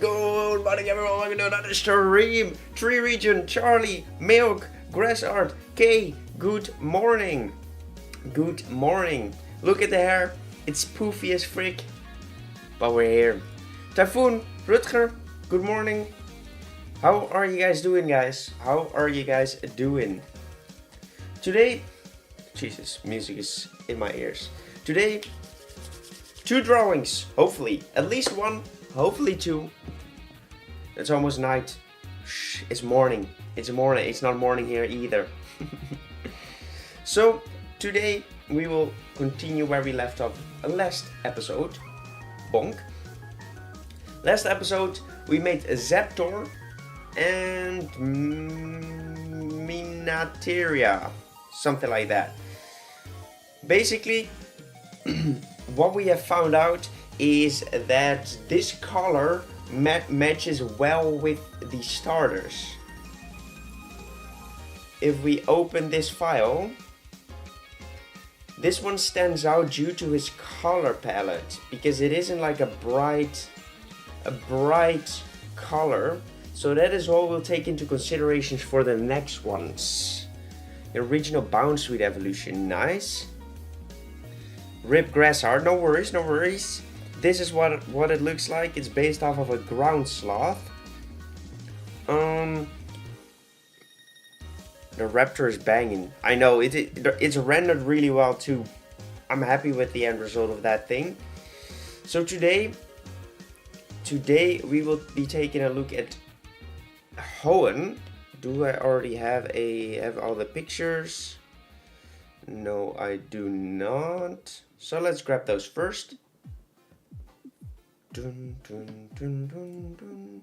Good morning, everyone. Welcome to another stream. Tree Region, Charlie, Milk, Grass Art, K. Good morning. Good morning. Look at the hair. It's poofy as frick. But we're here. Typhoon, Rutger, good morning. How are you guys doing, guys? How are you guys doing? Today, Jesus, music is in my ears. Today, 2 drawings, hopefully. At least 1, hopefully 2. It's almost night. Shh, it's morning. It's morning. It's not morning here either. So, today we will continue where we left off last episode. Bonk. Last episode we made a Zaptor and Minateria. Something like that. Basically, what we have found out is that this color matches well with the starters. If we open this file, this one stands out due to his color palette because it isn't like a bright color. So that is all we'll take into consideration for the next ones. The original Bounce Suite evolution, nice. Rip Grass Art, no worries, no worries. This is what it looks like. It's based off of a ground sloth. The raptor is banging. I know it's rendered really well too. I'm happy with the end result of that thing. So today we will be taking a look at Hoenn. Do I already have all the pictures? No, I do not. So let's grab those first. Dun, dun, dun, dun, dun.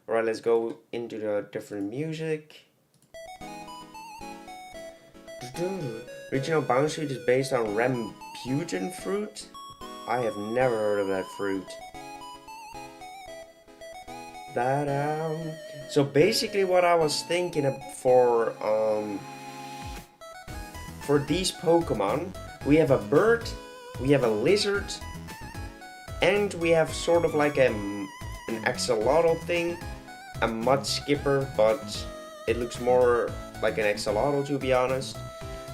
Alright, let's go into the different music. Regional Bounce Suite is based on Rambutan fruit. I have never heard of that fruit. So basically what I was thinking of for these Pokemon, we have a bird, we have a lizard, and we have sort of like an axolotl thing, a mud skipper, but it looks more like an axolotl to be honest.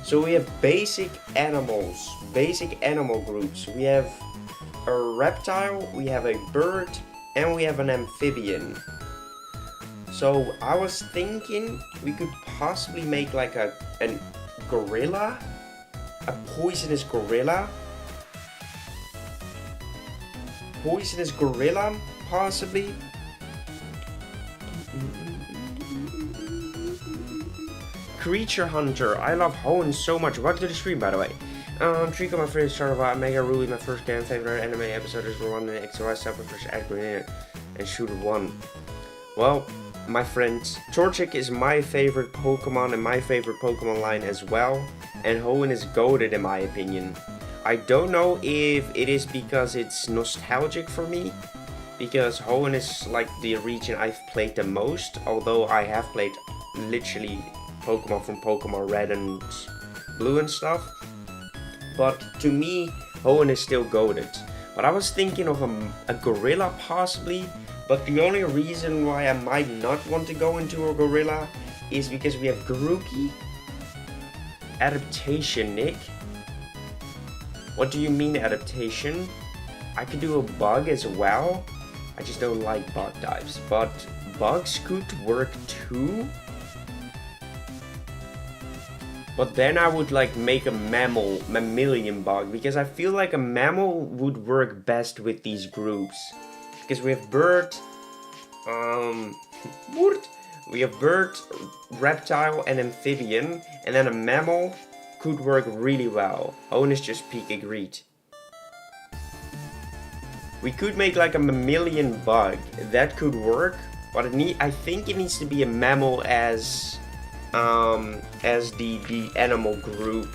So we have basic animals, basic animal groups. We have a reptile, we have a bird, and we have an amphibian. So I was thinking we could possibly make like a gorilla, a poisonous gorilla. Poisonous gorilla, possibly. Creature Hunter. I love Hoenn so much. Welcome to the stream, by the way. Trico, my favorite starter of Mega Ruby, my first game, favorite anime episode is one in XOS, stuff my first act in and Shooter 1. Well, my friend, Torchic is my favorite Pokemon and my favorite Pokemon line as well, and Hoenn is goated in my opinion. I don't know if it is because it's nostalgic for me, because Hoenn is like the region I've played the most, although I have played literally Pokemon from Pokemon Red and Blue and stuff. But to me, Hoenn is still goated. But I was thinking of a gorilla possibly, but the only reason why I might not want to go into a gorilla is because we have Grookey. Adaptation, Nick. What do you mean adaptation? I could do a bug as well. I just don't like bug types, but bugs could work too. But then I would like make a mammalian bug, because I feel like a mammal would work best with these groups. Because we have bird, reptile and amphibian, and then a mammal could work really well. Hoenn is just peak agreed. We could make like a mammalian bug, that could work, but I think it needs to be a mammal as the animal group,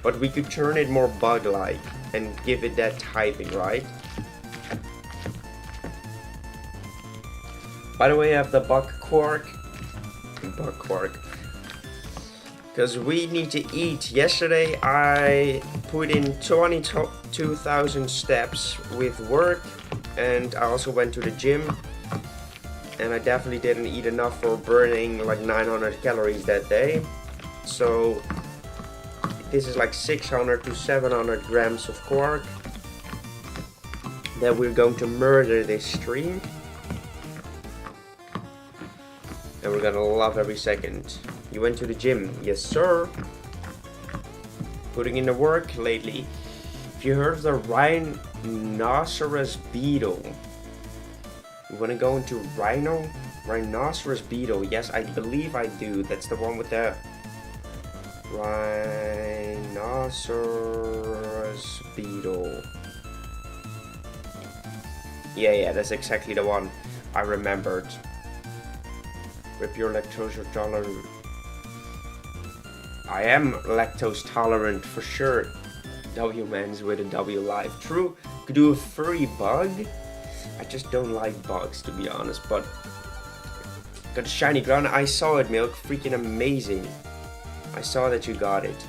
but we could turn it more bug-like and give it that typing, right? By the way, I have the Buckquark, because we need to eat. Yesterday I put in 22,000 steps with work, and I also went to the gym. and I definitely didn't eat enough for burning like 900 calories that day. So this is like 600 to 700 grams of quark that we're going to murder this stream. And we're gonna love every second. You went to the gym? Yes, sir. Putting in the work lately. If you heard of the rhinoceros beetle, you wanna go into rhinoceros beetle? Yes, I believe I do. That's the one with the rhinoceros beetle. Yeah, that's exactly the one I remembered. Rip your lactose tolerant. I am lactose tolerant for sure. W-mans with a W live. True, could do a furry bug. I just don't like bugs, to be honest, but got a shiny ground. I saw it, Milk. Freaking amazing. I saw that you got it.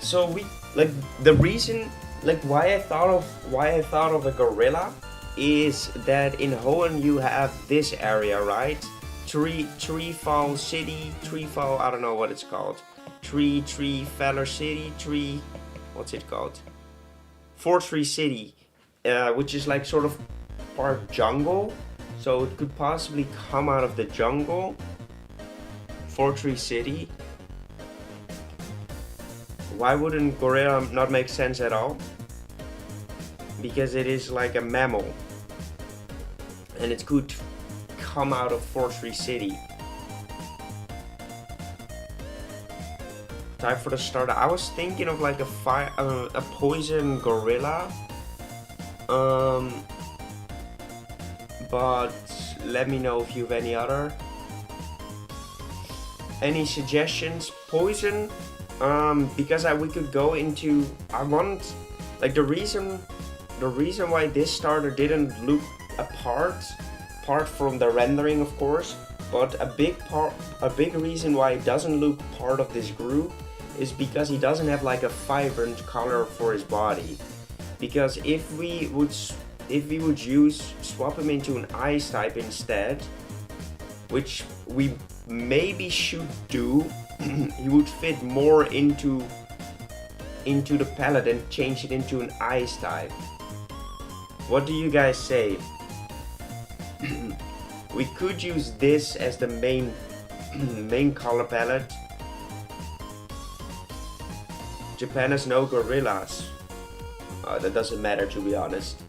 So we like the reason like why I thought of a gorilla is that in Hoenn you have this area, right? Treefall City, Treefall, I don't know what it's called. Treefeller City, what's it called? Fortree City, which is like sort of part jungle, so it could possibly come out of the jungle. Fortree City. Why wouldn't gorilla not make sense at all? Because it is like a mammal, and it could come out of Fortree City. Time for the starter. I was thinking of like a poison gorilla. But let me know if you have any other. Any suggestions? Poison. Because we could go into. I want like the reason why this starter didn't look apart from the rendering, of course, but a big reason why it doesn't look part of this group is because he doesn't have like a vibrant color for his body. Because if we would swap him into an ice type instead, which we maybe should do, he would fit more into the palette and change it into an ice type. What do you guys say? We could use this as the main color palette. Japan has no gorillas. That doesn't matter, to be honest.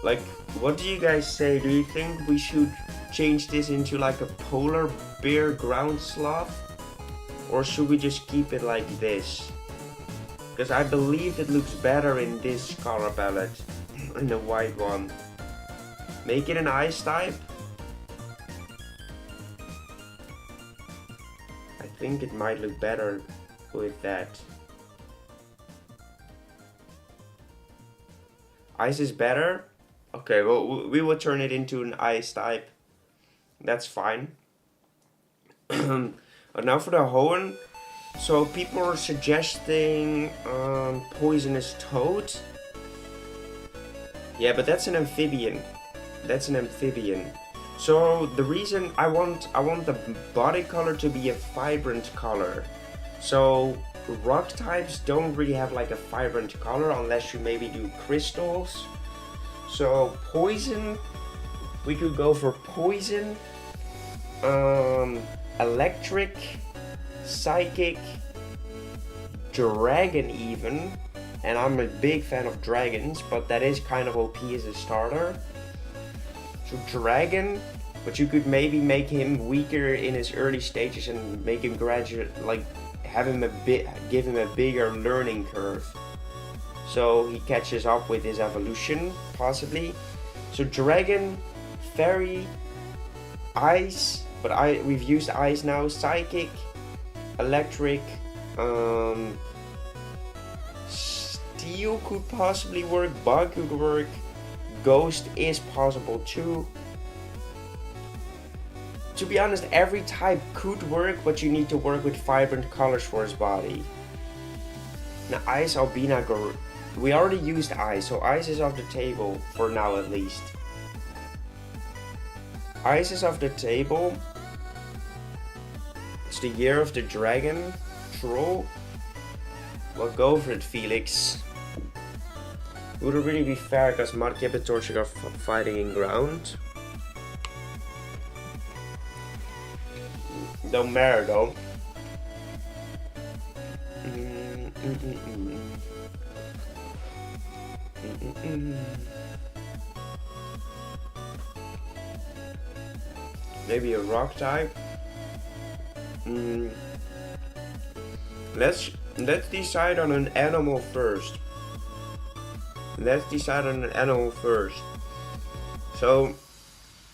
Like, what do you guys say? Do you think we should change this into like a polar bear ground sloth? Or should we just keep it like this? Because I believe it looks better in this color palette. In the white one. Make it an ice type. I think it might look better with that. Ice is better? Okay, well, we will turn it into an ice type. That's fine. Now for the Hoenn. So people are suggesting poisonous toad. Yeah, but that's an amphibian. So the reason I want the body color to be a vibrant color. So rock types don't really have like a vibrant color unless you maybe do crystals. So poison, we could go for poison, electric, psychic, dragon even. And I'm a big fan of dragons, but that is kind of OP as a starter. So dragon, but you could maybe make him weaker in his early stages and make him graduate, like give him a bigger learning curve. So he catches up with his evolution, possibly. So dragon, fairy, ice, but we've used ice now, psychic, electric, steel could possibly work, bug could work, ghost is possible too. To be honest, every type could work, but you need to work with vibrant colors for his body. Now ice, albina, we already used ice, so ice is off the table for now at least. Ices of the Table. It's the Year of the Dragon. Troll. Well, go for it, Felix. Would it really be fair because Mudkip and Torchic are fighting in ground? Don't matter though. Maybe a rock type. Let's decide on an animal first. So,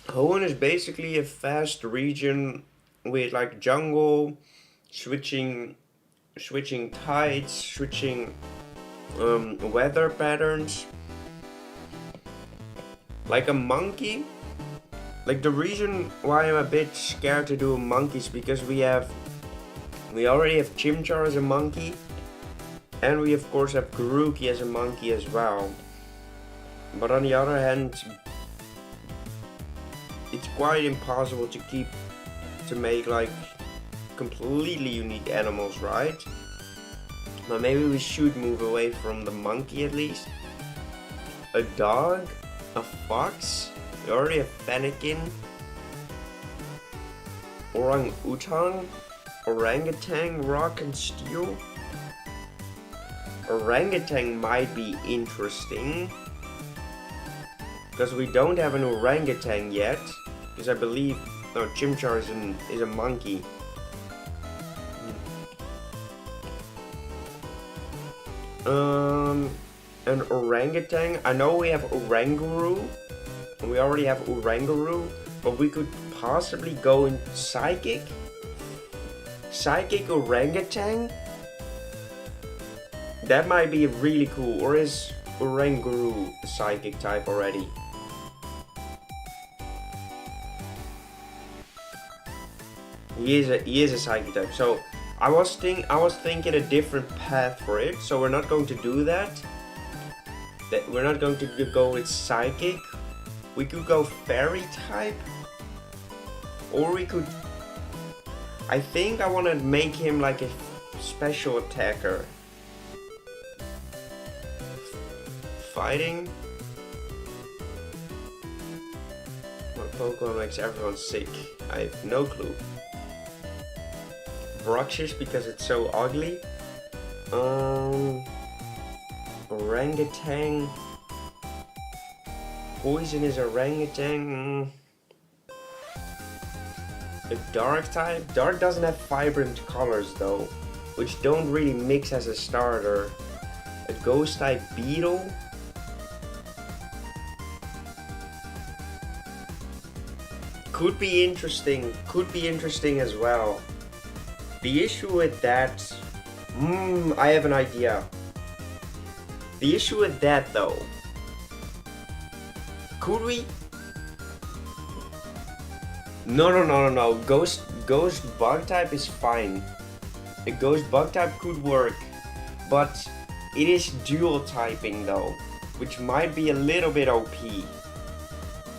Hoenn is basically a fast region with like jungle, switching tides, switching weather patterns. Like a monkey. Like the reason why I'm a bit scared to do a monkey is because we already have Chimchar as a monkey, and we of course have Grookey as a monkey as well. But on the other hand, it's quite impossible to make like completely unique animals, right? But maybe we should move away from the monkey at least. A dog, a fox. We already have Fennekin, Orang-Utan, Orangutan, Rock and Steel. Orangutan might be interesting, because we don't have an orangutan yet, because I believe Chimchar is a monkey. An orangutan. I know we have Oranguru. We already have Oranguru, but we could possibly go in Psychic? Psychic Orangutan? That might be really cool. Or is Oranguru a Psychic type already? He is a Psychic type. So I was thinking a different path for it. So we're not going to do that. We're not going to go with Psychic. We could go Fairy type, or we could... I think I want to make him like a special attacker. Fighting. What Pokemon makes everyone sick? I have no clue. Bruxish because it's so ugly. Orangutan. Poison is orangutan. A dark type? Dark doesn't have vibrant colors though, which don't really mix as a starter. A ghost type beetle? Could be interesting as well. The issue with that... I have an idea. The issue with that though... Could we? No. Ghost bug type is fine. A ghost bug type could work, but it is dual typing though, which might be a little bit OP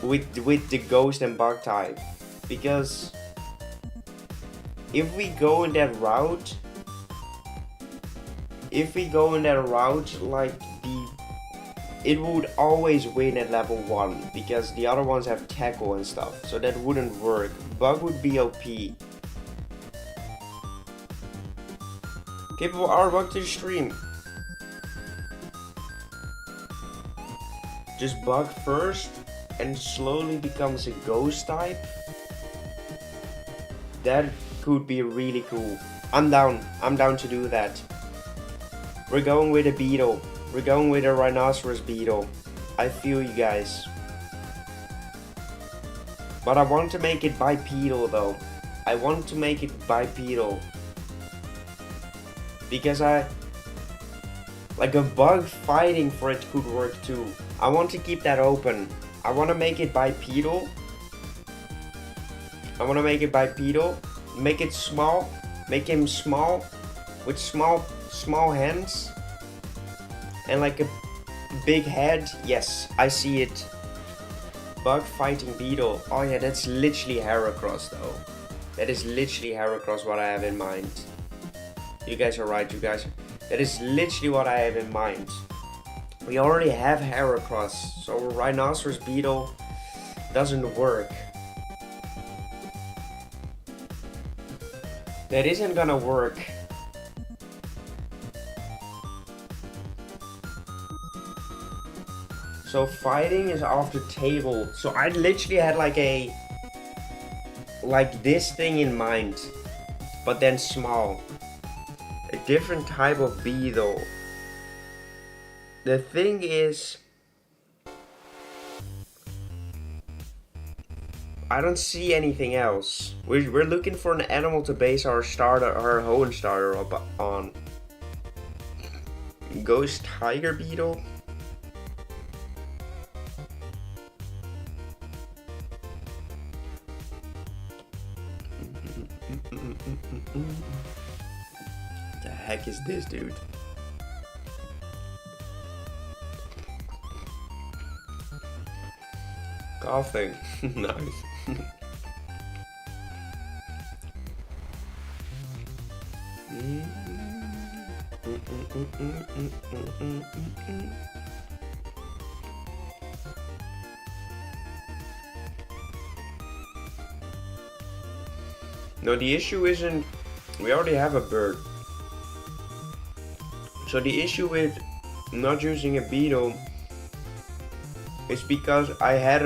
with the ghost and bug type, because if we go in that route, like it would always win at level 1, because the other ones have tackle and stuff, so that wouldn't work. Bug would be OP. Capable artwork to the stream. Just Bug first and slowly becomes a ghost type. That could be really cool. I'm down to do that. We're going with a beetle. We're going with a rhinoceros beetle. I feel you guys. But I want to make it bipedal though. Because like a bug fighting for it could work too. I want to keep that open. I want to make it bipedal. Make it small. Make him small. With small hands. And like a big head. Yes, I see it. bug fighting beetle. Oh yeah, that's literally Heracross though. That is literally Heracross what I have in mind. You guys are right, you guys. That is literally what I have in mind. We already have Heracross, so Rhinoceros beetle doesn't work. That isn't gonna work. So fighting is off the table. So I literally had like this thing in mind, but then small. A different type of beetle. The thing is, I don't see anything else. We're looking for an animal to base our Hoenn starter up on. Ghost tiger beetle. The heck is this, dude? Coughing. Nice. No, the issue isn't. We already have a bird. So the issue with not using a beetle is because I had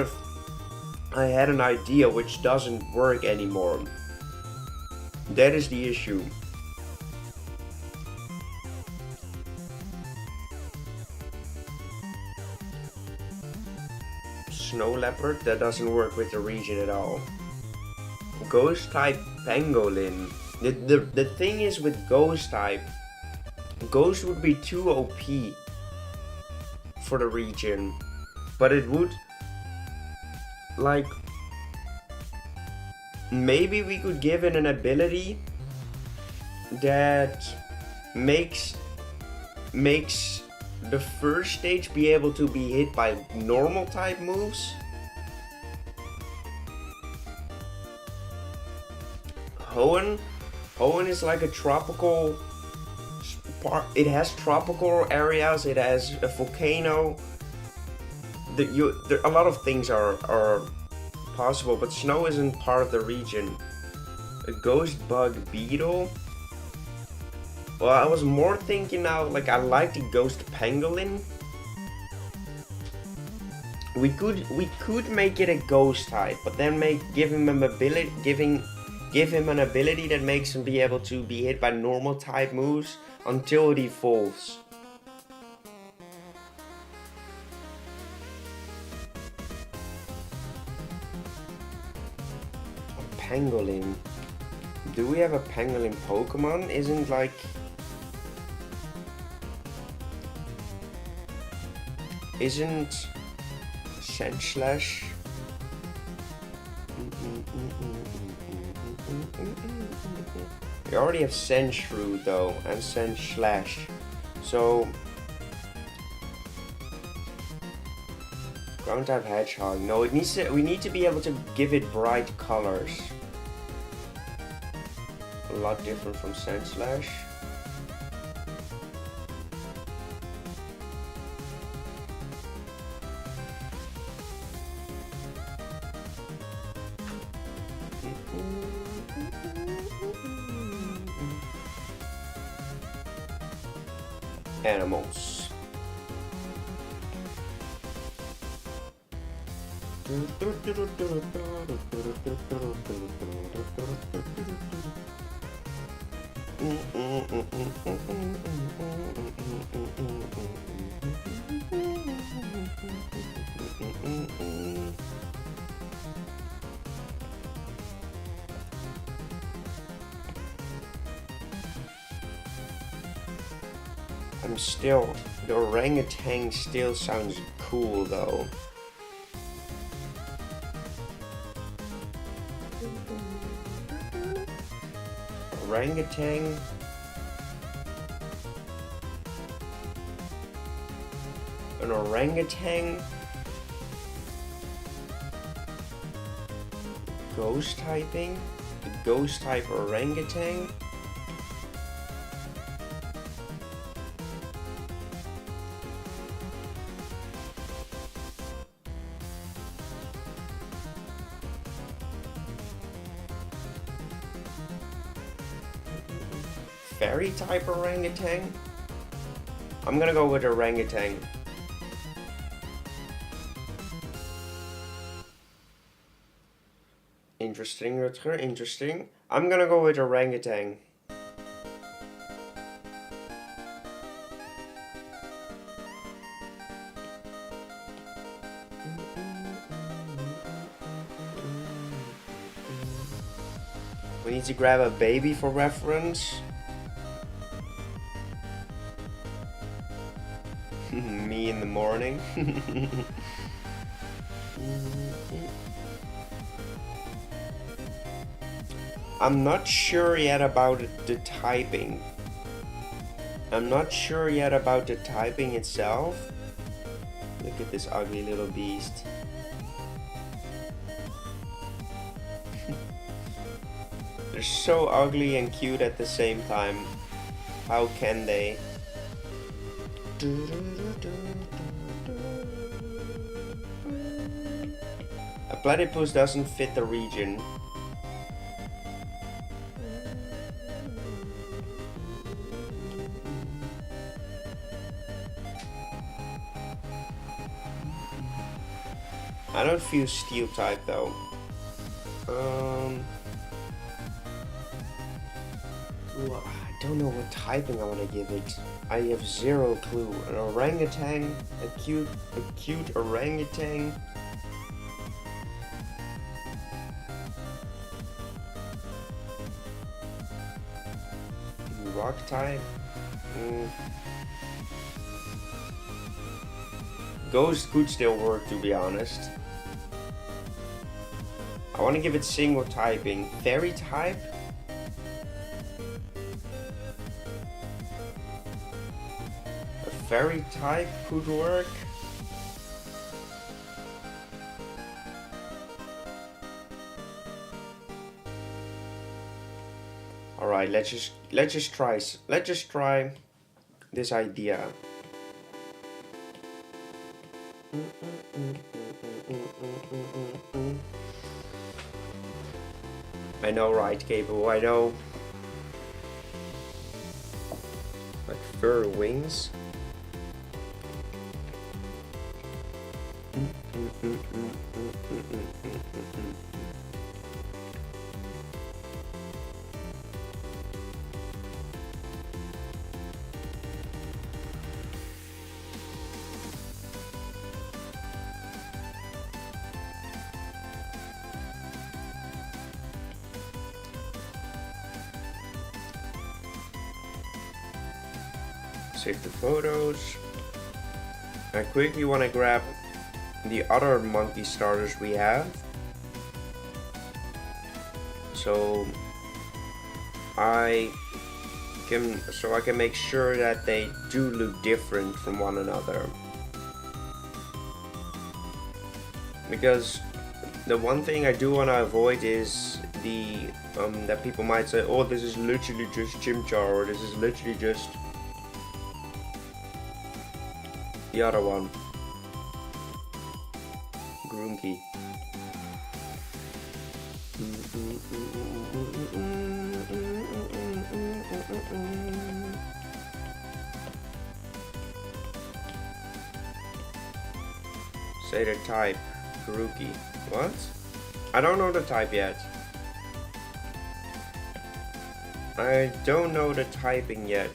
an idea which doesn't work anymore. That is the issue. Snow leopard, that doesn't work with the region at all. Ghost type pangolin. The thing is with ghost type, ghost would be too OP for the region, but it would, like, maybe we could give it an ability that makes the first stage be able to be hit by normal type moves. Hoenn is like a tropical part. It has tropical areas. It has a volcano. A lot of things are possible, but snow isn't part of the region. A ghost bug beetle. Well, I was more thinking now, like, I like the ghost pangolin. We could make it a ghost type, but then give him an ability, give him an ability that makes him be able to be hit by normal type moves until it evolves. Pangolin. Do we have a pangolin Pokemon? Isn't Sandslash? We already have Sandshrew though, and Sandslash. So ground type Hedgehog. No, we need to be able to give it bright colors. A lot different from Sandslash. Animals. The orangutan still sounds cool though. Orangutan. An orangutan Ghost typing? The ghost type orangutan? Fairy type orangutan? I'm gonna go with orangutan. Interesting, Rutger, interesting. I'm gonna go with orangutan. We need to grab a baby for reference. Me in the morning. I'm not sure yet about the typing. I'm not sure yet about the typing itself. Look at this ugly little beast. They're so ugly and cute at the same time. How can they? A platypus doesn't fit the region. I don't feel steel type though. I don't know what typing I want to give it. I have zero clue. An orangutan, a cute orangutan. Rock type. Ghost could still work, to be honest. I want to give it single typing. Fairy type? A fairy type could work. Alright, let's just try this idea. I know, right, Cable? I know. Like fur wings. Save the photos. I quickly want to grab the other monkey starters we have, so I can make sure that they do look different from one another. Because the one thing I do want to avoid is the that people might say, oh, this is literally just Chimchar, or this is literally just the other one, Groomkey. Say the type, Grookey. What? I don't know the type yet. I don't know the typing yet.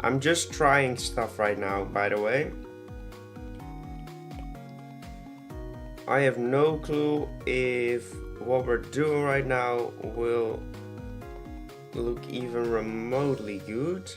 I'm just trying stuff right now, by the way. I have no clue if what we're doing right now will look even remotely good.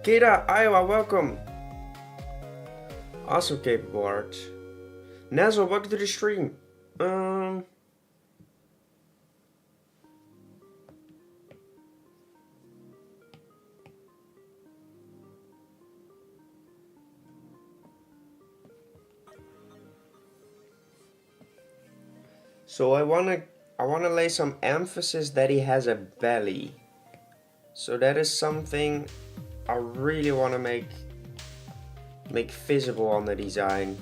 Kira, Iowa, welcome. Also capable art. Nazzle, welcome to the stream. So I wanna lay some emphasis that he has a belly. So that is something I really wanna make visible on the design.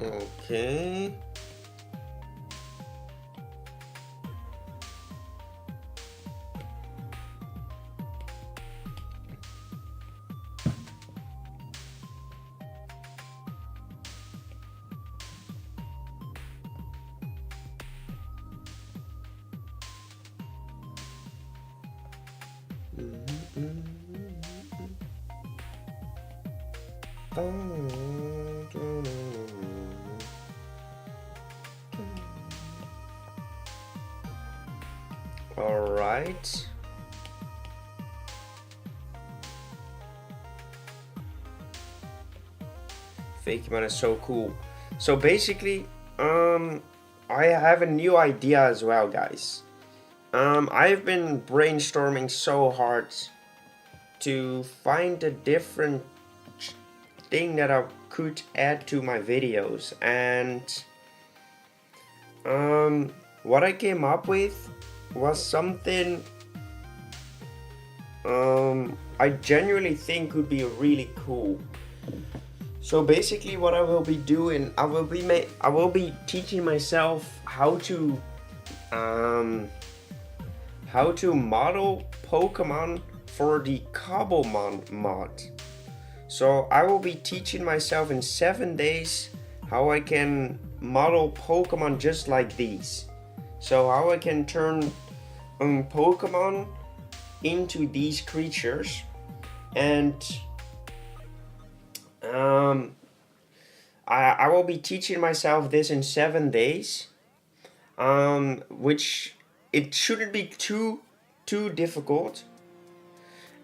Okay. All right. Fakemon is so cool. So basically, I have a new idea as well, guys. I've been brainstorming so hard to find a different thing that I could add to my videos, and what I came up with was something I genuinely think would be really cool. So basically what I will be doing, I will be teaching myself how to model Pokemon for the Cobblemon mod. So I will be teaching myself in 7 days how I can model Pokemon just like these. So how I can turn Pokemon into these creatures, and I will be teaching myself this in 7 days, which it shouldn't be too difficult.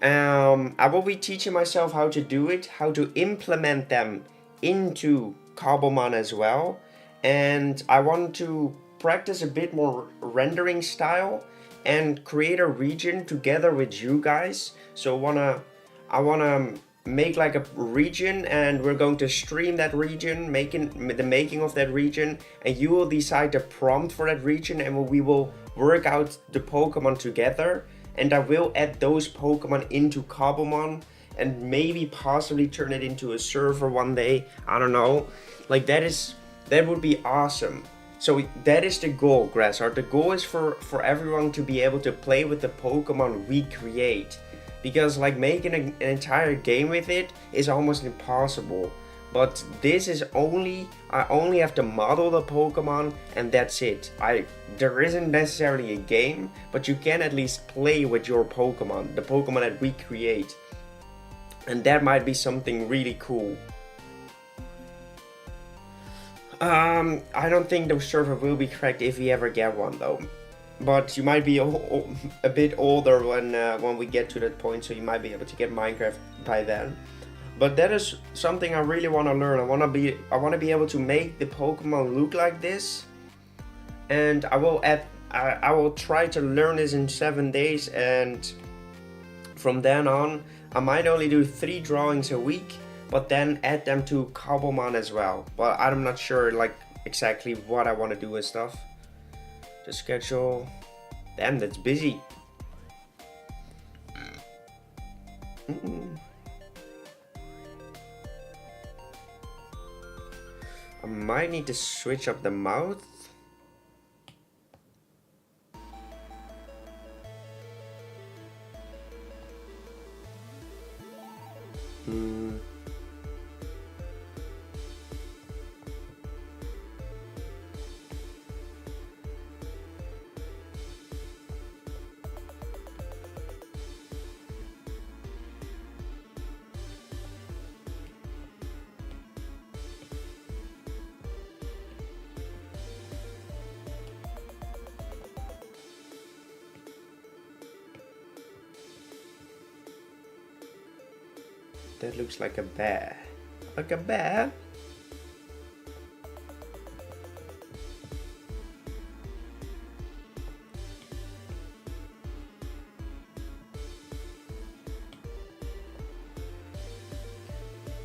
I will be teaching myself how to do it, how to implement them into Cobblemon as well, and I want to practice a bit more rendering style and create a region together with you guys. So I wanna make like a region, and we're going to stream that region, the making of that region, and you will decide the prompt for that region, and we will work out the Pokemon together. And I will add those Pokemon into Cobblemon and maybe possibly turn it into a server one day. I don't know. Like that would be awesome. So that is the goal, Grassart. The goal is for everyone to be able to play with the Pokemon we create. Because like making an entire game with it is almost impossible. But this is I only have to model the Pokemon and that's it. There isn't necessarily a game, but you can at least play with your Pokemon, the Pokemon that we create. And that might be something really cool. I don't think the server will be cracked if we ever get one though. But you might be a bit older when we get to that point, so you might be able to get Minecraft by then. But that is something I really want to learn. I want to be able to make the Pokemon look like this, and I will try to learn this in 7 days, and from then on I might only do 3 drawings a week, but then add them to Cobblemon as well. But I'm not sure like exactly what I want to do and stuff. The schedule, damn, that's busy. I might need to switch up the mouth. That looks like a bear. Like a bear?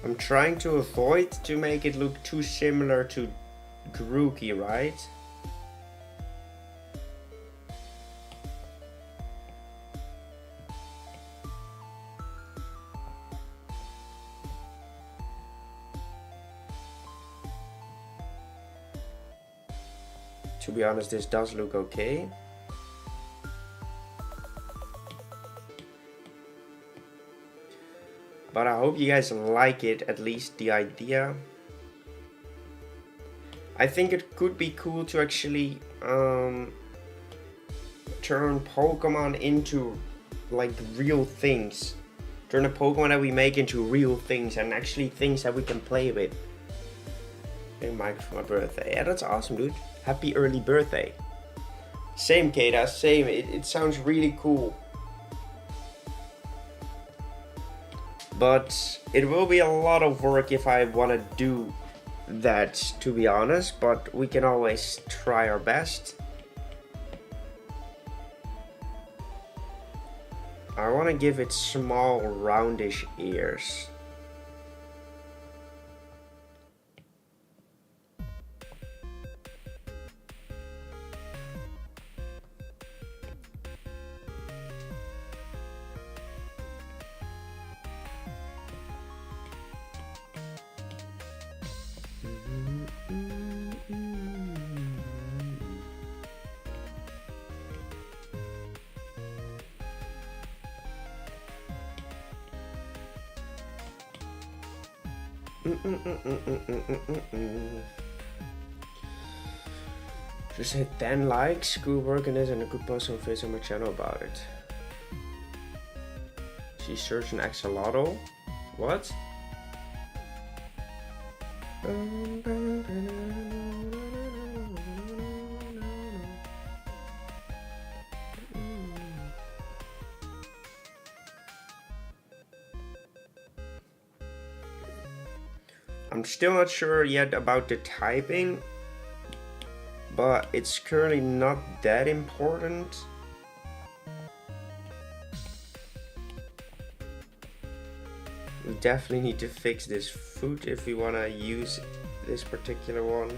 I'm trying to avoid to make it look too similar to Grookey, right? To be honest, this does look okay. But I hope you guys like it, at least the idea. I think it could be cool to actually turn Pokemon into like real things. Turn the Pokemon that we make into real things and actually things that we can play with. And Mike for my birthday. Yeah, that's awesome, dude. Happy early birthday. Same, Kata, same. It sounds really cool. But it will be a lot of work if I want to do that, to be honest. But we can always try our best. I want to give it small, roundish ears. Just hit 10 likes, good work on this, and a good post on face on my channel about it. She's searching axolotl. What? I'm still not sure yet about the typing, but it's currently not that important. We definitely need to fix this foot if we want to use this particular one.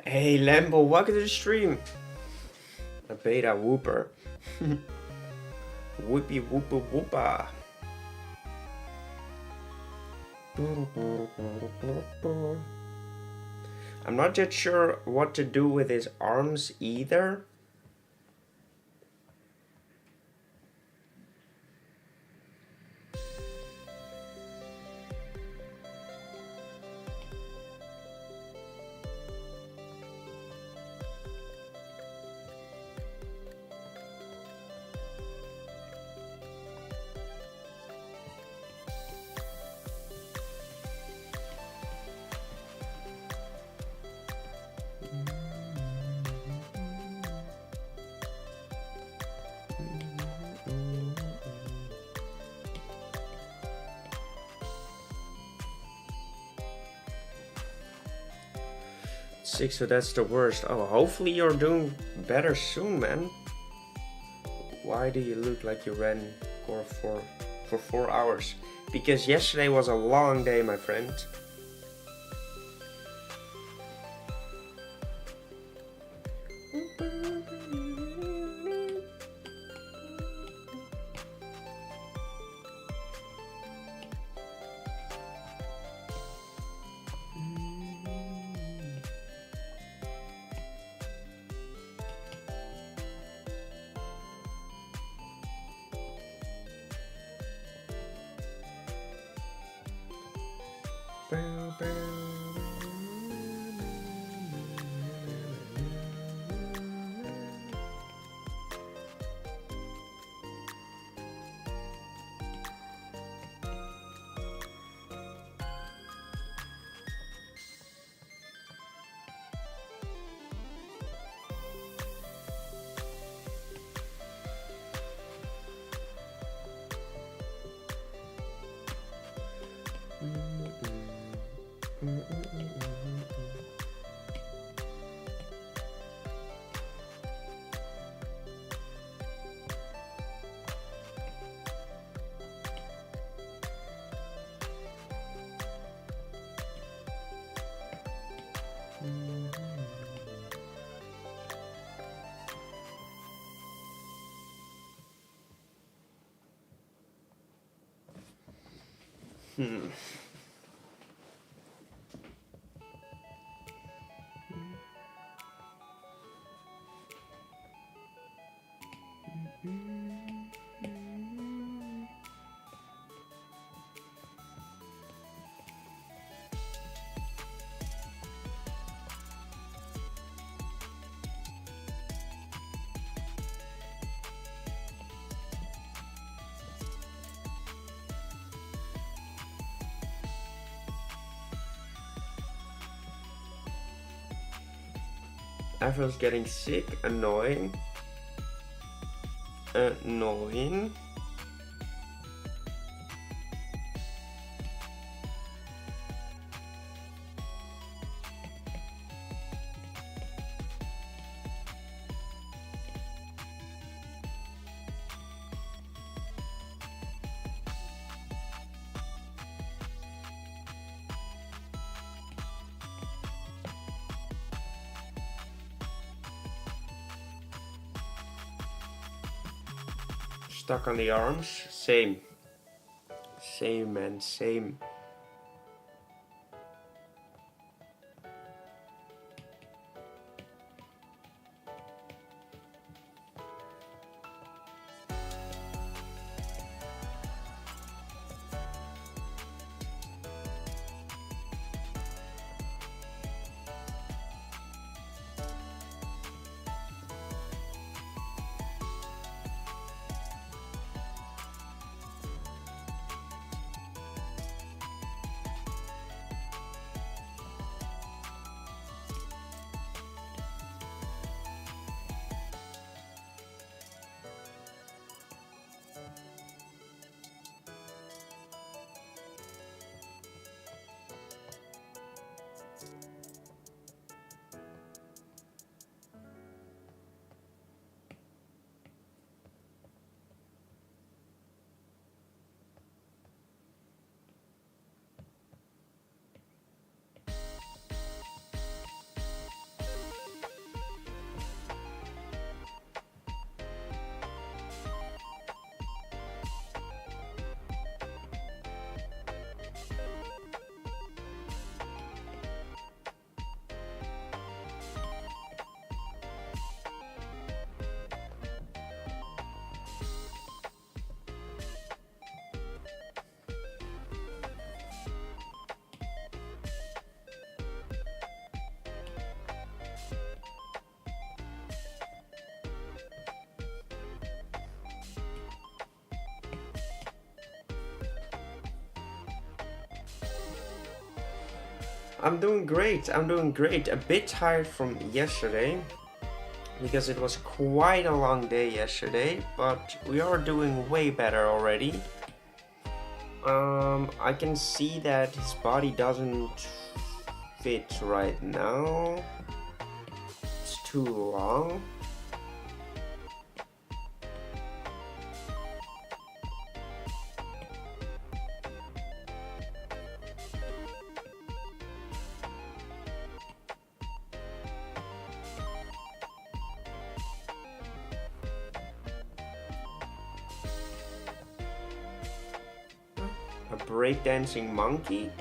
Hey Lambo, welcome to the stream. A beta whooper. Whoopie whoopa whoopa. I'm not yet sure what to do with his arms either. Six, so that's the worst. Oh, hopefully you're doing better soon, man. Why do you look like you ran for 4 hours? Because yesterday was a long day, my friend. Everyone's getting sick, annoying. Annoying. Stuck on the arms? Same. Same, man, same. I'm doing great. I'm doing great. A bit tired from yesterday because it was quite a long day yesterday, but we are doing way better already. I can see that his body doesn't fit right now. It's too long. A breakdancing monkey?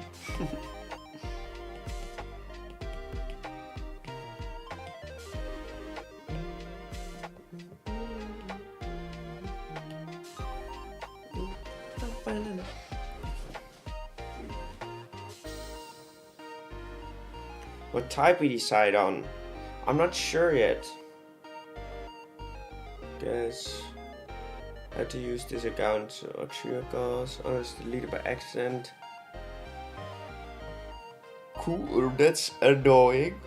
What type we decide on? I'm not sure yet. Guess I had to use this account. Ochiakas. Oh, it's deleted by accident. Cool, that's annoying.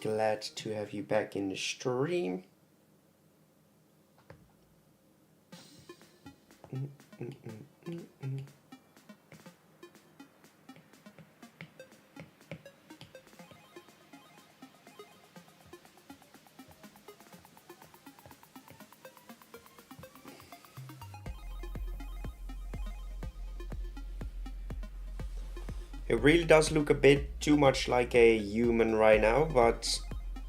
Glad to have you back in the stream. It really does look a bit too much like a human right now, but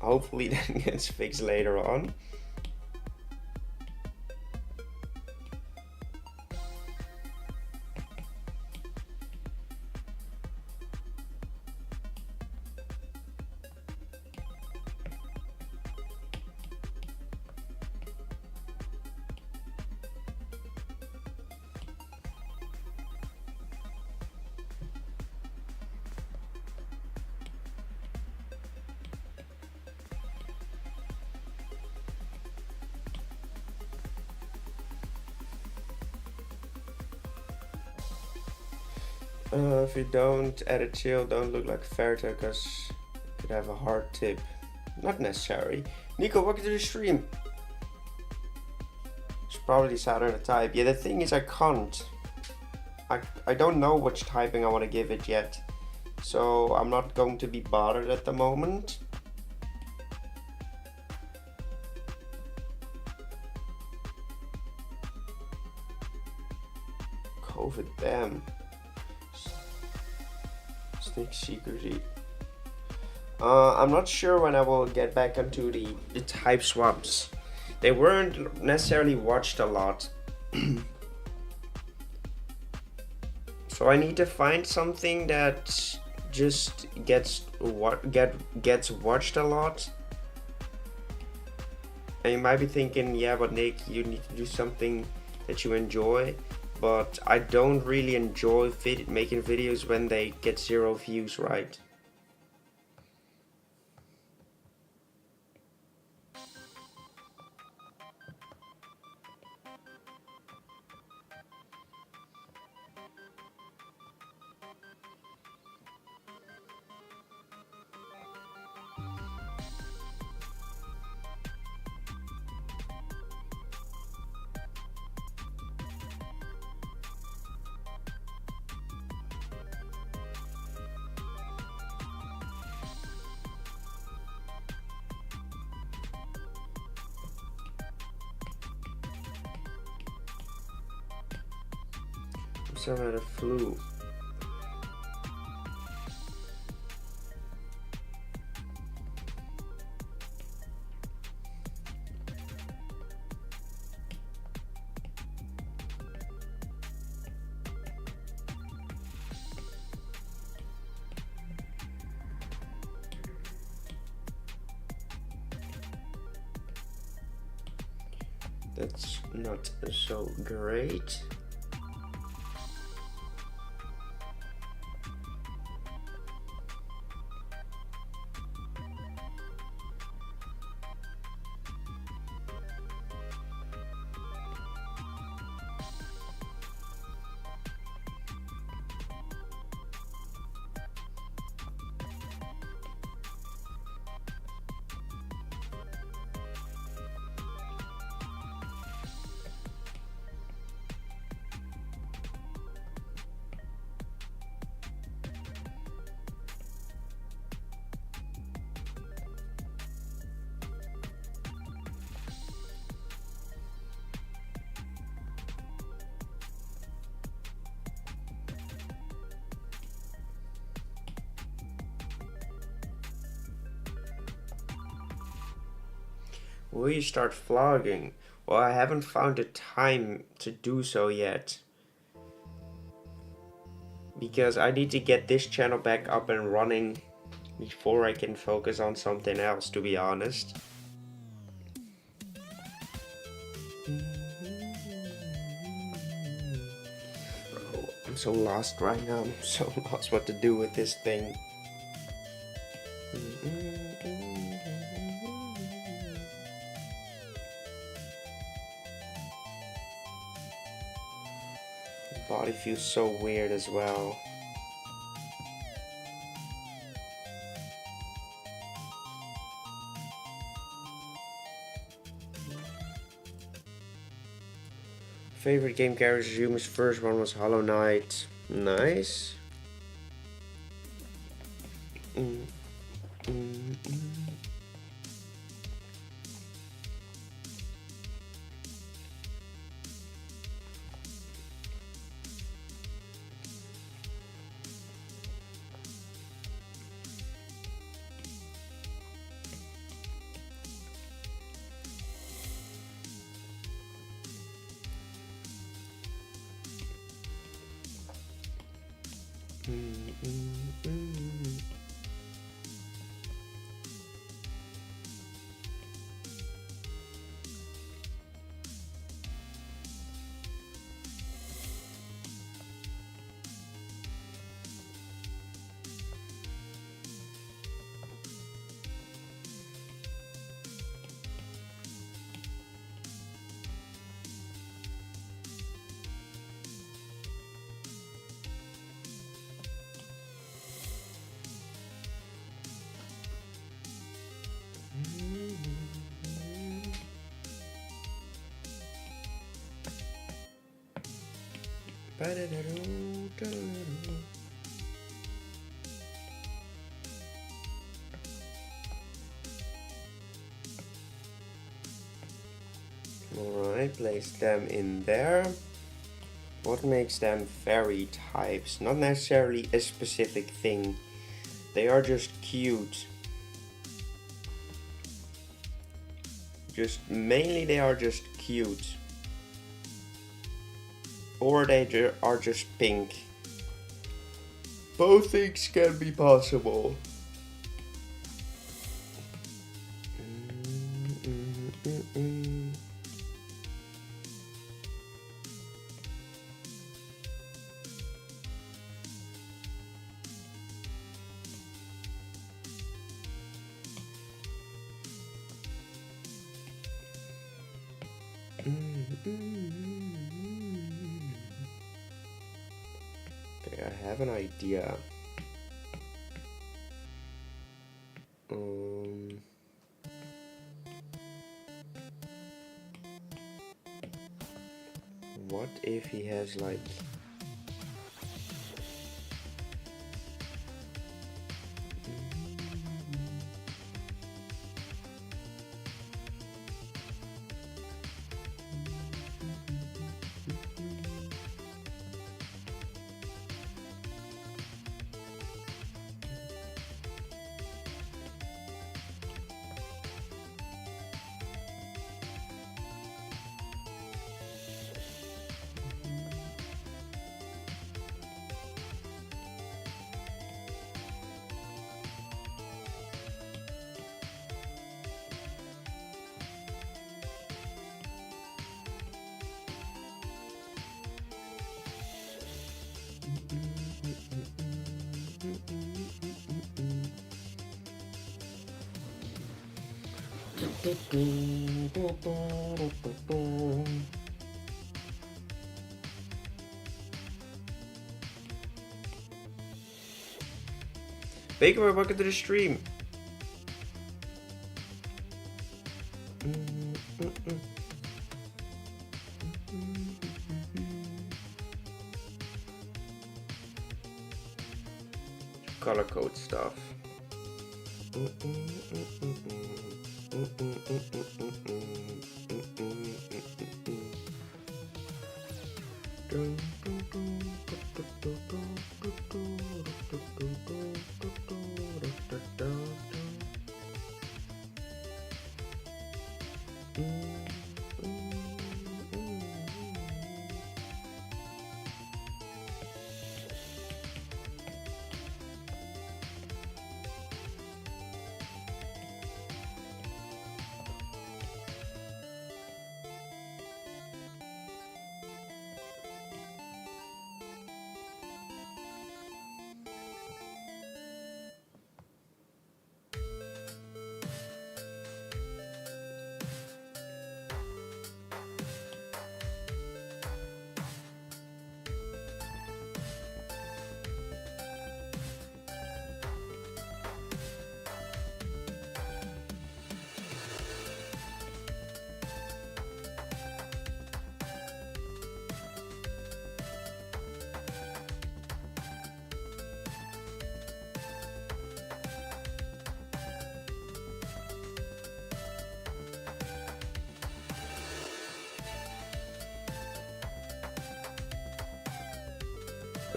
hopefully that gets fixed later on. If you don't edit chill, don't look like Verta, because you could have a hard tip. Not necessary. Nico, welcome to the stream. Should probably decide on a type. Yeah, the thing is I can't. I don't know which typing I want to give it yet. So I'm not going to be bothered at the moment. COVID, damn. Sneak secrecy. I'm not sure when I will get back onto the type swaps. They weren't necessarily watched a lot. So I need to find something that just gets watched a lot. And you might be thinking, yeah, but Nick, you need to do something that you enjoy. But I don't really enjoy making videos when they get 0 views, right? Some had a flu. That's not so great. Will you start vlogging? Well, I haven't found the time to do so yet. Because I need to get this channel back up and running before I can focus on something else, to be honest. Oh, I'm so lost right now. I'm so lost what to do with this thing. The body feels so weird as well. Favorite game character, Yumi's first one was Hollow Knight. Nice. Alright, place them in there. What makes them fairy types? Not necessarily a specific thing. They are just cute. Mainly they are just cute. Or they are just pink. Both things can be possible. Okay, I have an idea. What if he has like Baker, welcome to the stream. Color code stuff.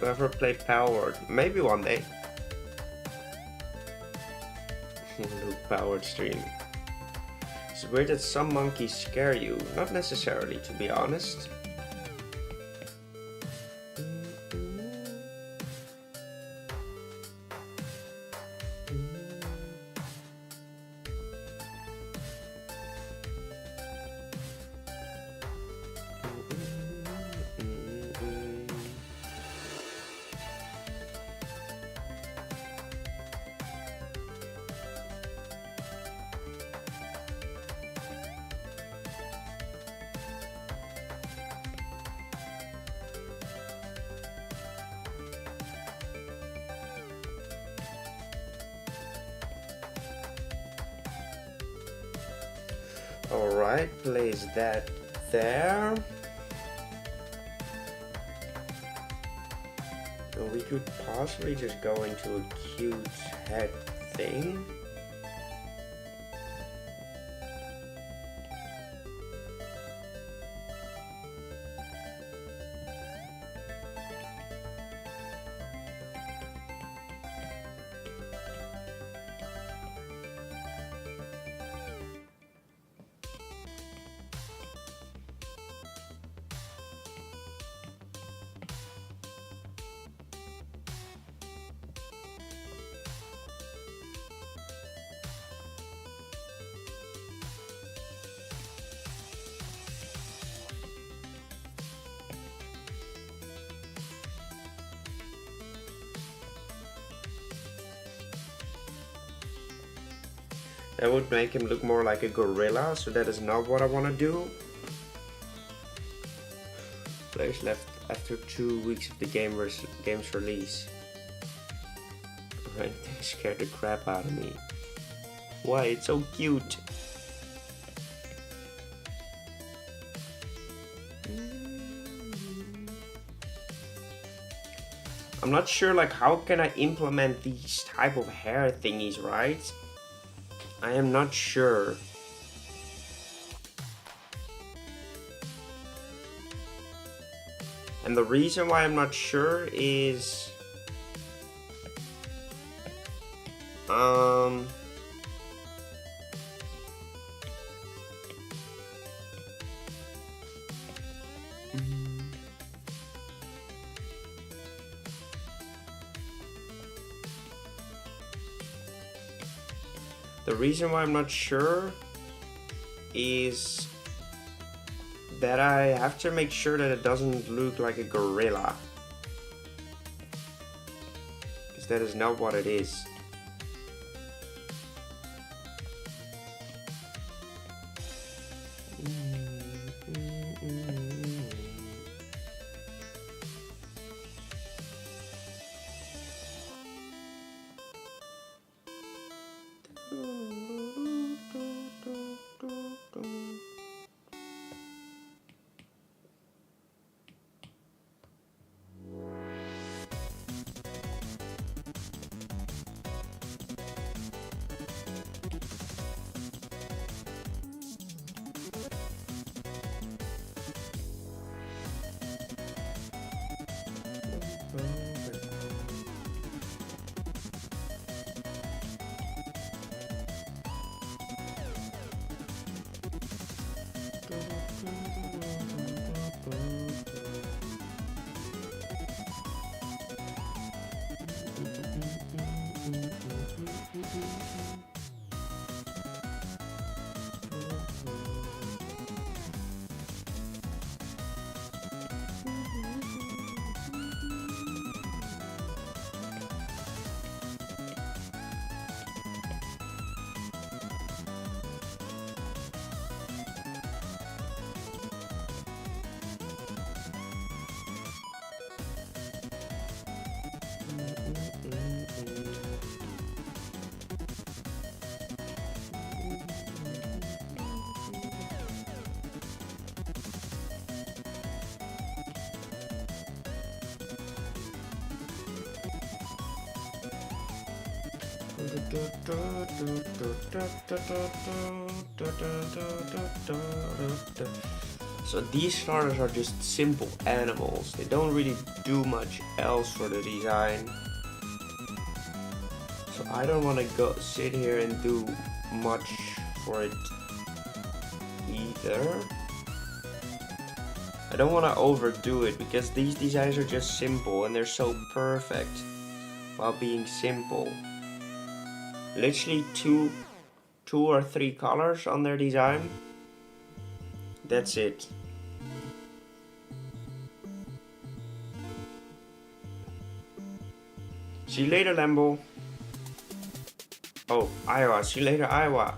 Never play Powered. Maybe one day. Luke Powered stream. It's weird that some monkeys scare you. Not necessarily, to be honest. Alright, place that there. And we could possibly just go into a cute head thing. That would make him look more like a gorilla, so that is not what I want to do. Players left after 2 weeks of the game's release. Right, they scared the crap out of me. Why? It's so cute. I'm not sure, like, how can I implement these type of hair thingies, right? I am not sure. And the reason why I'm not sure is the reason why I'm not sure is that I have to make sure that it doesn't look like a gorilla. Because that is not what it is. So these starters are just simple animals. They don't really do much else for the design. So I don't want to go sit here and do much for it either. I don't want to overdo it because these designs are just simple and they're so perfect while being simple. Literally two or three colors on their design. That's it. See you later, Lambo. Oh, Iowa. See you later, Iowa.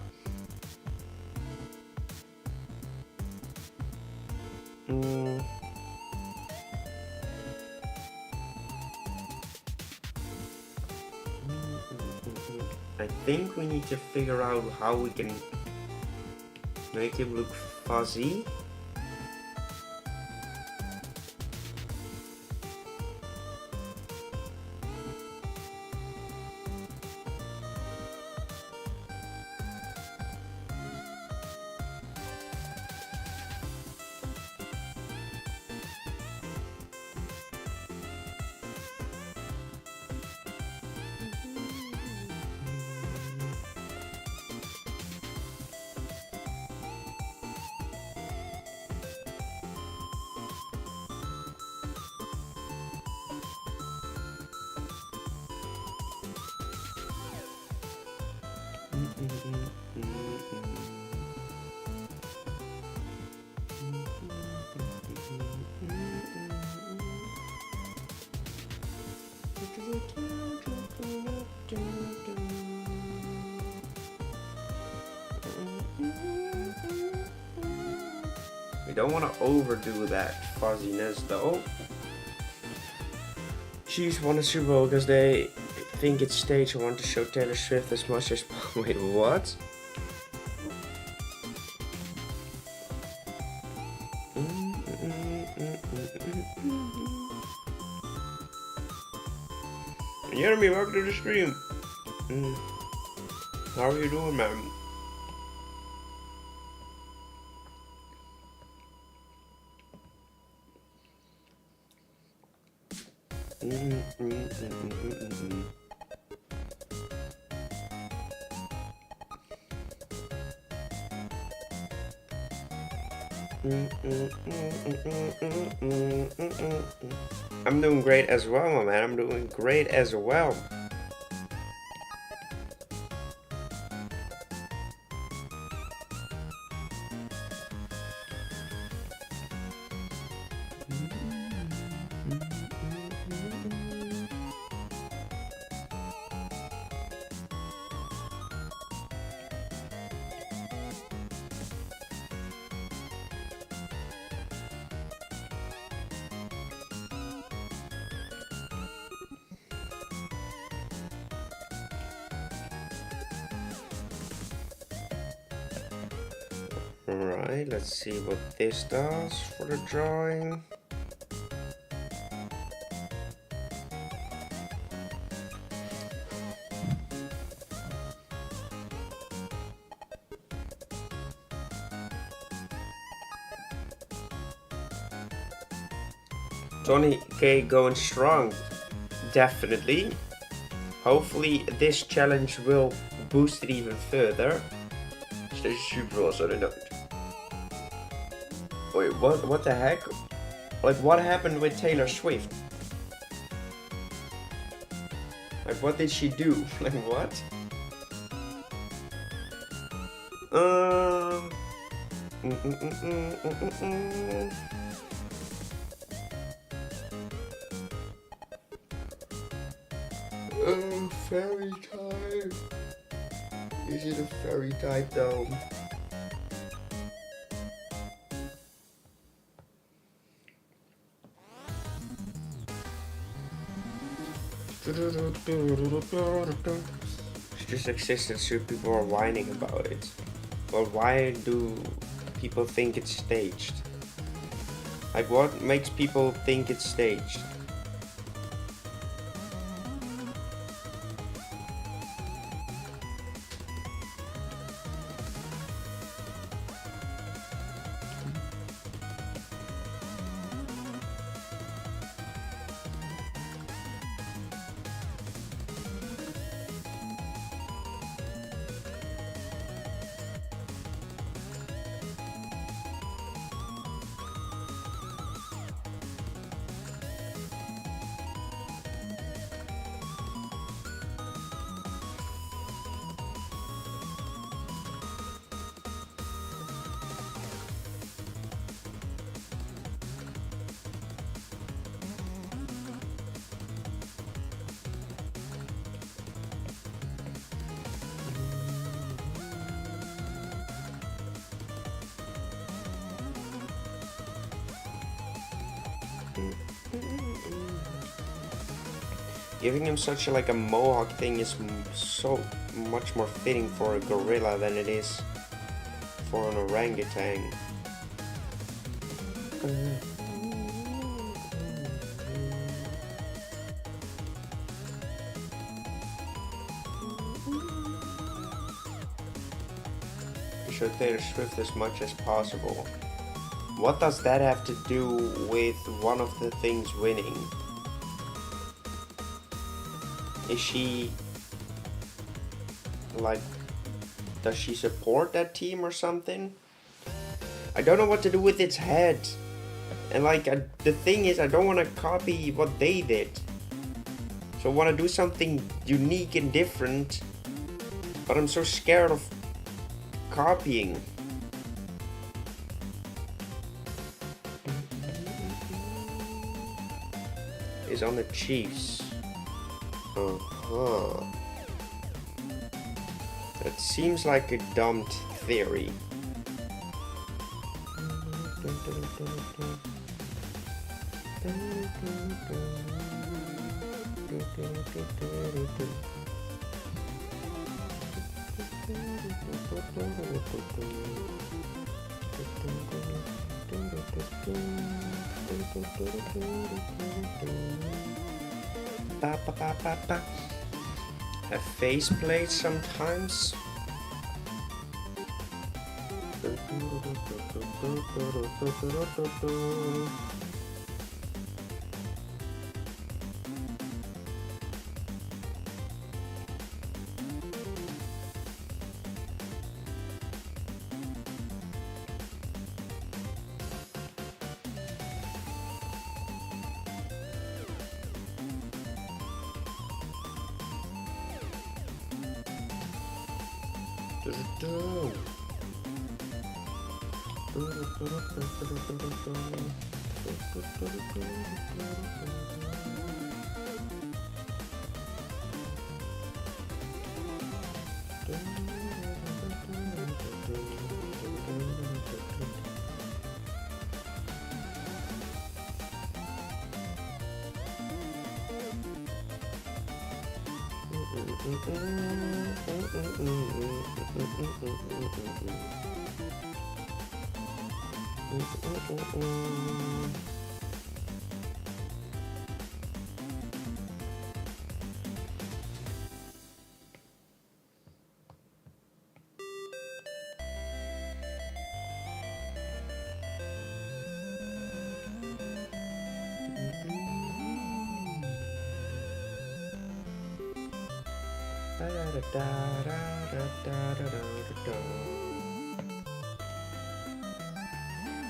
I think we need to figure out how we can make him look fuzzy. We don't want to overdo that fuzziness though. Chiefs won the Super Bowl because they think it's staged. I want to show Taylor Swift as much as wait, what? Jeremy, welcome to the stream. How are you doing, man? I'm doing great as well, my man. I'm doing great as well. Alright, let's see what this does for the drawing. $20K going strong, definitely. Hopefully this challenge will boost it even further. Stay super awesome, I don't. Wait, what the heck? Like, what happened with Taylor Swift? Like, what did she do? Like, what? Fairy type. Is it a fairy type though? It just existed so people are whining about it. But why do people think it's staged? Like, what makes people think it's staged? Giving him such like a mohawk thing is so much more fitting for a gorilla than it is for an orangutan. You should stay swift as much as possible. What does that have to do with one of the things winning? Is she like, does she support that team or something? I don't know what to do with its head. And like, the thing is, I don't want to copy what they did. So I want to do something unique and different. But I'm so scared of copying. Is on the Chiefs. That seems like a dumb theory. Have faceplate sometimes.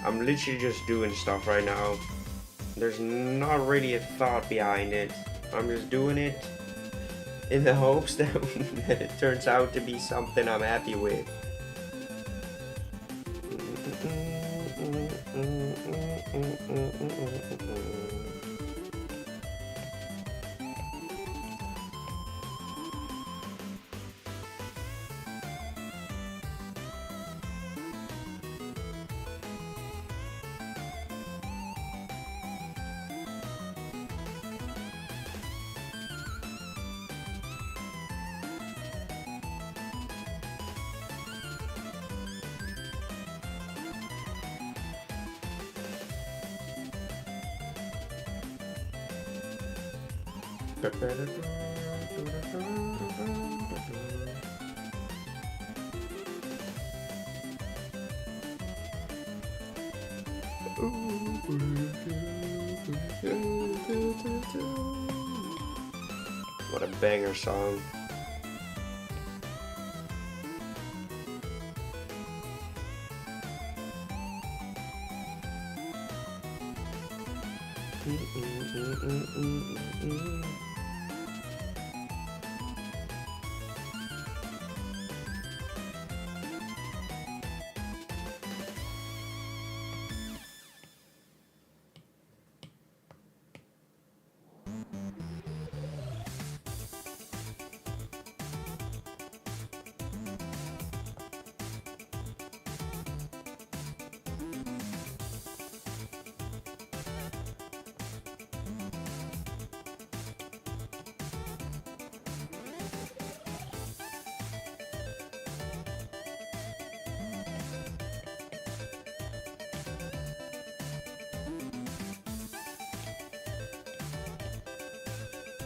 I'm literally just doing stuff right now. There's not really a thought behind it. I'm just doing it in the hopes that, that it turns out to be something I'm happy with. What a banger song.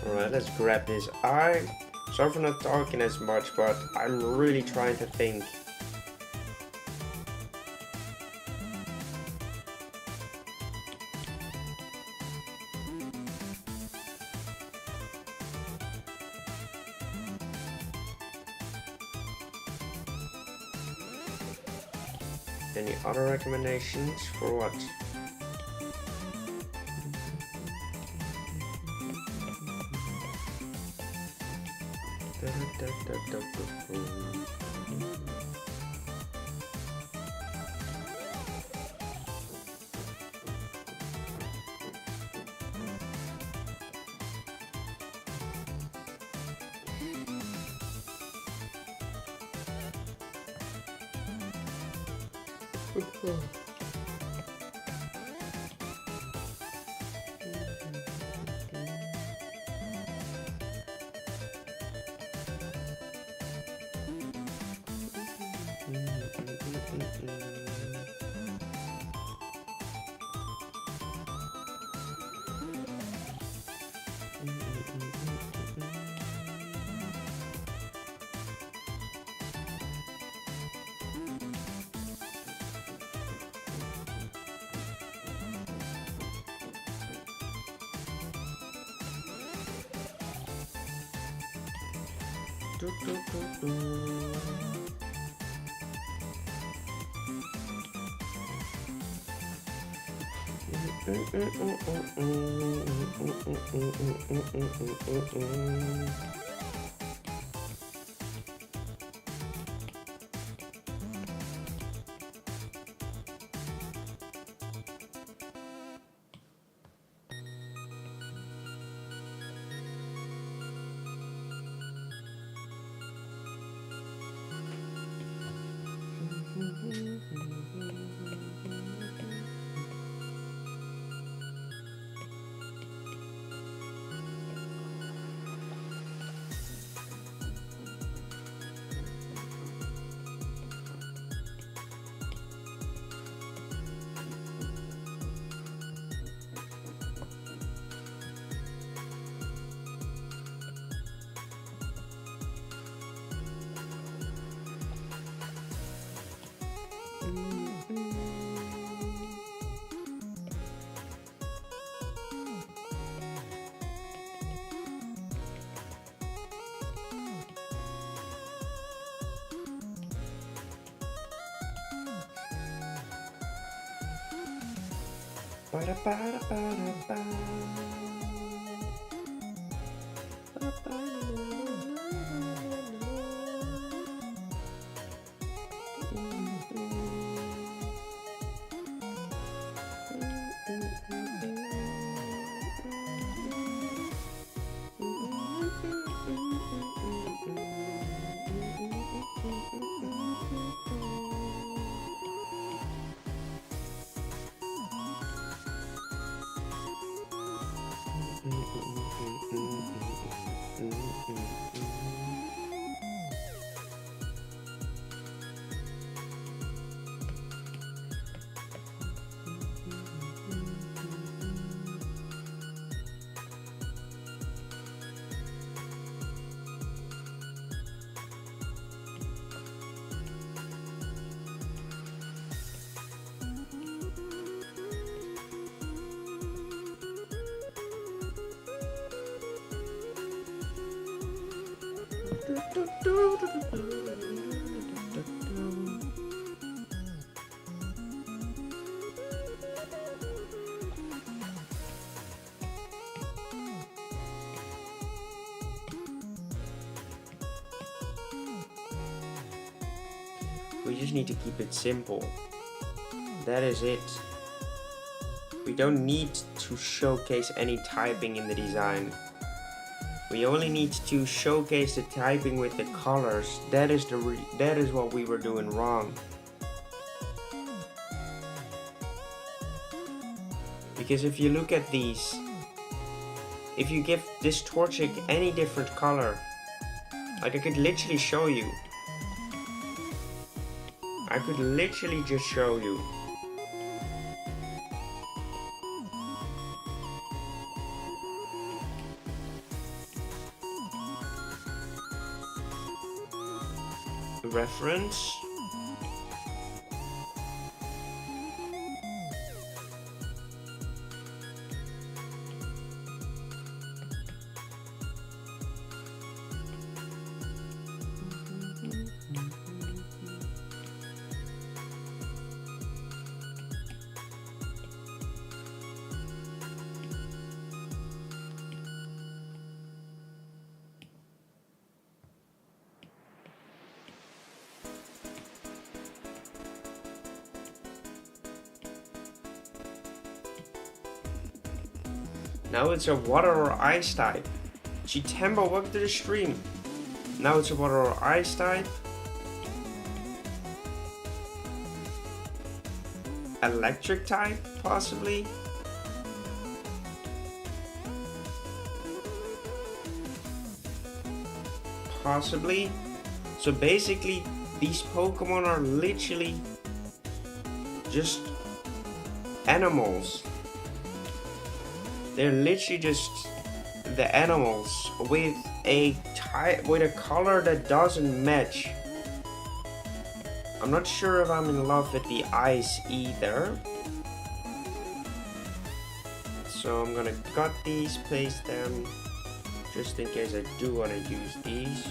Alright, let's grab this. Sorry for not talking as much, but I'm really trying to think. Any other recommendations for what? We just need to keep it simple. That is it. We don't need to showcase any typing in the design. We only need to showcase the typing with the colors. That is what we were doing wrong. Because if you look at these, if you give this Torchic any different color, like I could literally show you. I could literally just show you. reference. Now it's a water or ice type. Chitembo, welcome to the stream. Now it's a water or ice type. Electric type, possibly. Possibly. So basically, these Pokemon are literally just animals. They're literally just the animals with a color that doesn't match. I'm not sure if I'm in love with the ice either. So I'm gonna cut these, place them, just in case I do want to use these.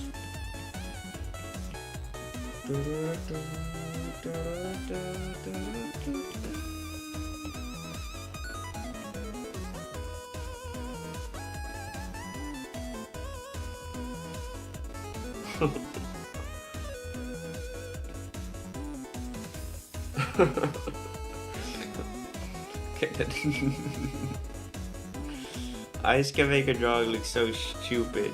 Ice can make a dog look so stupid.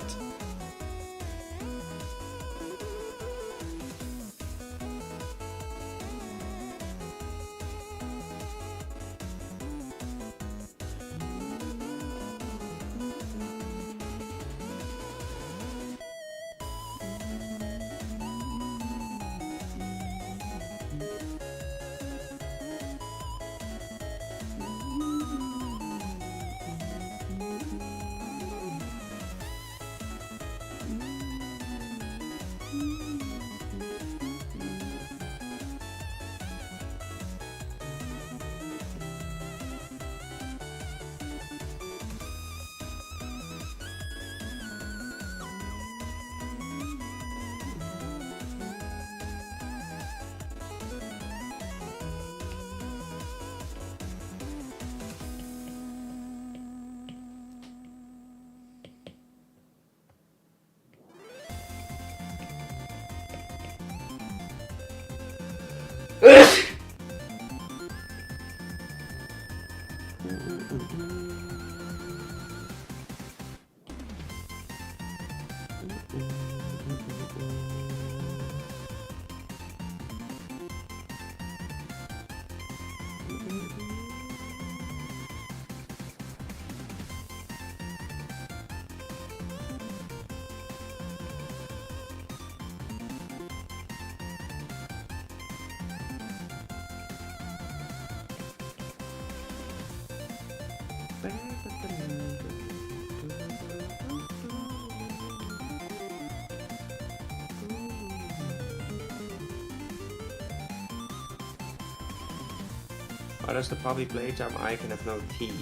Why does the puppy playtime icon have no teeth?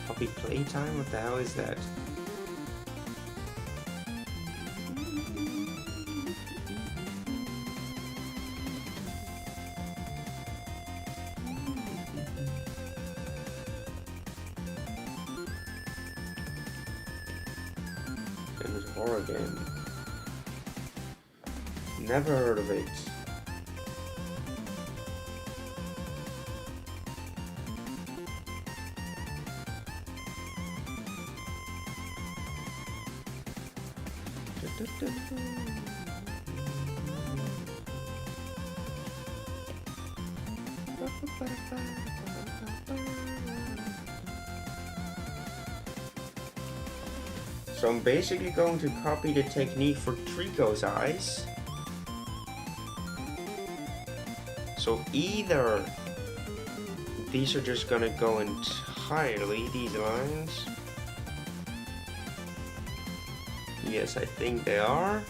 Puppy playtime? What the hell is that? Famous horror game. Never heard of it. So I'm basically going to copy the technique for Trico's eyes. So either these are just gonna go entirely, these lines. Yes, I think they are.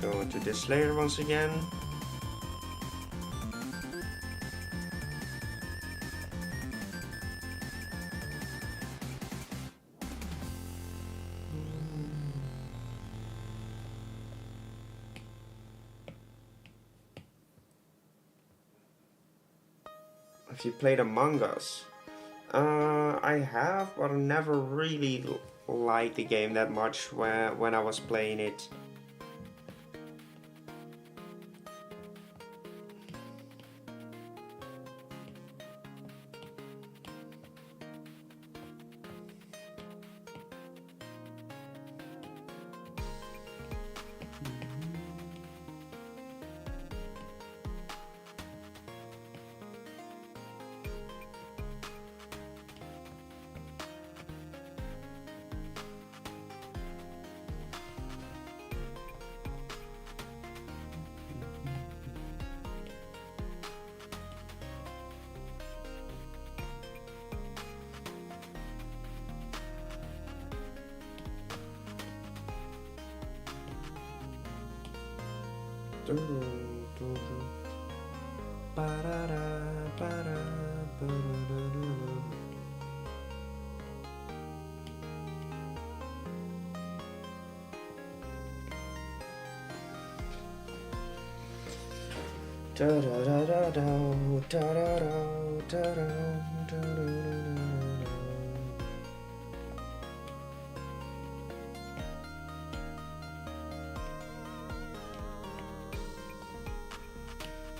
Go to this layer once again. If you played Among Us, I have, but I never really liked the game that much when I was playing it.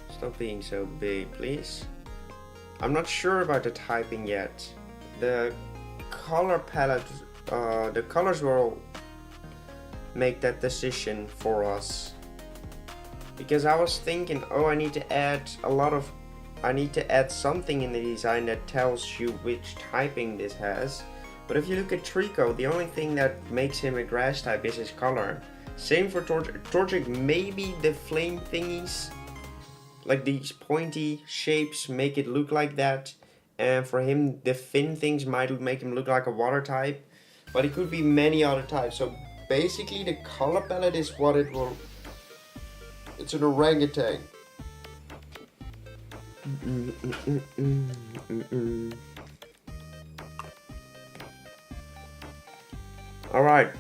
Stop being so big, please. I'm not sure about the typing yet. The color palette, the colors will make that decision for us. Because I was thinking, oh, I need to add something in the design that tells you which typing this has. But if you look at Trico, the only thing that makes him a grass type is his color. Same for Torchic, maybe the flame thingies, like these pointy shapes, make it look like that. And for him, the fin things might make him look like a water type. But it could be many other types. So basically the color palette is what it will... It's an orangutan. Alright.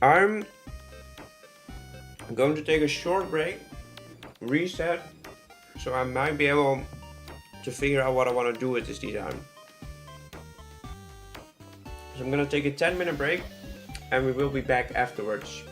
I'm going to take a short break, reset, so I might be able to figure out what I want to do with this design. So I'm gonna take a 10-minute break and we will be back afterwards.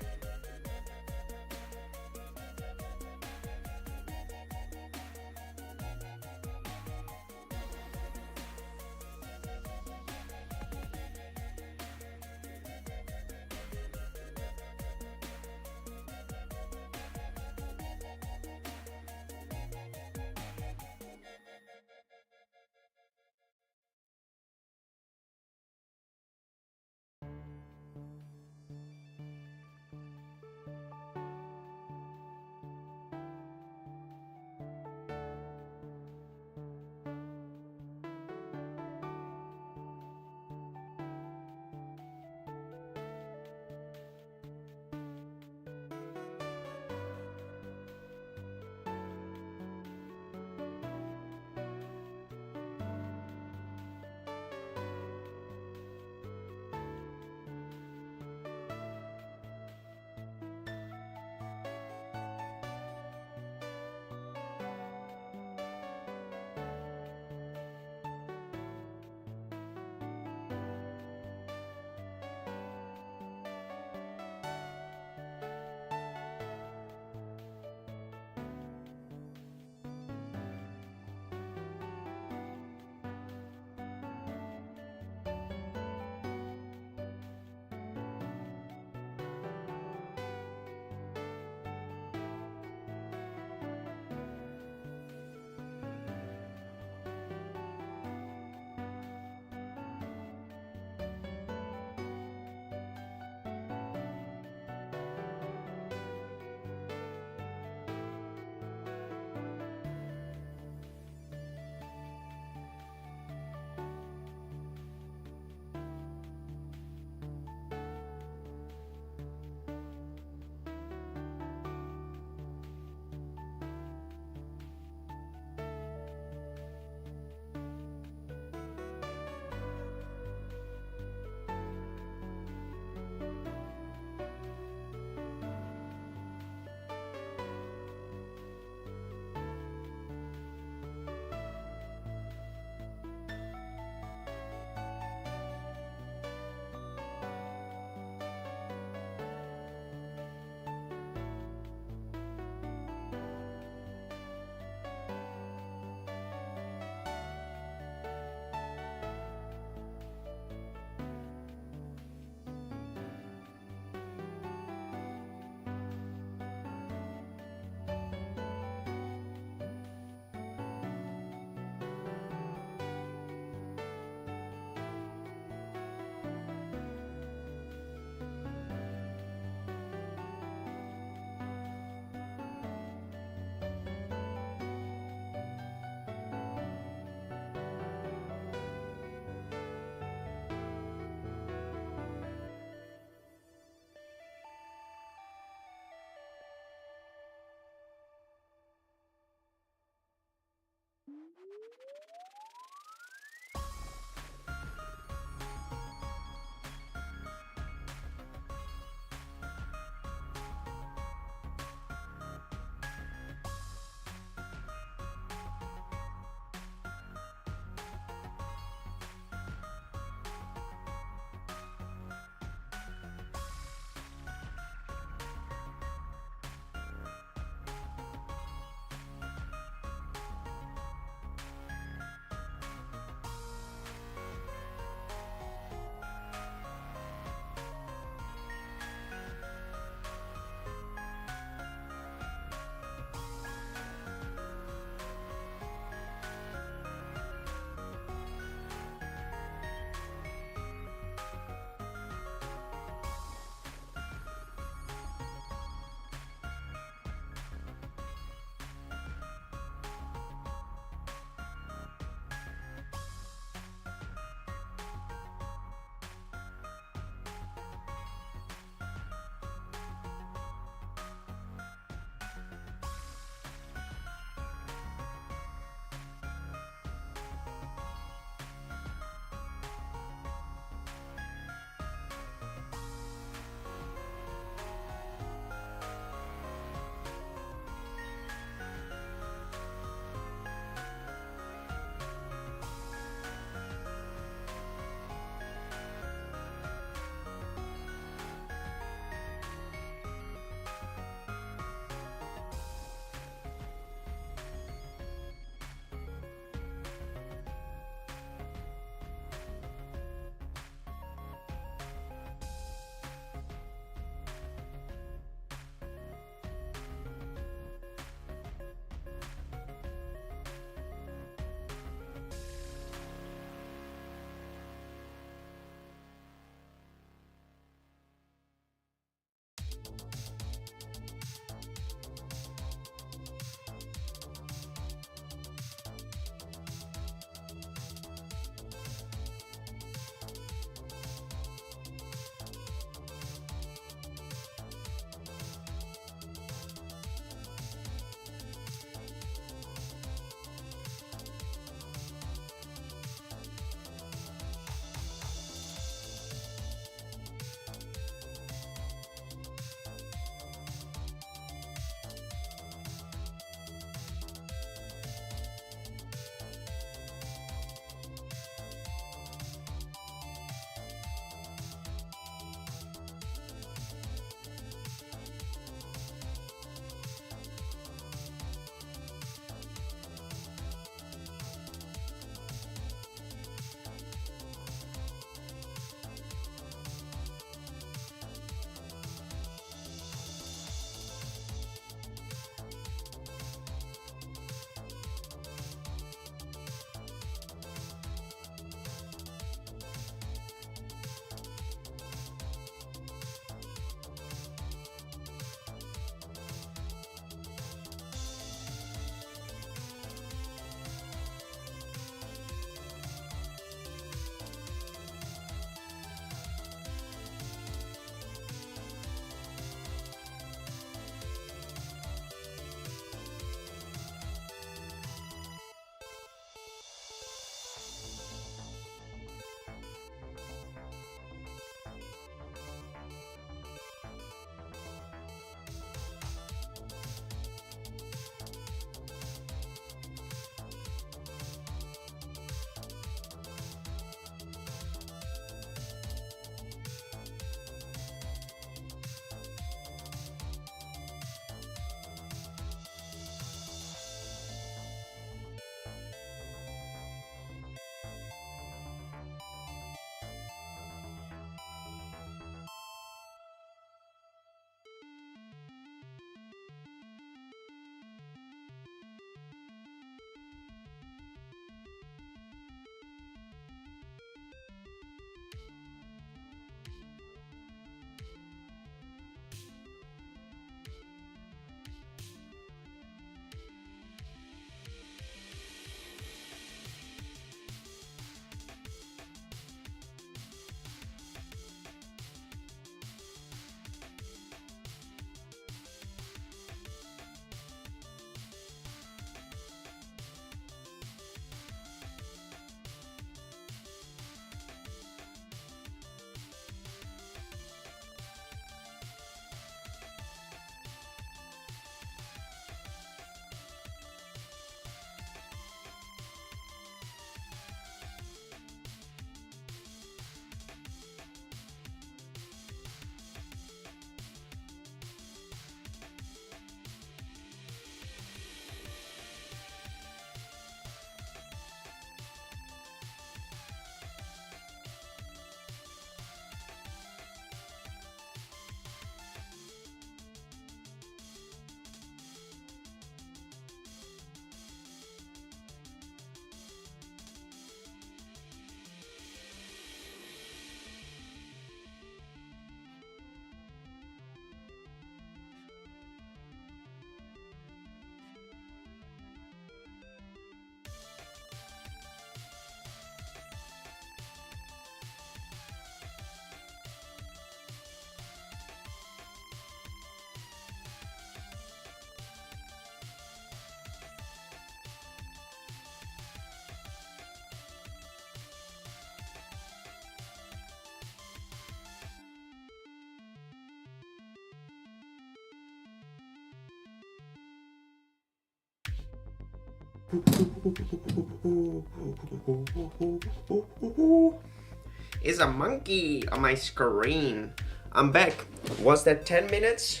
Is a monkey on my screen. I'm back. Was that 10 minutes?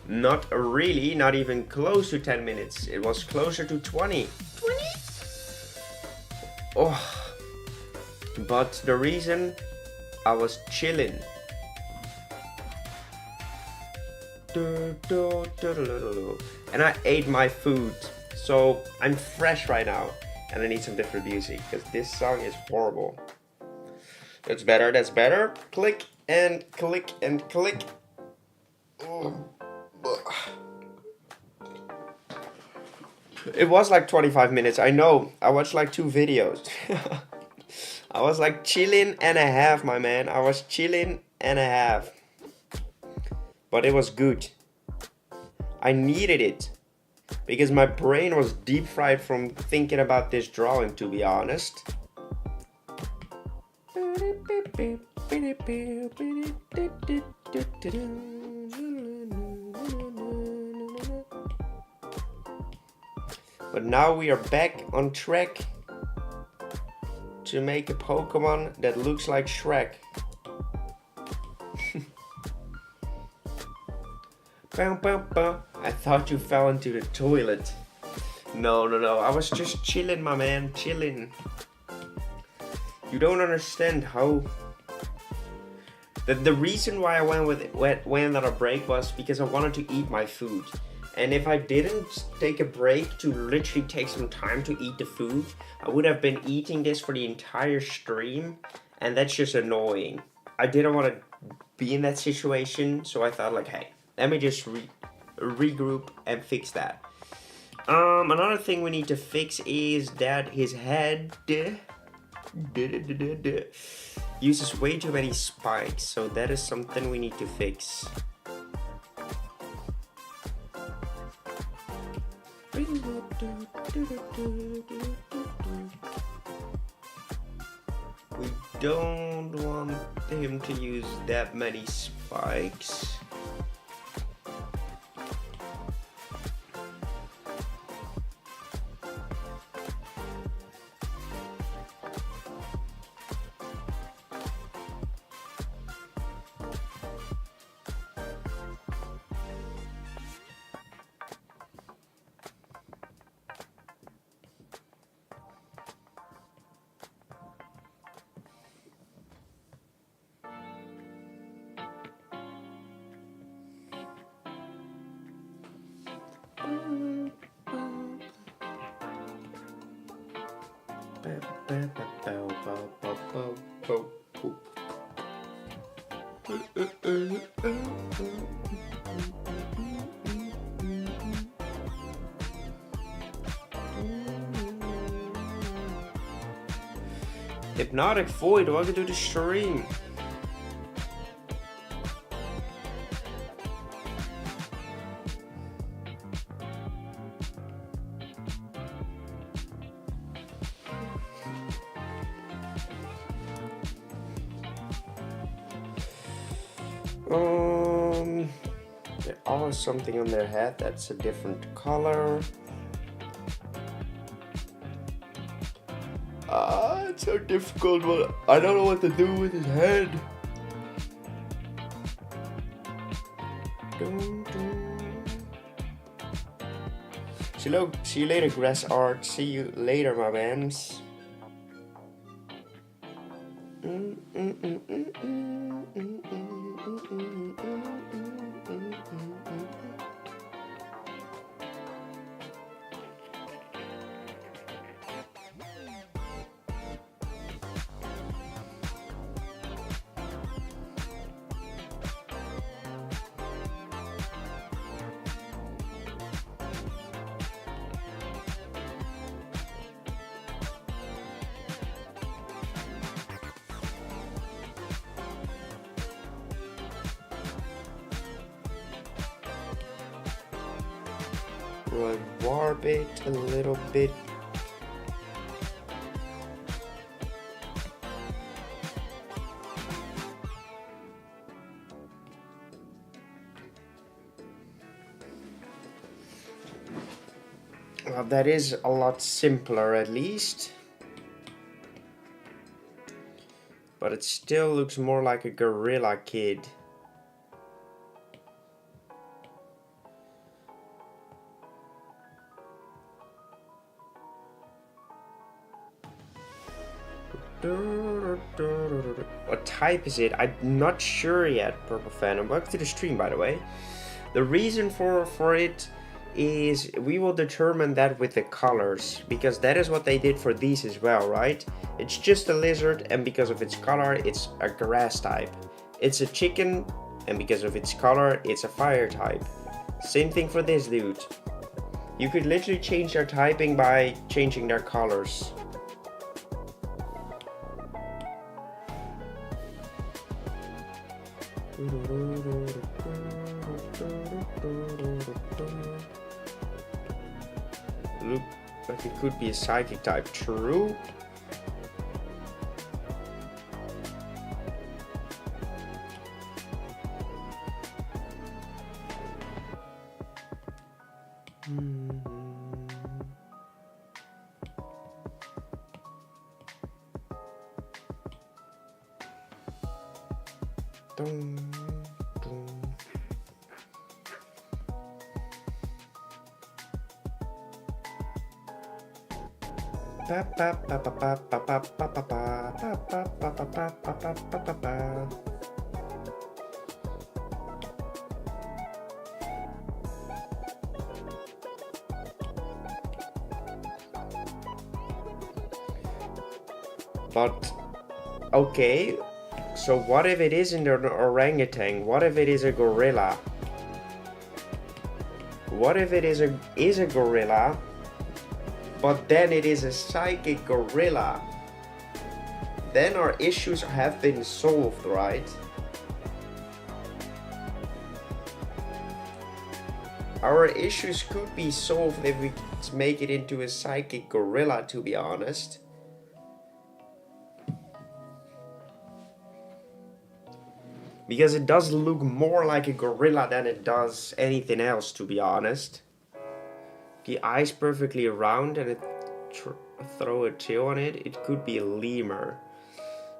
Not really, not even close to 10 minutes. It was closer to 20. 20? Oh. But the reason I was chilling. And I ate my food. So I'm fresh right now. And I need some different music because this song is horrible. That's better, that's better. Click and click and click. It was like 25 minutes, I know. I watched like 2 videos. I was like chilling and a half, my man. I was chilling and a half. But it was good. I needed it. Because my brain was deep fried from thinking about this drawing, to be honest. But now we are back on track to make a Pokemon that looks like Shrek. I thought you fell into the toilet. No, I was just chilling, my man, chilling. You don't understand how... The reason why I went on a break was because I wanted to eat my food. And if I didn't take a break to literally take some time to eat the food, I would have been eating this for the entire stream. And that's just annoying. I didn't want to be in that situation, so I thought like, hey, let me just regroup and fix that. Another thing we need to fix is that his head uses way too many spikes, so that is something we need to fix. We don't want him to use that many spikes. Hypnotic Void, welcome to the stream. There are something on their head that's a different color. It's so difficult, but I don't know what to do with his head. See you later, Grass Art. See you later, my mans. We'll warp it a little bit. Well, that is a lot simpler at least. But it still looks more like a gorilla kid. What type is it? I'm not sure yet, Purple Phantom. Welcome to the stream, by the way. The reason for it is we will determine that with the colors, because that is what they did for these as well, right? It's just a lizard, and because of its color, it's a grass type. It's a chicken, and because of its color, it's a fire type. Same thing for this dude. You could literally change their typing by changing their colors. Look like it could be a psychic type. True. But okay, so what if it isn't an orangutan? What if it is a gorilla? What if it is a gorilla, but then it is a psychic gorilla? Then our issues have been solved, right? Our issues could be solved if we make it into a psychic gorilla, to be honest. Because it does look more like a gorilla than it does anything else, to be honest. The eyes perfectly round and it throw a tail on it. It could be a lemur.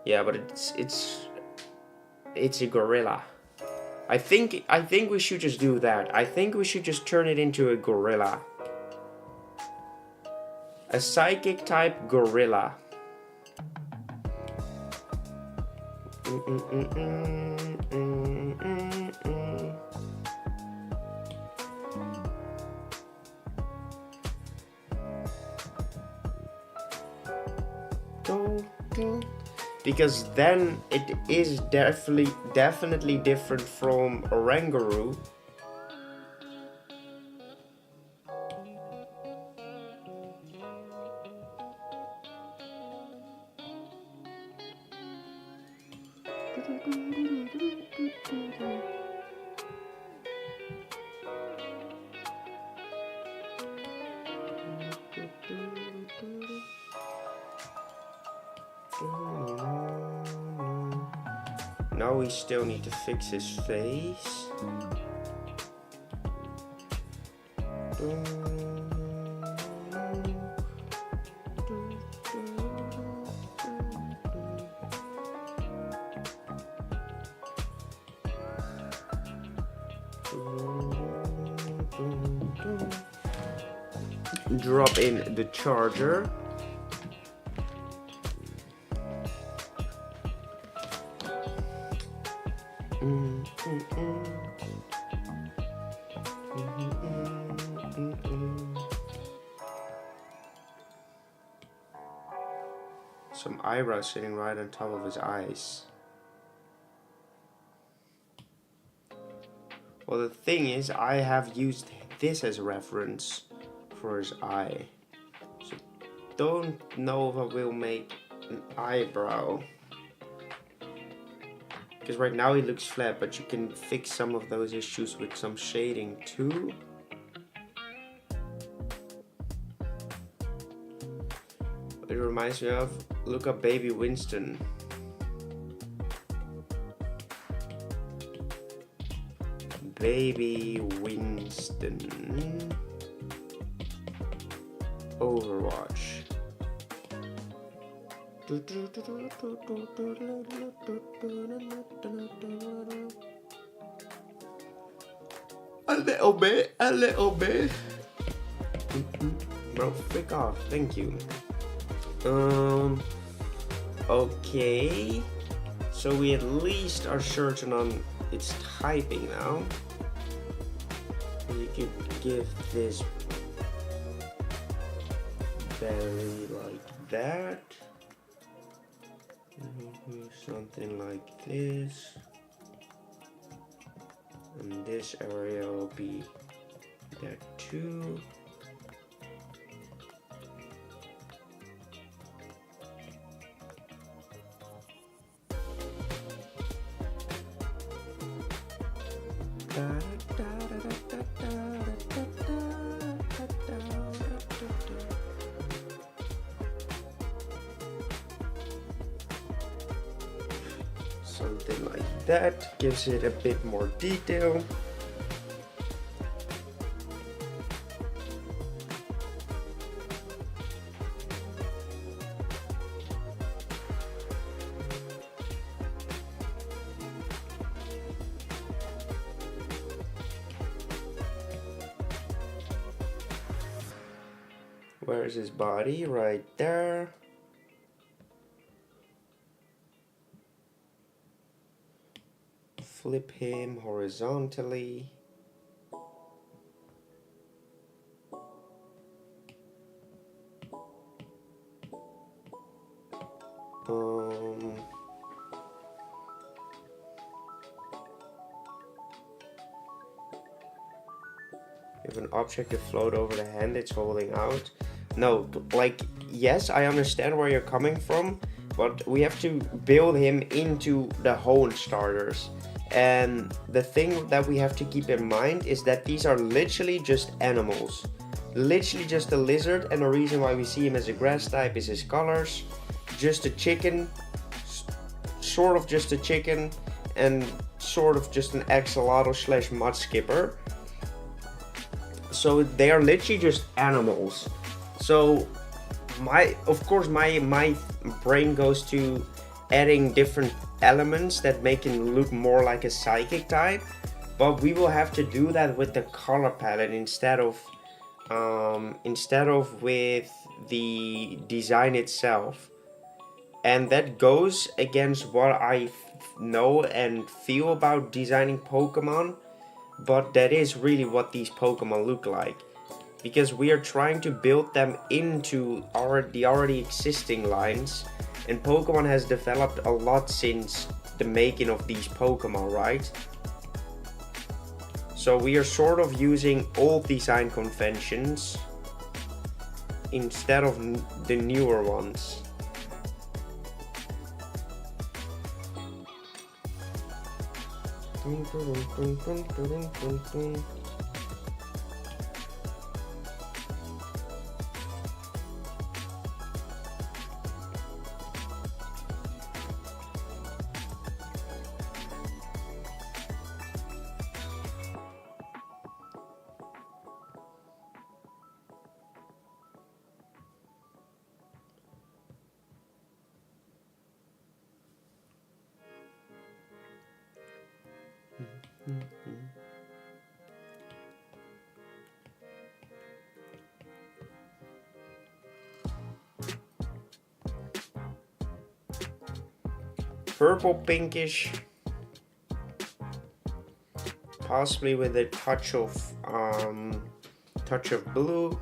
Yeah, but it's a gorilla. I think we should just do that. I think we should just turn it into a gorilla. A psychic type gorilla. Because then it is definitely different from Oranguru. Now we still need to fix his face. Drop in the charger. Some eyebrows sitting right on top of his eyes. Well, the thing is, I have used this as a reference for his eye. So don't know if I will make an eyebrow. Because right now he looks flat, but you can fix some of those issues with some shading too. It reminds me of, look up Baby Winston. Baby Winston. Overwatch. A little bit. Bro, frick off. Thank you. Okay. So we at least are certain on its typing now. We could give this berry like that. Something like this. And this area will be that too. Something like that gives it a bit more detail. Where's his body? Right there. Flip him horizontally. If an object to float over the hand it's holding out. No, like, yes, I understand where you're coming from, but we have to build him into the Hoenn starters. And the thing that we have to keep in mind is that these are literally just animals. Literally just a lizard, and the reason why we see him as a grass type is his colors. Just a chicken, sort of just a chicken, and sort of just an axolotl / mud skipper. So they are literally just animals. So of course my brain goes to adding different elements that make him look more like a psychic type, but we will have to do that with the color palette instead of with the design itself. And that goes against what I know and feel about designing Pokemon, but that is really what these Pokemon look like, because we are trying to build them into the already existing lines, and Pokemon has developed a lot since the making of these Pokemon, right? So we are sort of using old design conventions instead of the newer ones. Purple pinkish, possibly with a touch of blue.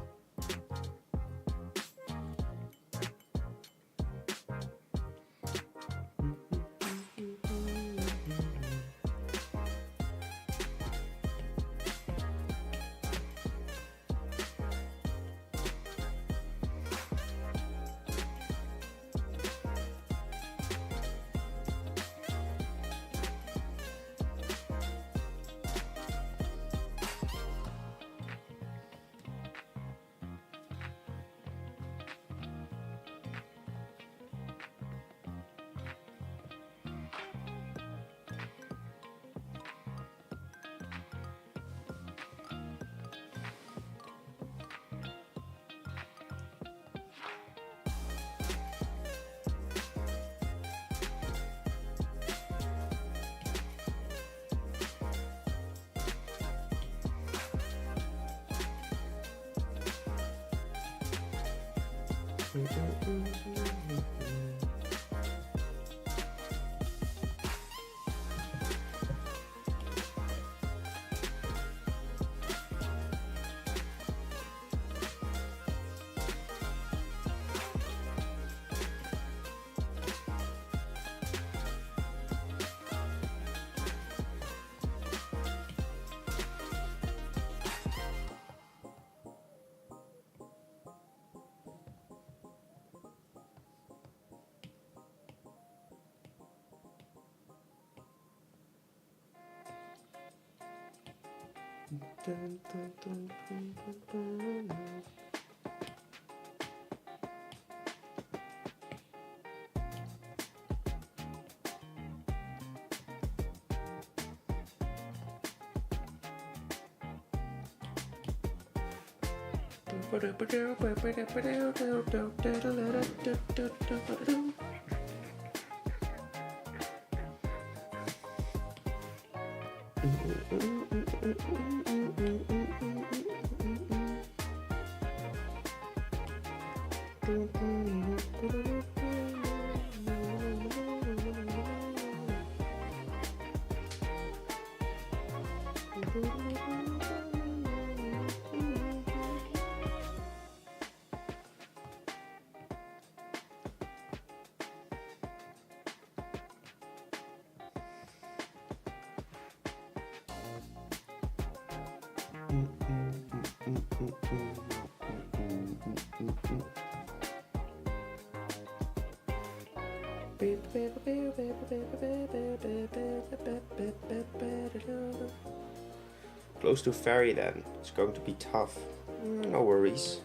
Close to fairy then. It's going to be tough. No worries.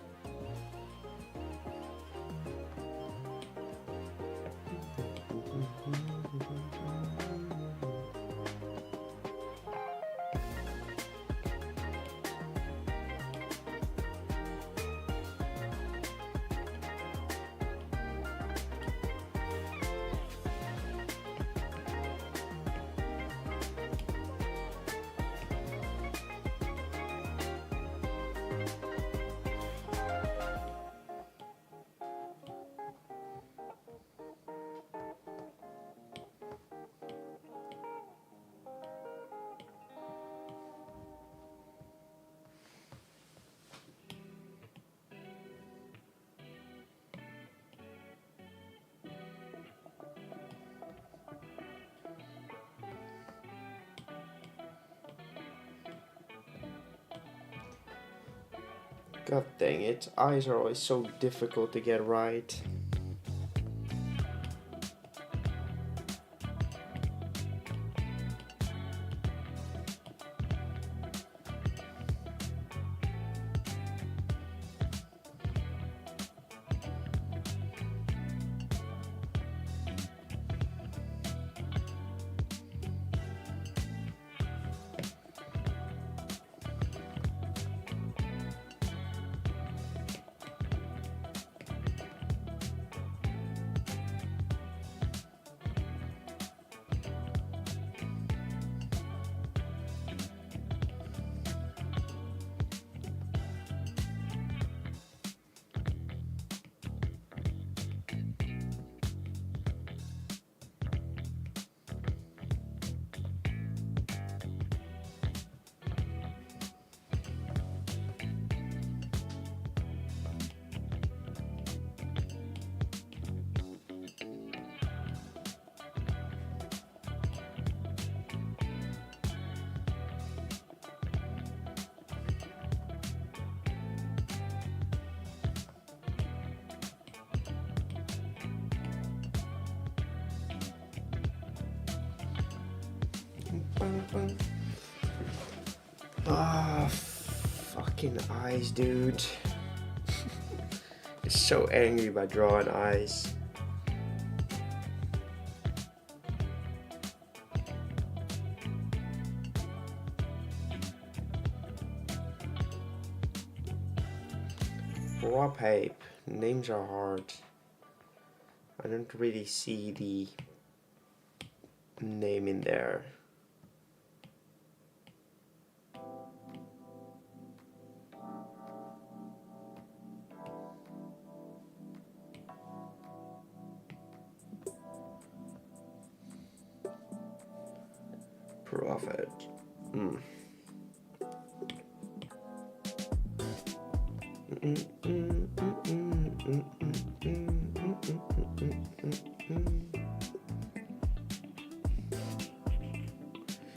God dang it, eyes are always so difficult to get right. Ah, fucking eyes, dude. I'm so angry by drawing eyes. Raw pape. Names are hard. I don't really see the name in there. love it.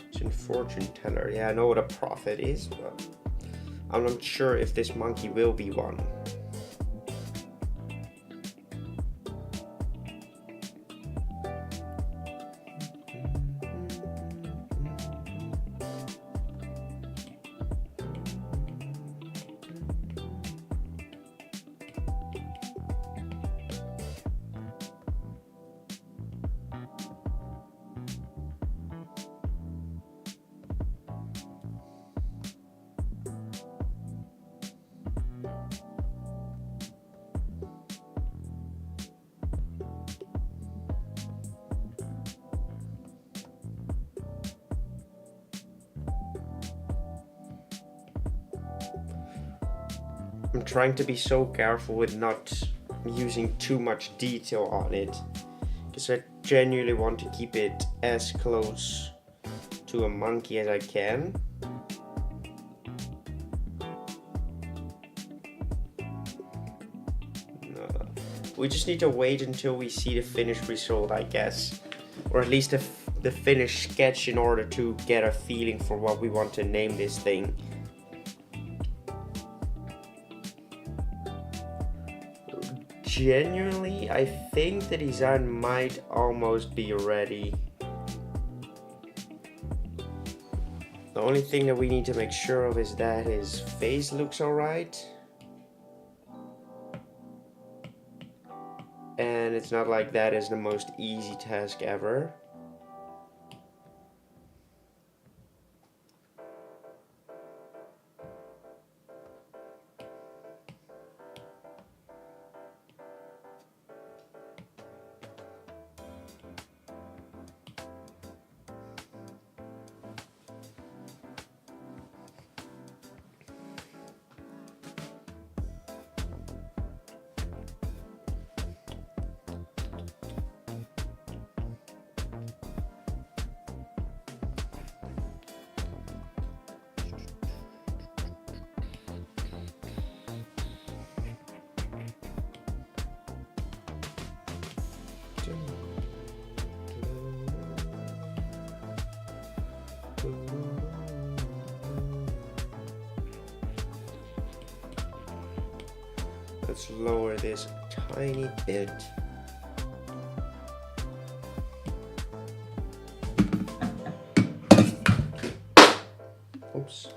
It's in fortune teller. Yeah, I know what a prophet is, but I'm not sure if this monkey will be one. I'm trying to be so careful with not using too much detail on it, because I genuinely want to keep it as close to a monkey as I can. We just need to wait until we see the finished result, I guess, or at least the finished sketch, in order to get a feeling for what we want to name this thing. Genuinely, I think the design might almost be ready. The only thing that we need to make sure of is that his face looks alright. And it's not like that is the most easy task ever. Let's lower this a tiny bit. Oops.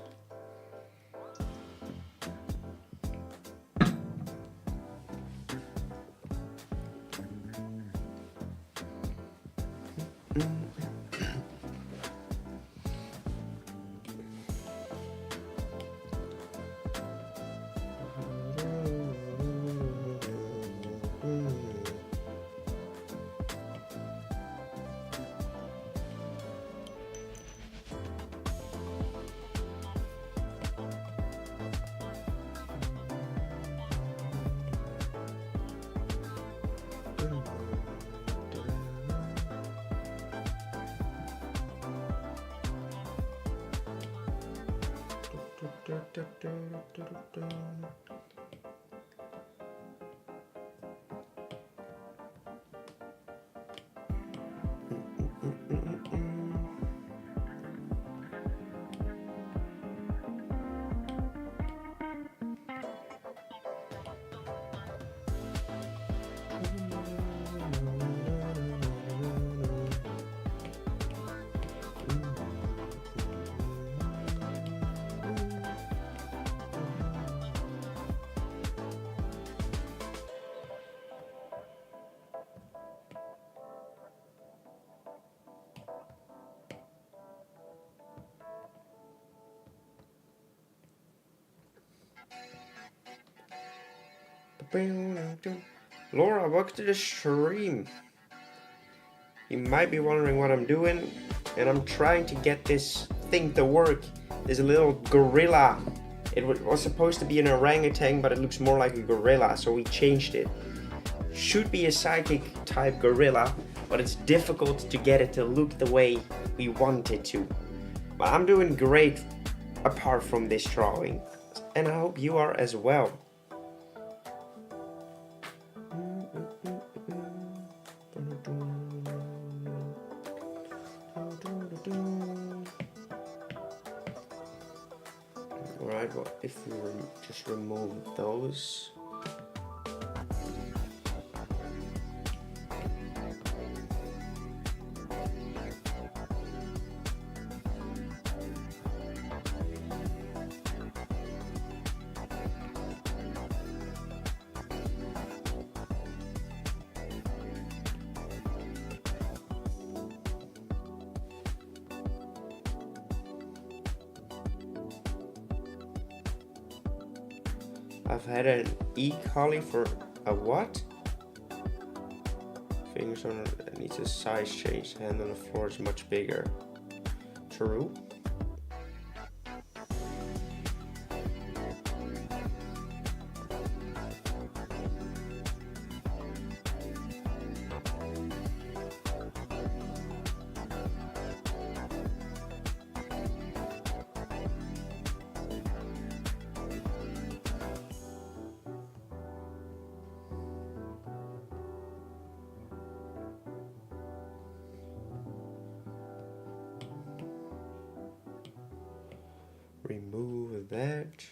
Laura, welcome to the stream. You might be wondering what I'm doing, and I'm trying to get this thing to work. There's a little gorilla. It was supposed to be an orangutan, but it looks more like a gorilla, so we changed it. Should be a psychic type gorilla, but it's difficult to get it to look the way we want it to. But I'm doing great apart from this drawing, and I hope you are as well. Alright, well, if we just remove those. I've had an E. coli for a what? Fingers on it needs a size change. Hand on the floor is much bigger. True. Remove that.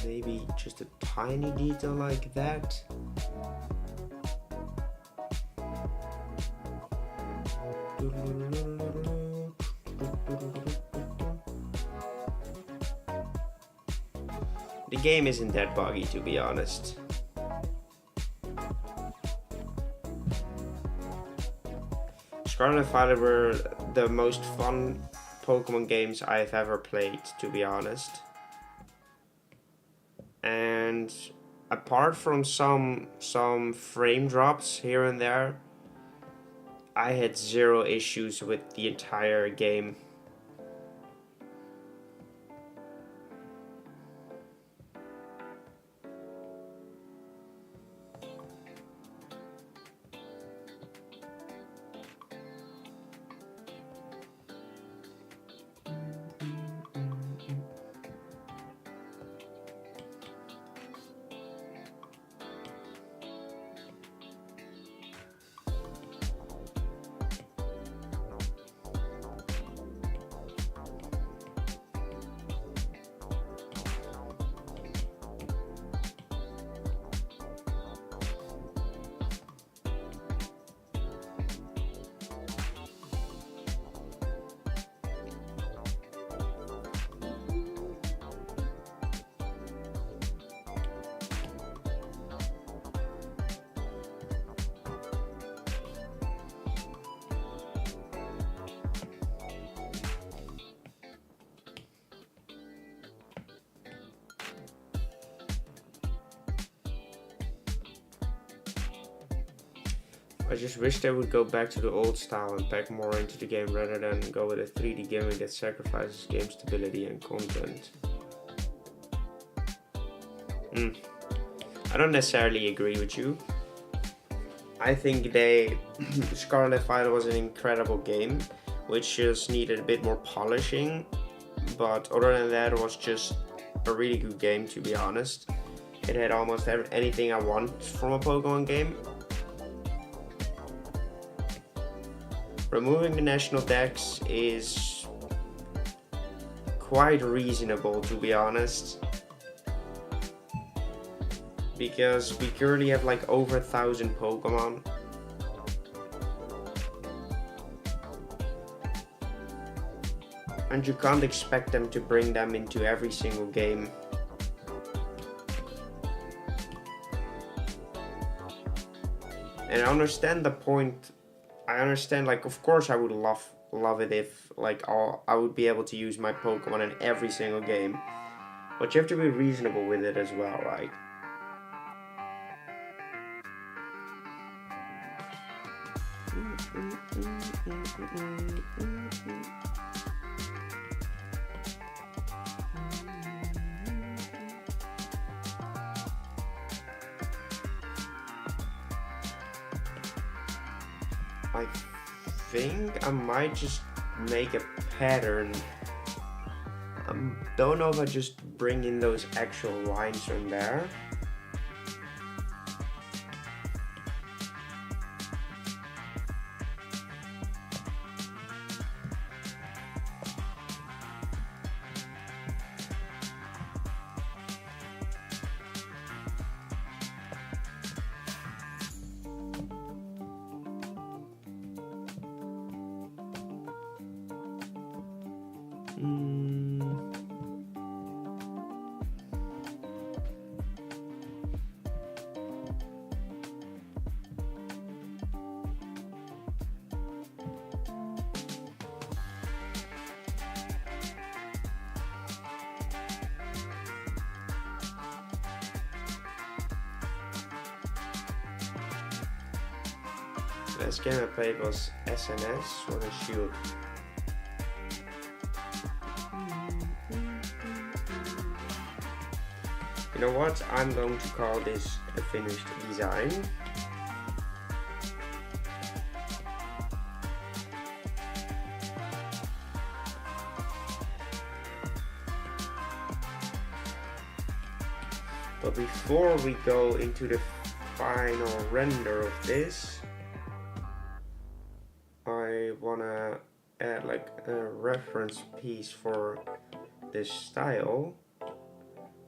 Maybe just a tiny detail like that. The game isn't that buggy, to be honest. Scarlet and Violet were the most fun Pokemon games I've ever played, to be honest. And apart from some frame drops here and there, I had zero issues with the entire game. I just wish they would go back to the old style and pack more into the game rather than go with a 3D gimmick that sacrifices game stability and content. I don't necessarily agree with you. I think Scarlet Violet was an incredible game, which just needed a bit more polishing, but other than that, it was just a really good game, to be honest. It had almost anything I want from a Pokemon game. Removing the national dex is quite reasonable, to be honest, because we currently have like over 1,000 Pokemon. And you can't expect them to bring them into every single game. And I understand the point. I understand, like, of course I would love it if like I would be able to use my Pokemon in every single game. But you have to be reasonable with it as well, right? I think I might just make a pattern. Don't know if I just bring in those actual lines from there. Last game I played was SNS, Sword and Shield. You know what? I'm going to call this a finished design. But before we go into the final render of this, I wanna add like a reference piece for this style, and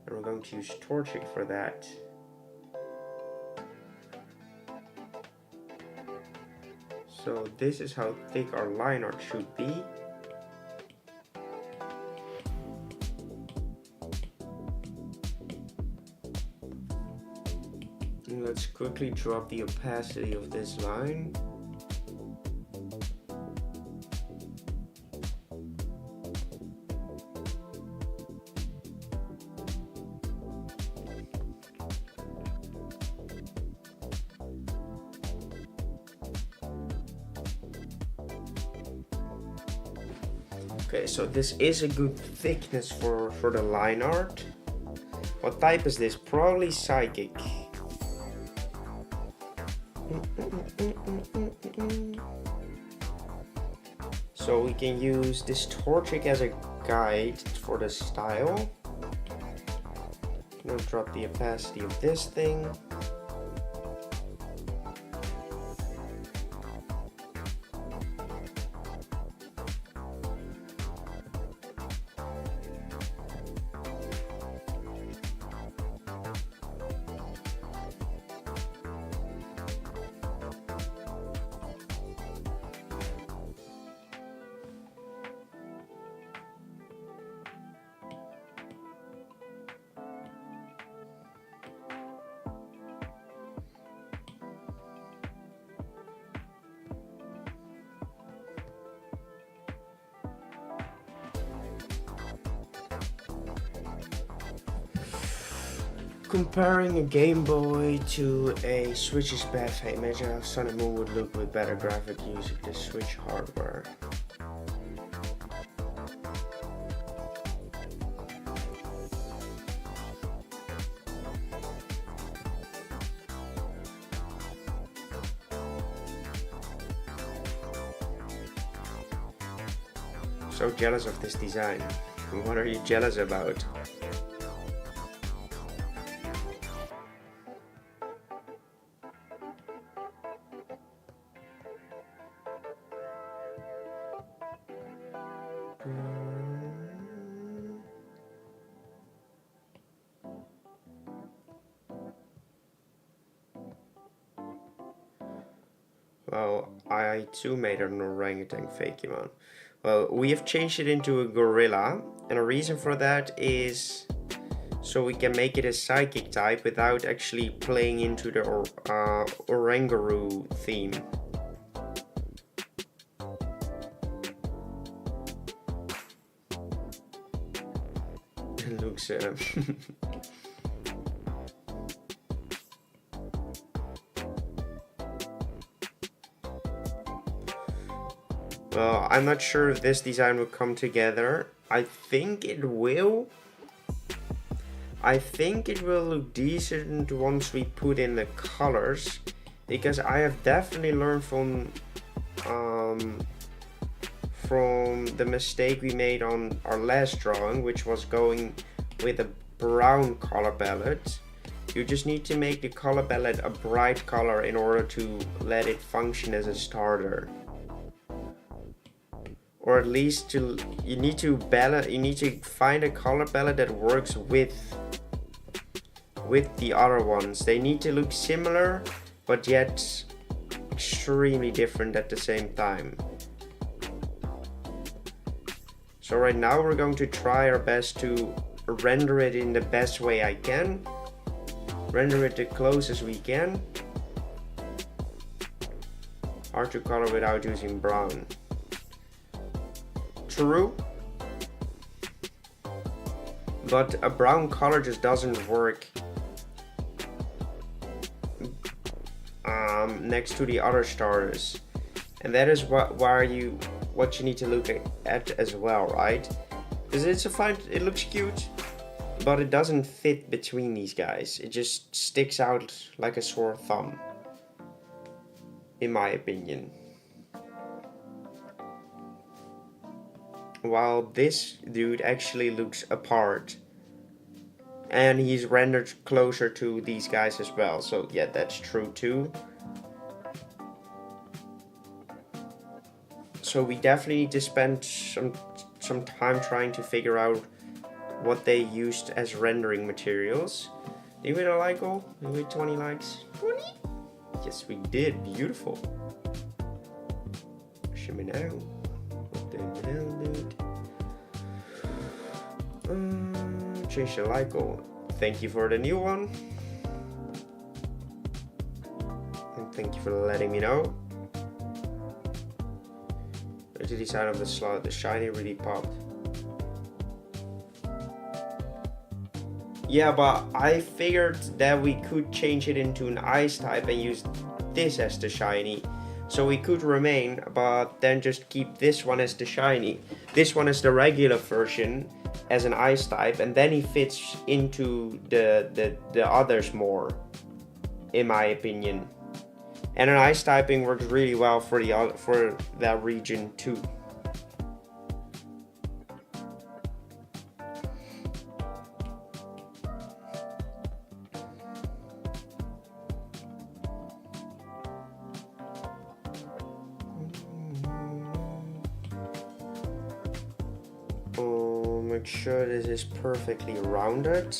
we're going to use Torchic for that. So this is how thick our line art should be. And let's quickly drop the opacity of this line. Okay, so this is a good thickness for the line art. What type is this? Probably Psychic. So we can use this Torchic as a guide for the style. Now drop the opacity of this thing. Comparing a Game Boy to a Switch is bad. Imagine how Sun and Moon would look with better graphic using the Switch hardware. So jealous of this design. What are you jealous about? Well, I too made an orangutan Fakemon. Well, we have changed it into a gorilla, and a reason for that is so we can make it a psychic type without actually playing into the Oranguru theme. It looks well, I'm not sure if this design will come together. I think it will. I think it will look decent once we put in the colors, because I have definitely learned from the mistake we made on our last drawing, which was going with a brown color palette. You just need to make the color palette a bright color in order to let it function as a starter. Or at least you need to find a color palette that works with the other ones. They need to look similar, but yet extremely different at the same time. So right now we're going to try our best to render it in the best way I can. Render it the closest we can. Hard to color without using brown. True, but a brown color just doesn't work next to the other starters, and that is what you need to look at as well, right? Because it looks cute, but it doesn't fit between these guys. It just sticks out like a sore thumb, in my opinion. While this dude actually looks apart, and he's rendered closer to these guys as well, so yeah, that's true too. So we definitely need to spend some time trying to figure out what they used as rendering materials. Did we get a like all? Did we 20 likes? 20? Yes, we did. Beautiful. Shimmy now. Change the like goal. Thank you for the new one. And thank you for letting me know. To the design of the slot, the shiny really popped. Yeah, but I figured that we could change it into an ice type and use this as the shiny. So we could remain, but then just keep this one as the shiny. This one is the regular version as an ice type, and then he fits into the others more, in my opinion. And an ice typing works really well for that region too. Make sure this is perfectly rounded.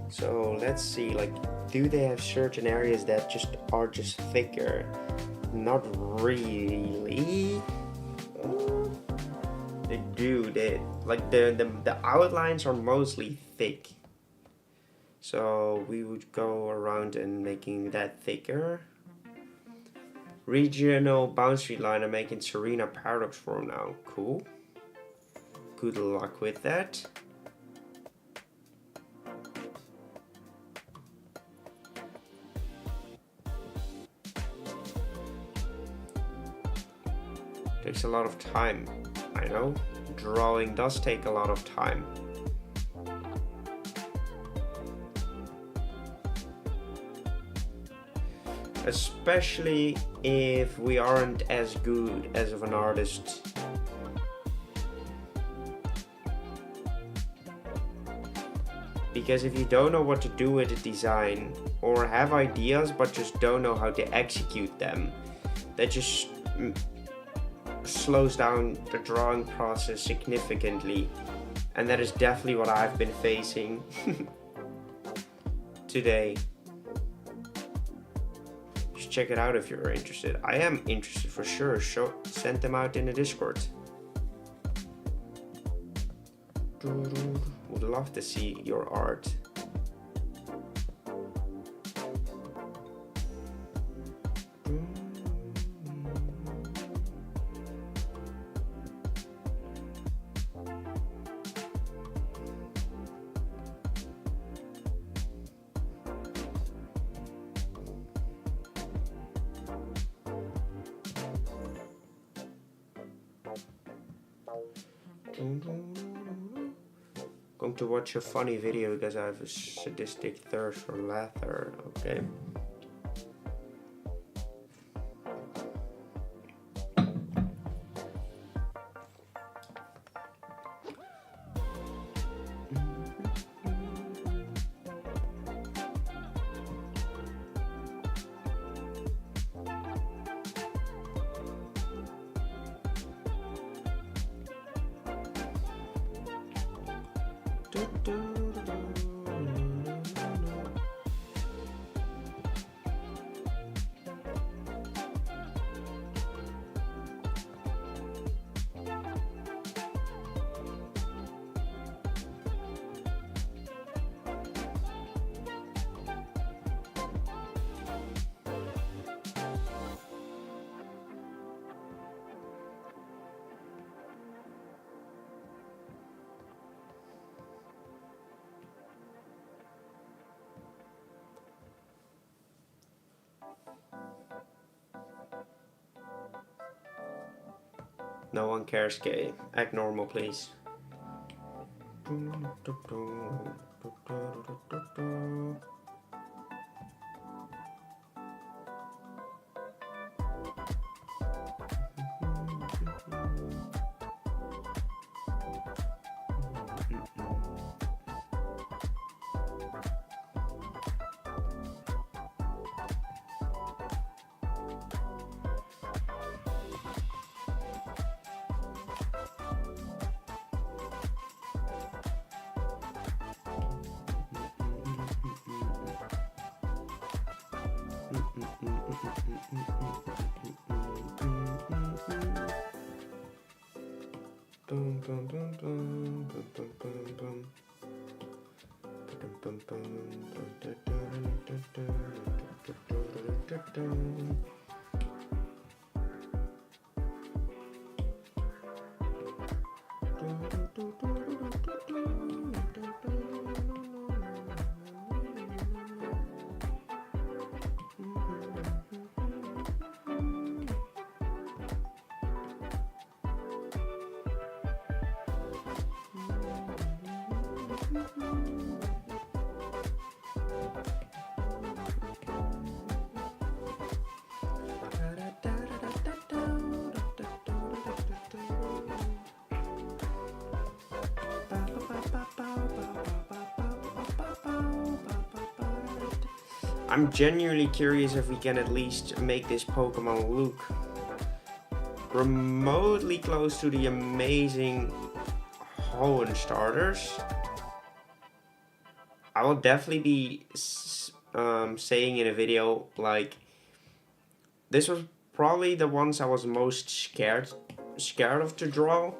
So let's see, like, do they have certain areas that are just thicker? Not really. They do. The outlines are mostly thick. So we would go around and making that thicker. Regional boundary line, I'm making Serena Paradox form now. Cool. Good luck with that. Takes a lot of time, I know. Drawing does take a lot of time. Especially if we aren't as good as of an artist. Because if you don't know what to do with a design, or have ideas but just don't know how to execute them, that just slows down the drawing process significantly. And that is definitely what I've been facing today. Just check it out if you're interested. I am interested for sure. Send them out in the Discord. Would love to see your art. Going to watch a funny video because I have a sadistic thirst for leather. Okay. No one cares, Kay. Act normal, please. I'm genuinely curious if we can at least make this Pokemon look remotely close to the amazing Hoenn starters. I will definitely be saying in a video, like, this was probably the ones I was most scared of to draw,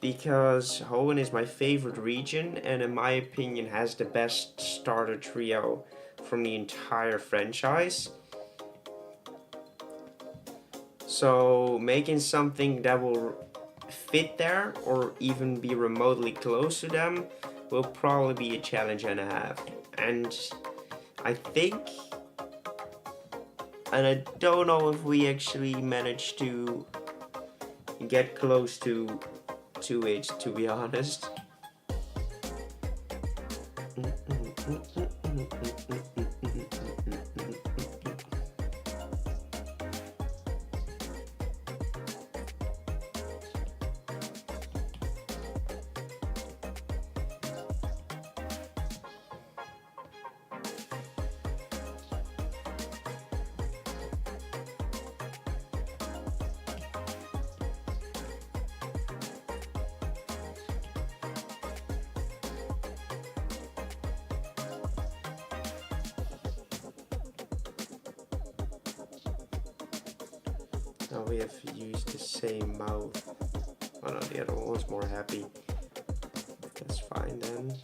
because Hoenn is my favorite region and in my opinion has the best starter trio from the entire franchise. So making something that will fit there or even be remotely close to them will probably be a challenge and a half. And I think, and I don't know if we actually managed to get close to it, to be honest. Now we have used the same mouth. Oh no, the other one was more happy. That's fine then.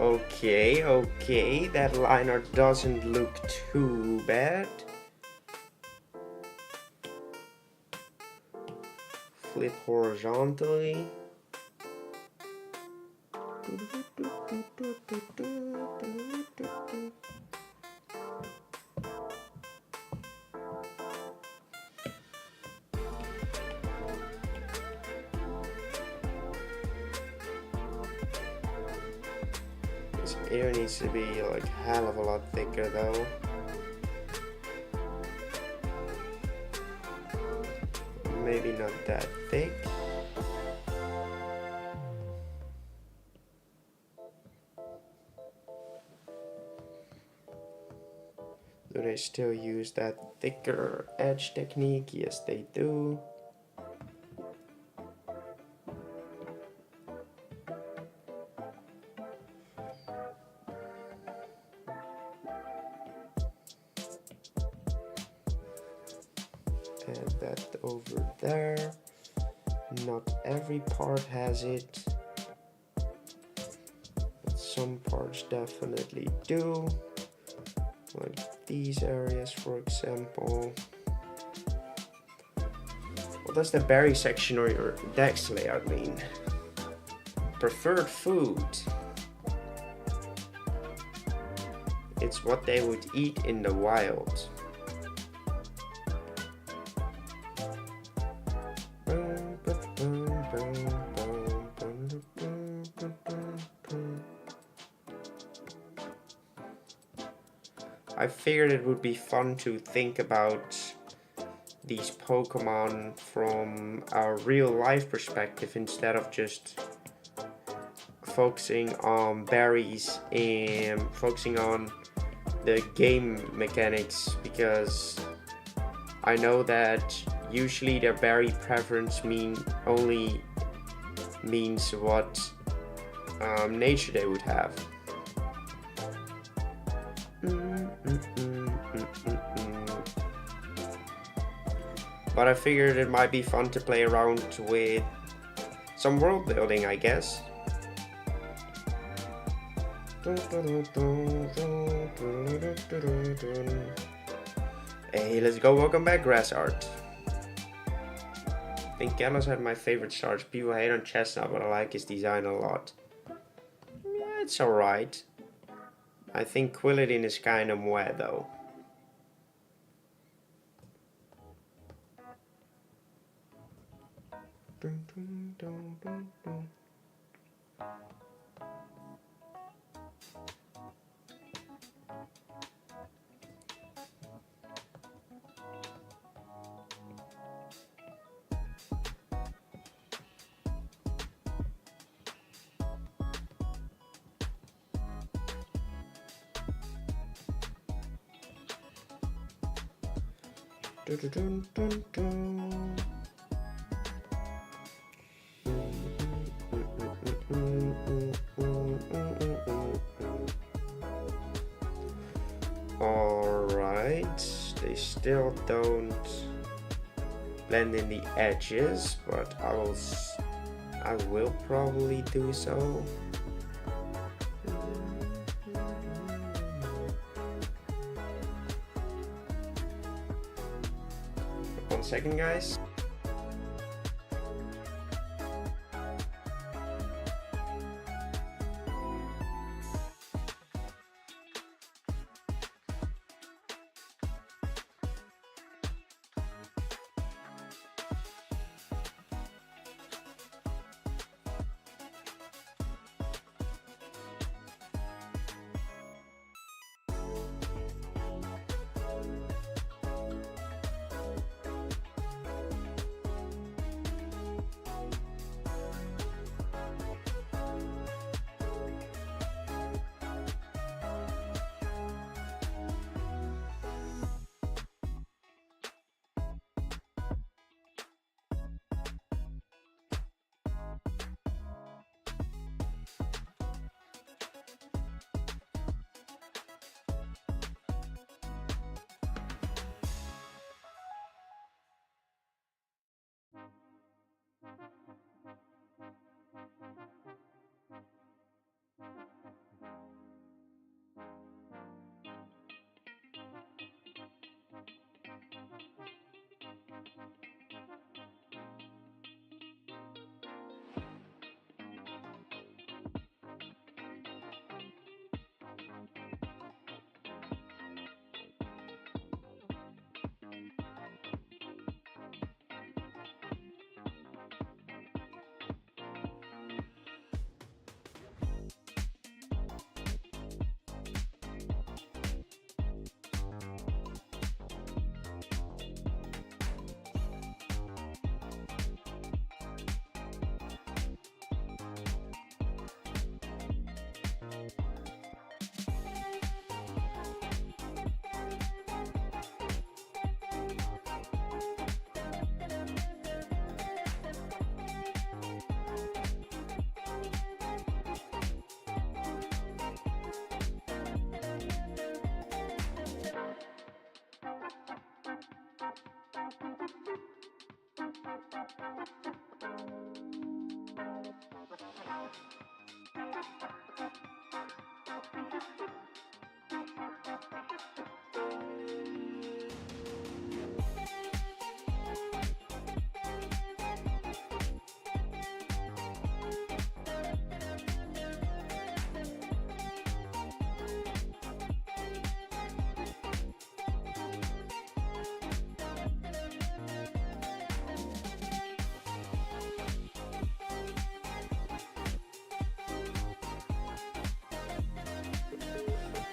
Okay, that line art doesn't look too bad. Flip horizontally. This ear needs to be like hell of a lot thicker though. Maybe not that thick. Do they still use that thicker edge technique? Yes, they do. Add that over there. Not every part has it, but some parts definitely do. Like these areas, for example. What does the berry section or your dex layout mean? Preferred food. It's what they would eat in the wild. I figured it would be fun to think about these Pokemon from a real life perspective instead of just focusing on berries and focusing on the game mechanics, because I know that usually their berry preference only means what nature they would have. But I figured it might be fun to play around with some world building, I guess. Hey, let's go. Welcome back, Grass Art. I think Gallows had my favorite starts. People hate on Chestnut, but I like his design a lot. Yeah, it's alright. I think Quilladin is kind of meh though. Alright, they still don't blend in the edges, but I will probably do so. One second, guys.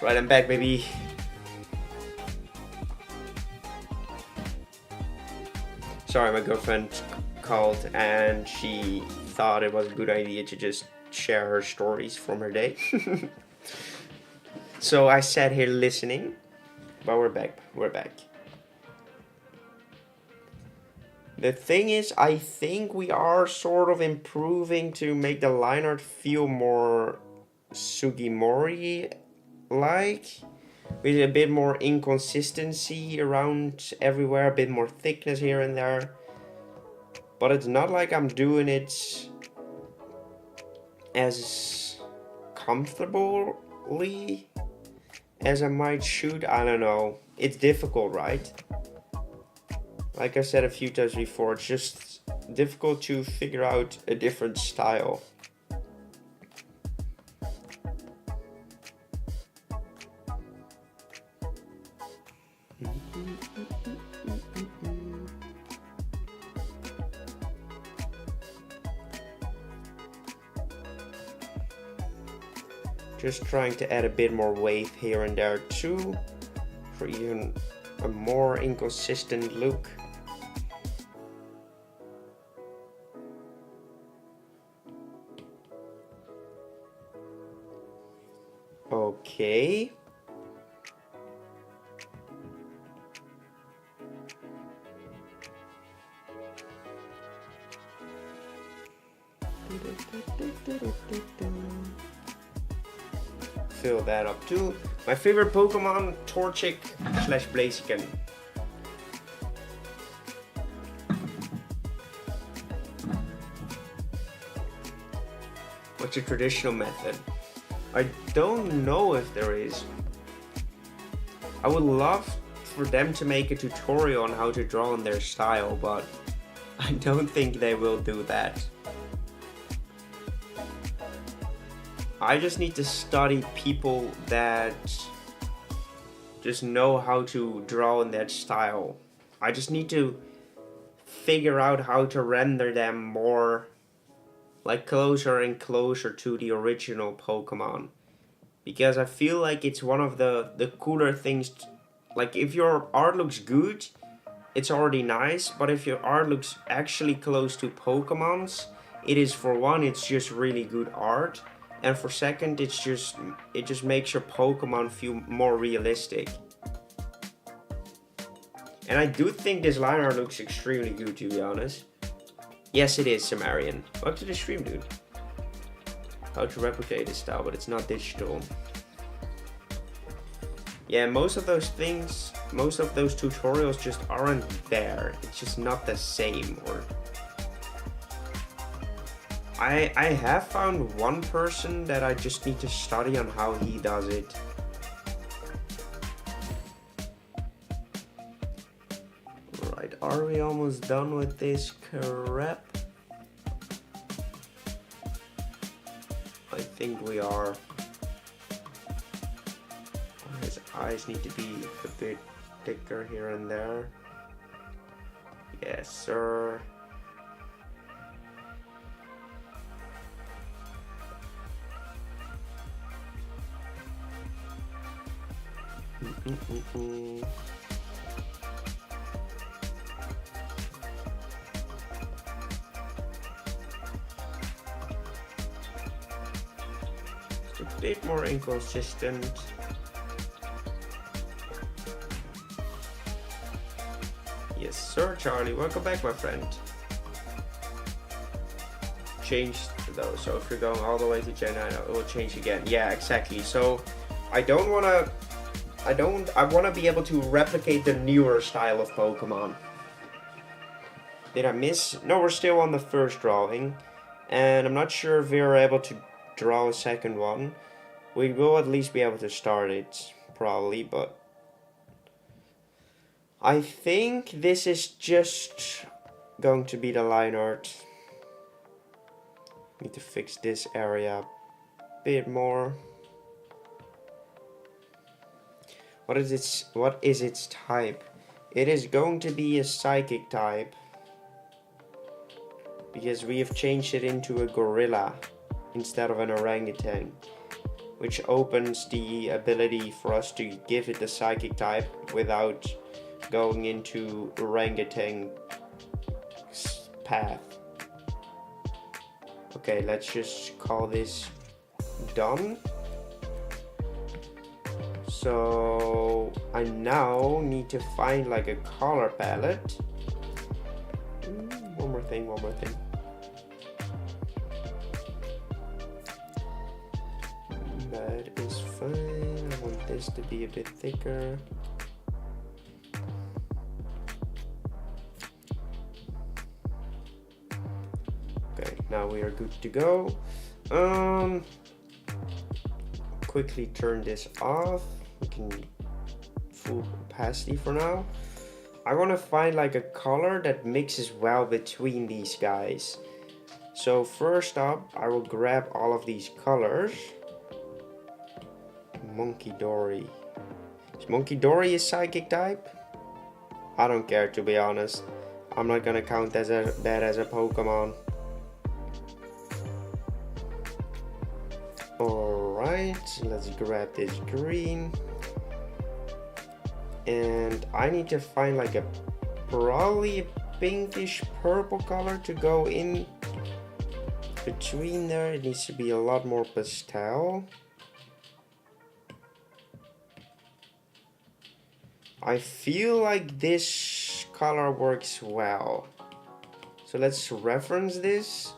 Right, I'm back, baby. Sorry, my girlfriend called and she thought it was a good idea to just share her stories from her day. So I sat here listening, but we're back. The thing is, I think we are sort of improving to make the line art feel more Sugimori-like, with a bit more inconsistency around everywhere, a bit more thickness here and there. But it's not like I'm doing it as comfortably as I might should. I don't know. It's difficult, right? Like I said a few times before, it's just difficult to figure out a different style. Just trying to add a bit more wave here and there too, for even a more inconsistent look. Okay. Fill that up too. My favorite Pokemon, Torchic / Blaziken. What's your traditional method? I don't know if there is. I would love for them to make a tutorial on how to draw in their style, but I don't think they will do that. I just need to study people that just know how to draw in that style. I just need to figure out how to render them more like closer and closer to the original Pokemon. Because I feel like it's one of the cooler things. Like if your art looks good, it's already nice. But if your art looks actually close to Pokemon's, it is, for one, it's just really good art. And for second, it just makes your Pokemon feel more realistic. And I do think this line art looks extremely good, to be honest. Yes, it is, Samarian. Welcome to the stream, dude. How to replicate this style, but it's not digital. Yeah, most of those things, most of those tutorials just aren't there. It's just not the same. Or I have found one person that I just need to study on how he does it. Right, are we almost done with this crap? I think we are. His eyes need to be a bit thicker here and there. Yes, sir. It's a bit more inconsistent. Yes, sir, Charlie. Welcome back, my friend. Changed though, so if you're going all the way to Gen 9, it will change again. Yeah, exactly. So I want to be able to replicate the newer style of Pokemon. Did I miss? No, we're still on the first drawing. And I'm not sure if we're able to draw a second one. We will at least be able to start it, probably, but I think this is just going to be the line art. Need to fix this area a bit more. What is its type? It is going to be a psychic type, because we have changed it into a gorilla instead of an orangutan. which opens the ability for us to give it the psychic type without going into orangutan path. Okay, let's just call this done. So I now need to find like a color palette. One more thing. That is fine. I want this to be a bit thicker. Okay, now we are good to go. Quickly turn this off. We can full opacity for now. I want to find like a color that mixes well between these guys. So first up, I will grab all of these colors. Monkey Dory. Is Monkey Dory a psychic type? I don't care, to be honest. I'm not gonna count that as a Pokemon. Alright, let's grab this green. And I need to find like a probably a pinkish purple color to go in between there. It needs to be a lot more pastel. I feel like this color works well. So let's reference this.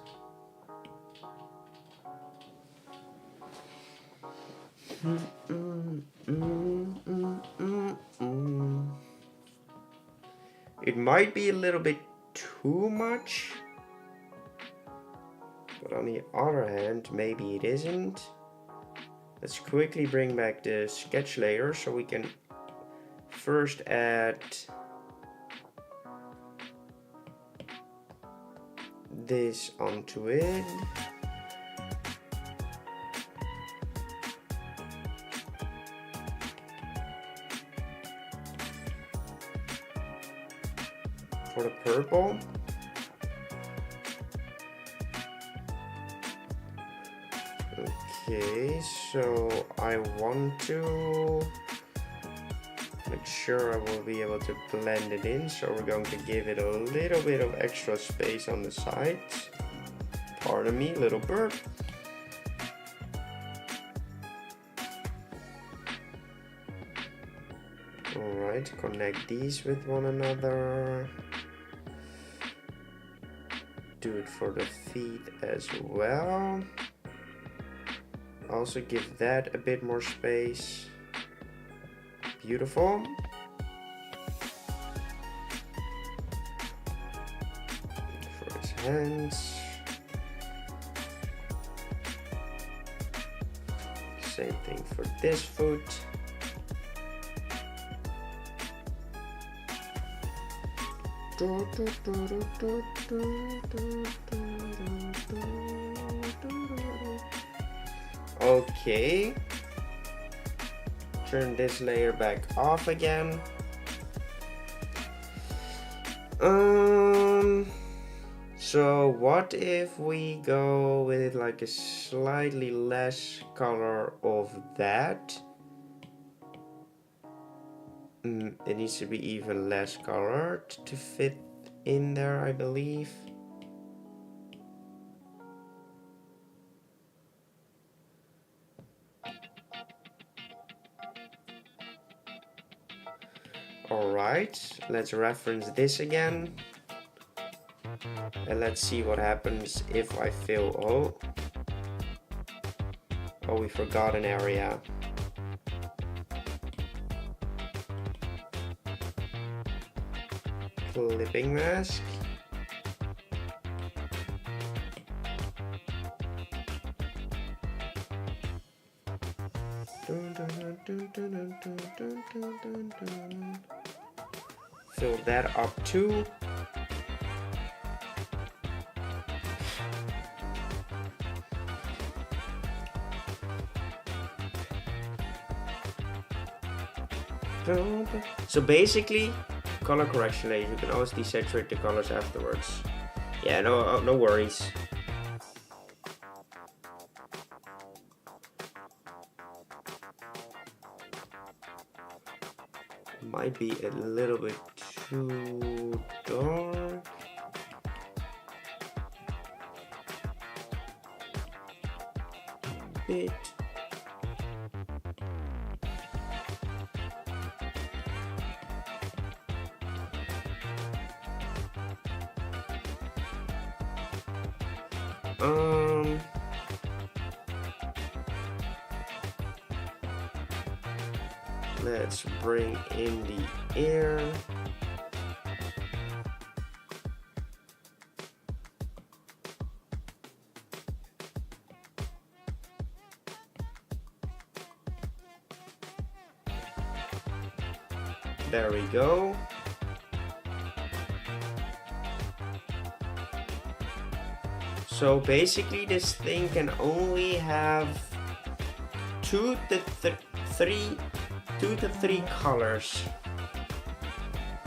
It might be a little bit too much, but on the other hand, maybe it isn't. Let's quickly bring back the sketch layer so we can first add this onto it. For the purple. Okay, so I want to make sure I will be able to blend it in, so we're going to give it a little bit of extra space on the sides. Pardon me, little burp. Alright, connect these with one another. Do it for the feet as well. Also give that a bit more space. Beautiful. For his hands. Same thing for this foot. Okay. Turn this layer back off again. So what if we go with like a slightly less color of that? It needs to be even less colored to fit in there, I believe. Alright, let's reference this again. And let's see what happens if I fill. Oh, we forgot an area. Clipping mask. Fill that up too. So basically, color correction layer, you can always desaturate the colors afterwards. Yeah, no worries. might be a little bit too dark. Bit. Let's bring in the air. There we go. So basically this thing can only have 2 to 3 colors.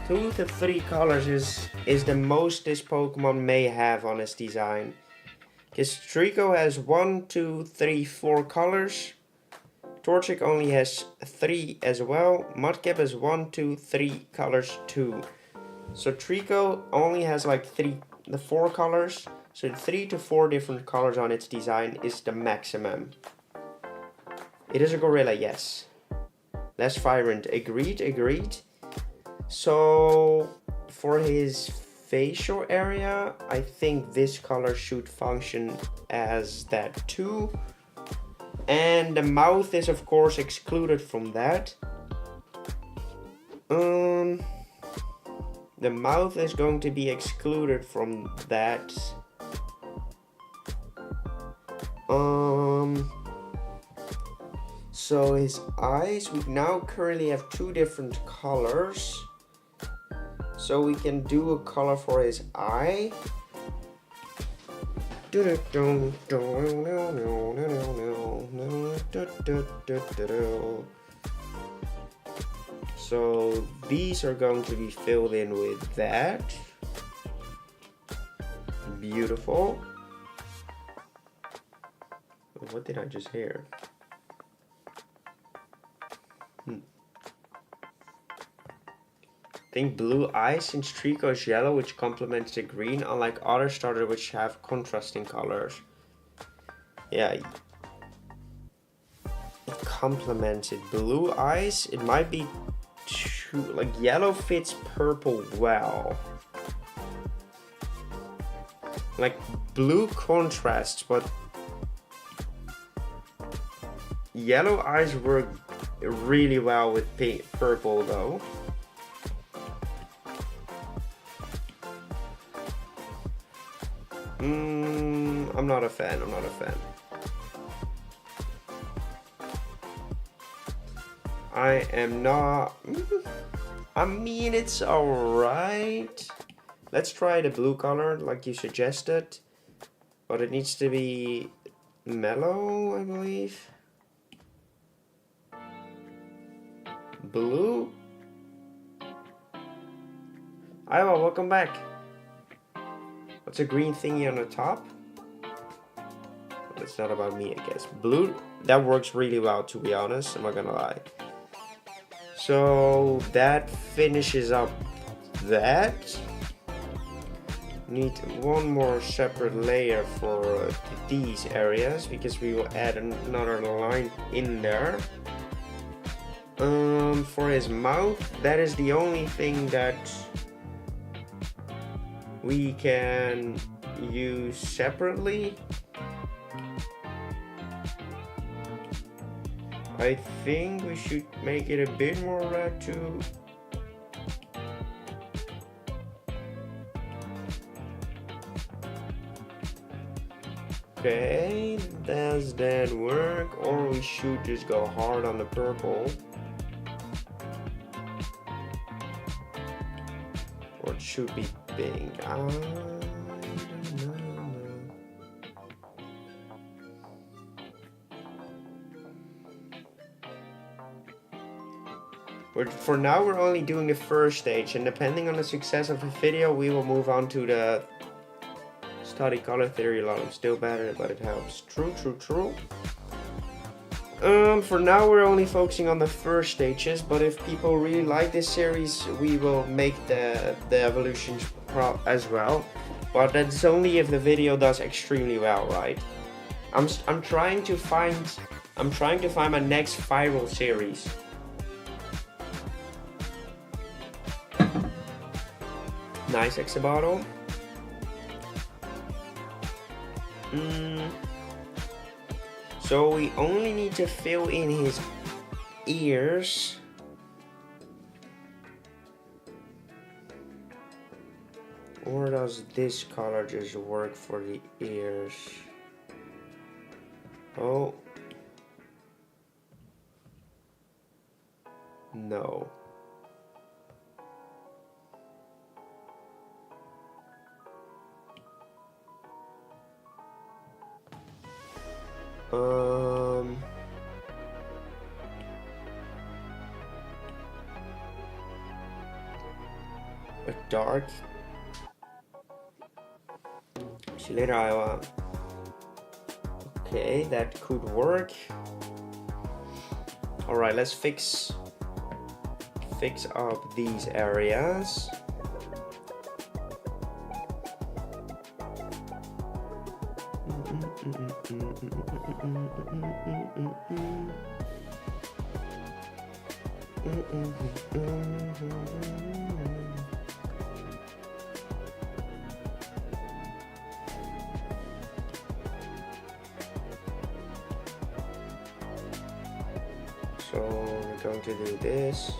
2 to 3 colors is the most this Pokemon may have on its design. Because Trico has 1, 2, 3, 4 colors. Torchic only has 3 as well. Mudkip has 1, 2, 3 colors too. So Trico only has like 4 colors. So 3 to 4 different colors on its design is the maximum. It is a gorilla, yes. Less vibrant, agreed. So for his facial area, I think this color should function as that too. And the mouth is of course excluded from that. The mouth is going to be excluded from that. So his eyes, we now currently have 2 different colors. So we can do a color for his eye. So these are going to be filled in with that. Beautiful. What did I just hear? I think blue eyes since Trico is yellow, which complements the green, unlike other starters which have contrasting colors. Yeah, it complements it. Blue eyes, it might be too, like yellow fits purple well. Like blue contrasts, but yellow eyes work really well with purple though. I'm not a fan. I am not. I mean, it's alright. Let's try the blue color like you suggested. But it needs to be mellow, I believe. Blue. Hi, well, welcome back. What's a green thingy on the top? It's not about me, I guess. Blue, that works really well, to be honest. I'm not gonna lie. So that finishes up that. Need one more separate layer for these areas because we will add another line in there. For his mouth, that is the only thing that we can use separately. I think we should make it a bit more red too. Okay, does that work? Or we should just go hard on the purple. Or it should be pink. I don't know. But for now we're only doing the first stage, and depending on the success of the video we will move on to the study color theory a lot. I'm still bad at it, but it helps. True. For now we're only focusing on the first stages, but if people really like this series, we will make the evolutions as well. But that's only if the video does extremely well, right? I'm trying to find my next viral series. Nice extra bottle. So we only need to fill in his ears. Or does this color just work for the ears? Oh. No. A dark. See you later, Iowa. Okay, that could work. All right, let's fix up these areas. So we're going to do this.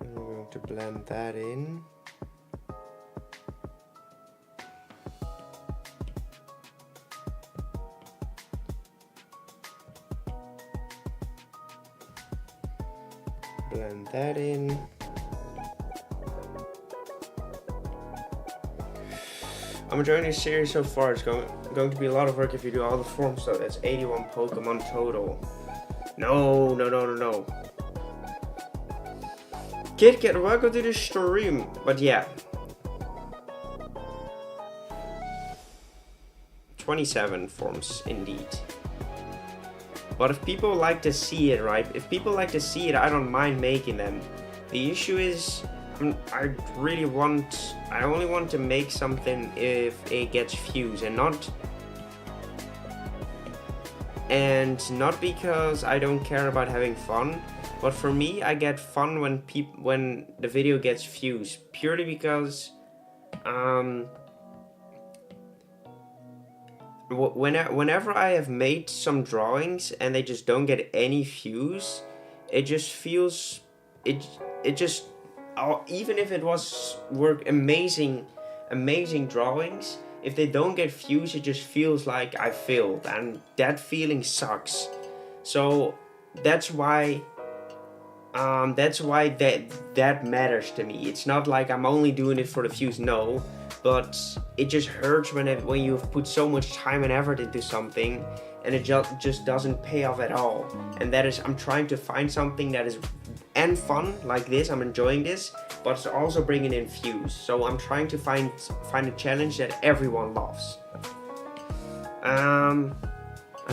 And we're going to blend that in. Blend that in. I'm enjoying this series so far. It's going to be a lot of work if you do all the forms though. That's 81 Pokemon total. No. Kit Kat, welcome to the stream. But yeah. 27 forms indeed. But if people like to see it, right? If people like to see it, I don't mind making them. The issue is, I only want to make something if it gets views, and not because I don't care about having fun, but for me, I get fun when the video gets views, purely because whenever I have made some drawings and they just don't get any views, it just feels even if it was amazing drawings, if they don't get views, it just feels like I failed, and that feeling sucks. So that's why that matters to me. It's not like I'm only doing it for the views, no, but it just hurts when you've put so much time and effort into something and it just doesn't pay off at all. And that is, I'm trying to find something that is and fun like this. I'm enjoying this, but it's also bringing in views. So I'm trying to find a challenge that everyone loves. I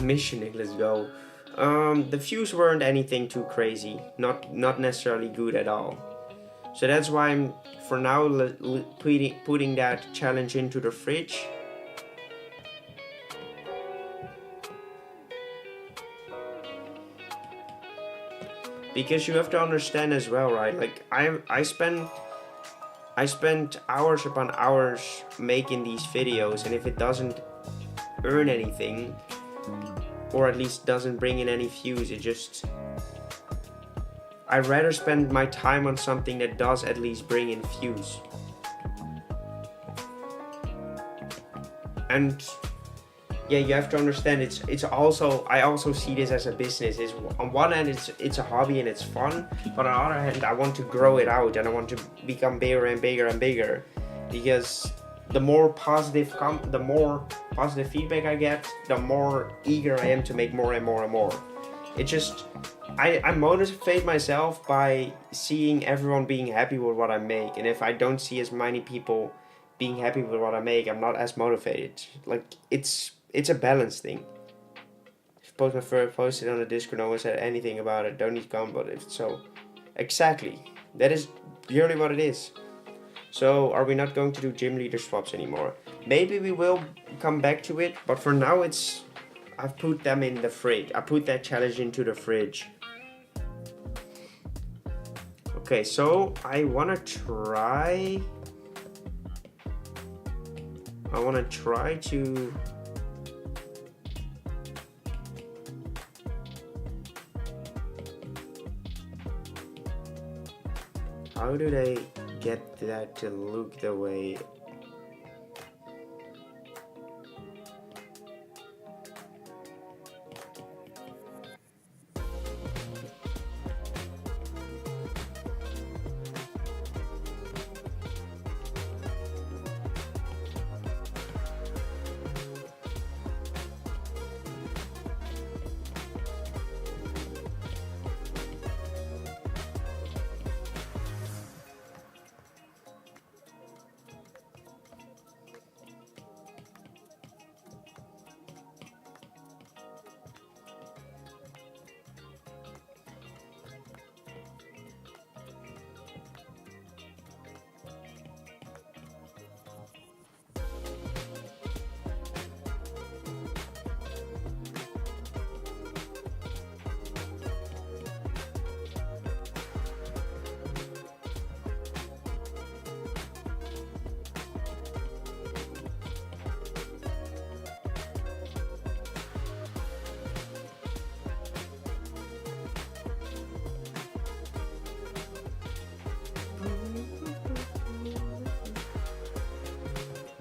miss you, Nick. Let's go. The views weren't anything too crazy, not necessarily good at all. So that's why I'm for now putting that challenge into the fridge. Because you have to understand as well, right? Like I spent hours upon hours making these videos, and if it doesn't earn anything, or at least doesn't bring in any views, I'd rather spend my time on something that does at least bring in views. And yeah, you have to understand, it's also, I also see this as a business. It's, on one hand, it's a hobby and it's fun, but on the other hand, I want to grow it out and I want to become bigger and bigger and bigger, because the more positive feedback I get, the more eager I am to make more and more and more. It just, I motivate myself by seeing everyone being happy with what I make, and if I don't see as many people being happy with what I make, I'm not as motivated. Like, it's a balance thing. Suppose my first posted on the Discord, no one said anything about it. Don't need to comment about it. So, exactly. That is purely what it is. So, are we not going to do gym leader swaps anymore? Maybe we will come back to it, but for now it's... I've put them in the fridge. I put that challenge into the fridge. Okay, so I wanna try to... How do they get that to look the way...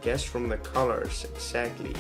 Guess from the colors, exactly.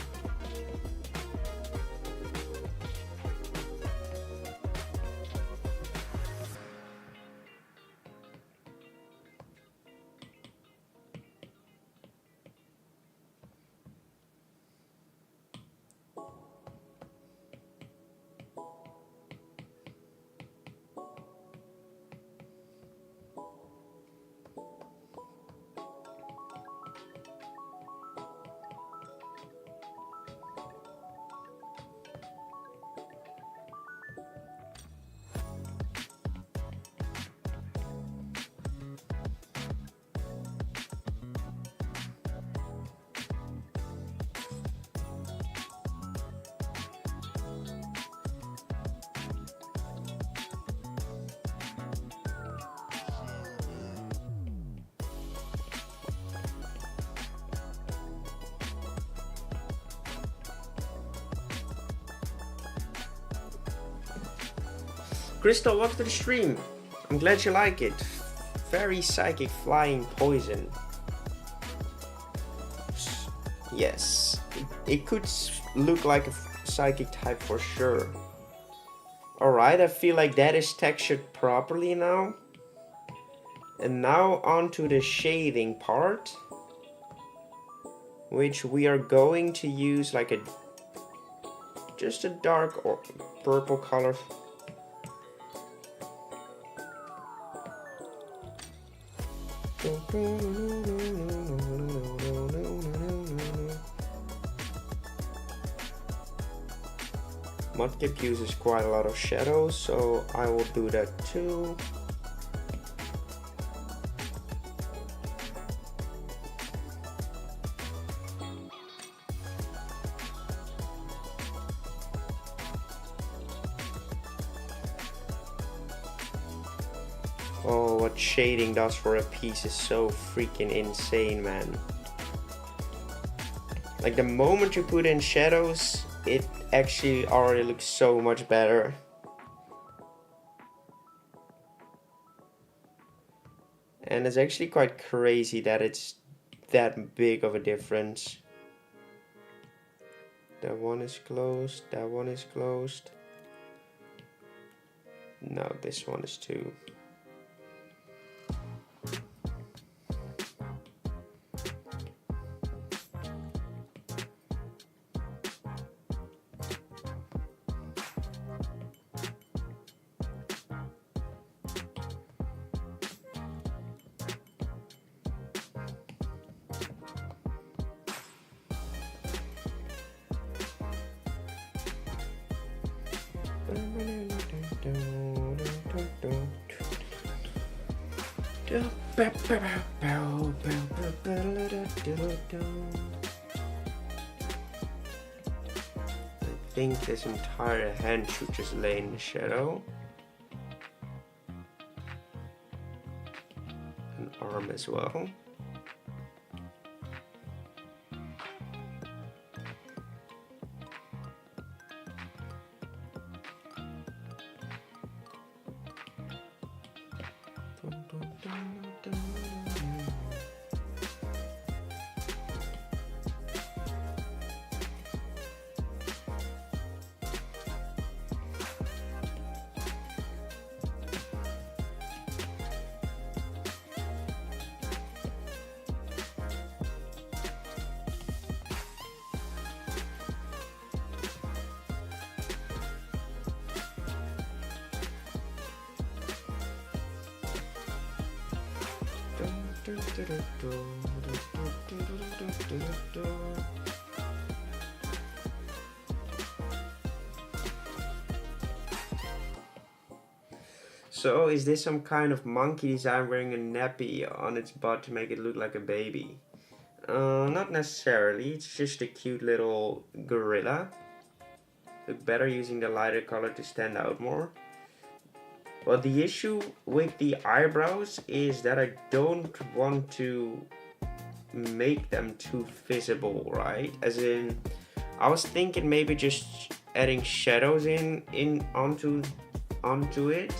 Crystal, welcome to the stream. I'm glad you like it. Very psychic flying poison. Yes, it could look like a psychic type for sure. Alright, I feel like that is textured properly now. And now onto the shading part, which we are going to use like just a dark or purple color. Mudkip uses quite a lot of shadows, so I will do that too. Oh, what shading does for a piece is so freaking insane, man. Like the moment you put in shadows, it actually already looks so much better. And it's actually quite crazy that it's that big of a difference. That one is closed, that one is closed. No, this one is too. I think this entire hand should just lay in the shadow. An arm as well. So is this some kind of monkey design wearing a nappy on its butt to make it look like a baby? Not necessarily, it's just a cute little gorilla. Look better using the lighter color to stand out more. Well, the issue with the eyebrows is that I don't want to make them too visible, right? As in, I was thinking maybe just adding shadows onto it.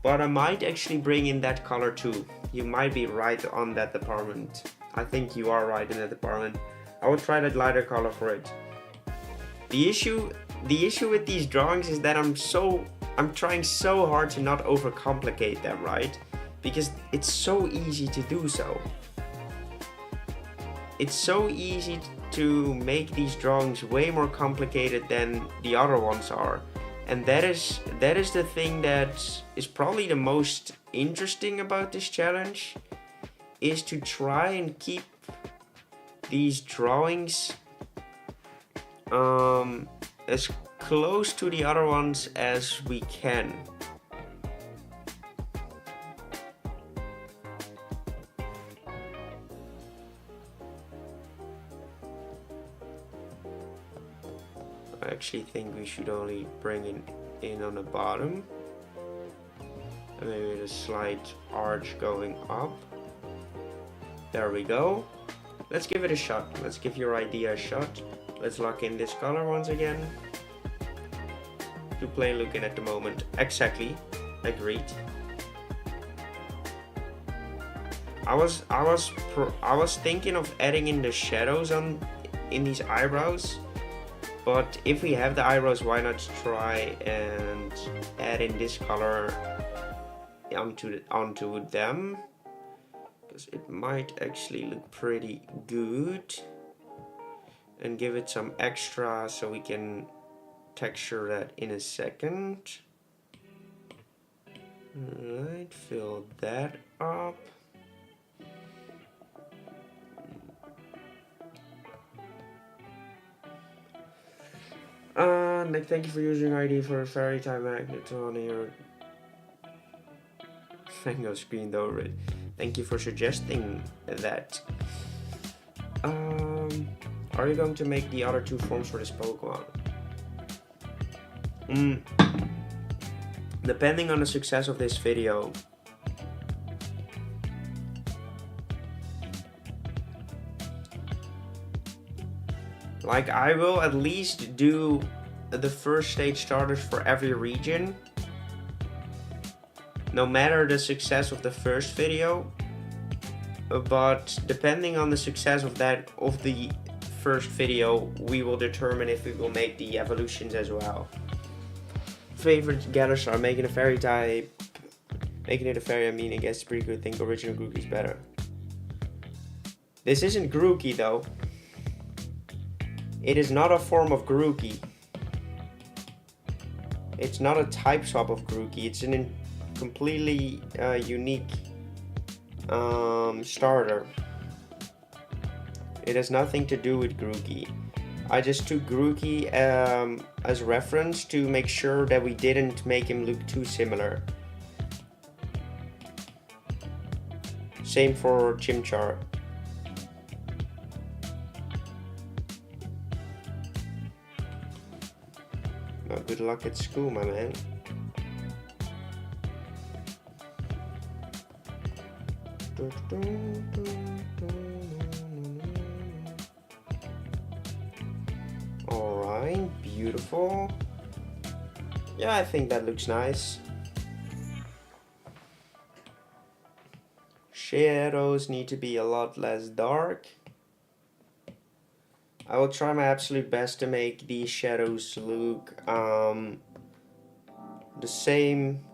But I might actually bring in that color too. You might be right on that department. I think you are right in that department. I will try that lighter color for it. The issue with these drawings is that I'm trying so hard to not overcomplicate them, right? Because it's so easy to do so. It's so easy to make these drawings way more complicated than the other ones are. And that is the thing that is probably the most interesting about this challenge, is to try and keep these drawings as close to the other ones as we can. I actually think we should only bring it in on the bottom. And maybe with a slight arch going up. There we go. Let's give it a shot. Let's give your idea a shot. Let's lock in this color once again. Too plain looking at the moment. Exactly. Agreed. I was thinking of adding in the shadows in these eyebrows. But if we have the eyebrows, why not try and add in this color onto them? Because it might actually look pretty good. And give it some extra so we can texture that in a second. Alright, fill that up. Nick, thank you for using ID for a fairy time magnet on your Fango screened over it. Thank you for suggesting that. Are you going to make the other two forms for this Pokemon? Depending on the success of this video. Like, I will at least do the first stage starters for every region. No matter the success of the first video. But depending on the success of the first video, we will determine if we will make the evolutions as well. Favorite gathers are making a fairy type. Making it a fairy, I mean, I guess it's pretty good. I think original Grookey is better. This isn't Grookey though. It is not a form of Grookey. It's not a type swap of Grookey. It's a completely unique starter. It has nothing to do with Grookey. I just took Grookey as reference to make sure that we didn't make him look too similar. Same for Chimchar. Well, good luck at school, my man. Alright, beautiful. Yeah, I think that looks nice. Shadows need to be a lot less dark. I will try my absolute best to make these shadows look the same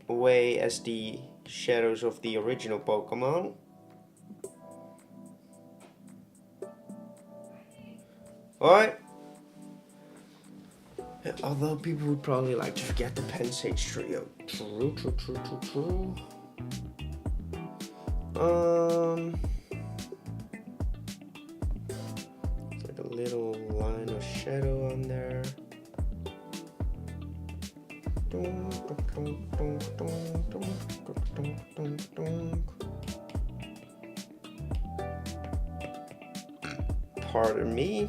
way as the shadows of the original Pokemon. Alright. Although people would probably like to forget the Pensage Trio. True. Like a little line of shadow on there. Pardon me.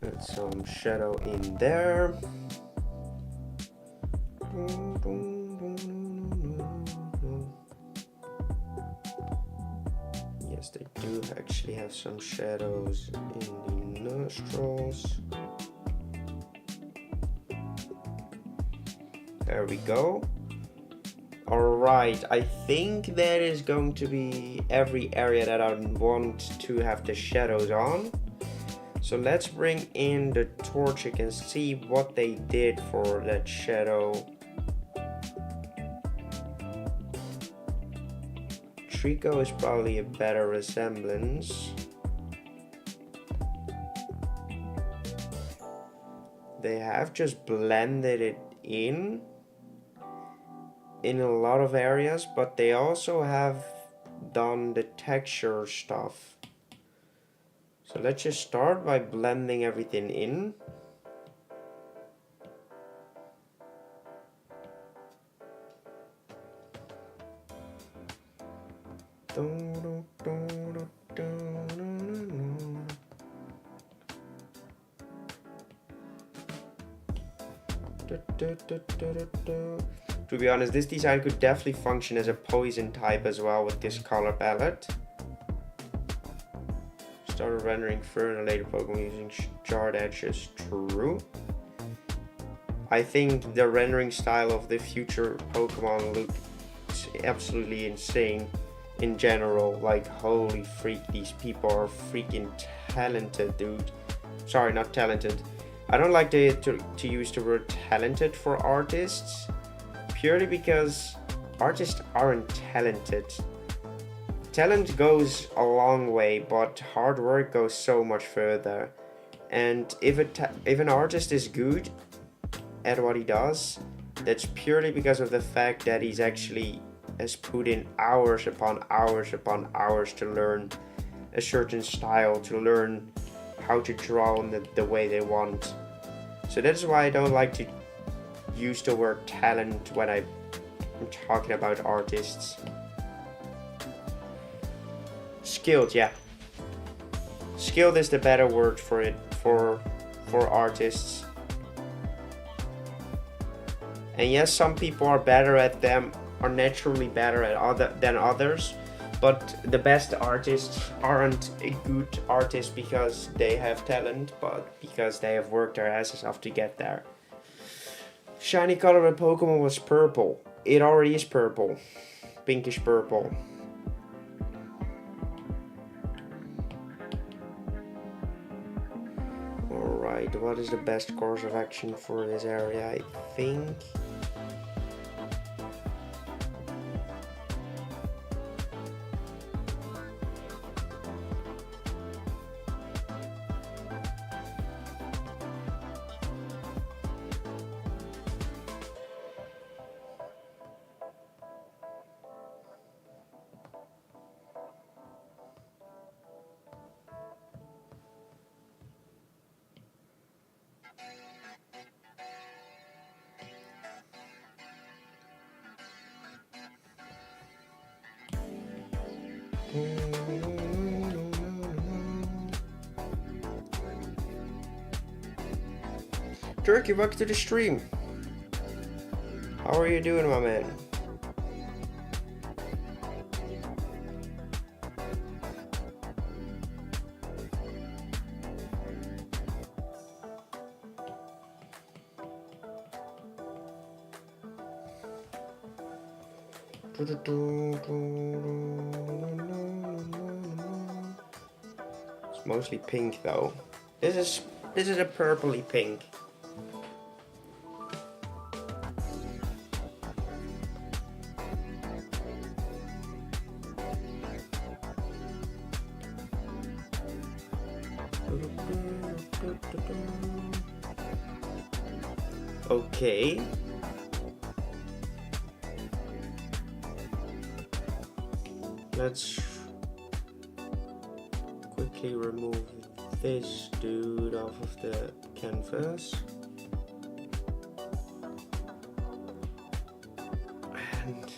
Put some shadow in there. Yes, they do actually have some shadows in the nostrils. There we go. Alright, I think that is going to be every area that I want to have the shadows on. So let's bring in the Torchic and see what they did for that shadow. Trico is probably a better resemblance. They have just blended it in a lot of areas, but they also have done the texture stuff. So let's just start by blending everything in. To be honest, this design could definitely function as a poison type as well with this color palette. Started rendering fur and later Pokemon using charred edges. True. I think the rendering style of the future Pokemon looks absolutely insane in general. Like, holy freak, these people are freaking talented, dude. Sorry, not talented. I don't like to use the word talented for artists, purely because artists aren't talented. Talent goes a long way, but hard work goes so much further. And if an artist is good at what he does, that's purely because of the fact that he's actually has put in hours upon hours upon hours to learn a certain style, to learn how to draw in the way they want. So that's why I don't like to use the word talent when I'm talking about artists. Skilled, yeah. Skilled is the better word for it, for artists. And yes, some people are better at them, are naturally better at than others, but the best artists aren't a good artist because they have talent, but because they have worked their asses off to get there. Shiny color of Pokemon was purple. It already is purple. Pinkish purple. what is the best course of action for this area, I think. Turkey, welcome to the stream. How are you doing, my man? It's mostly pink though. This is a purpley pink. Okay. Let's quickly remove this dude off of the canvas. And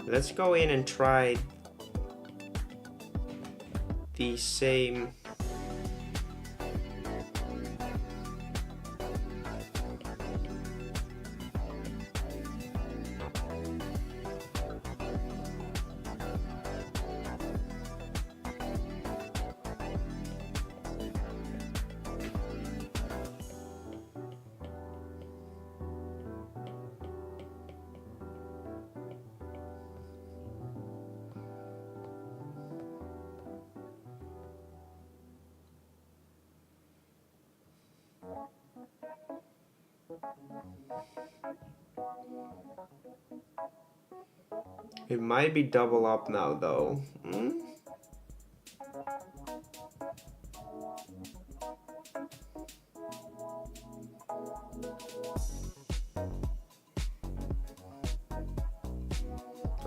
let's go in and try the same It might be double up now though.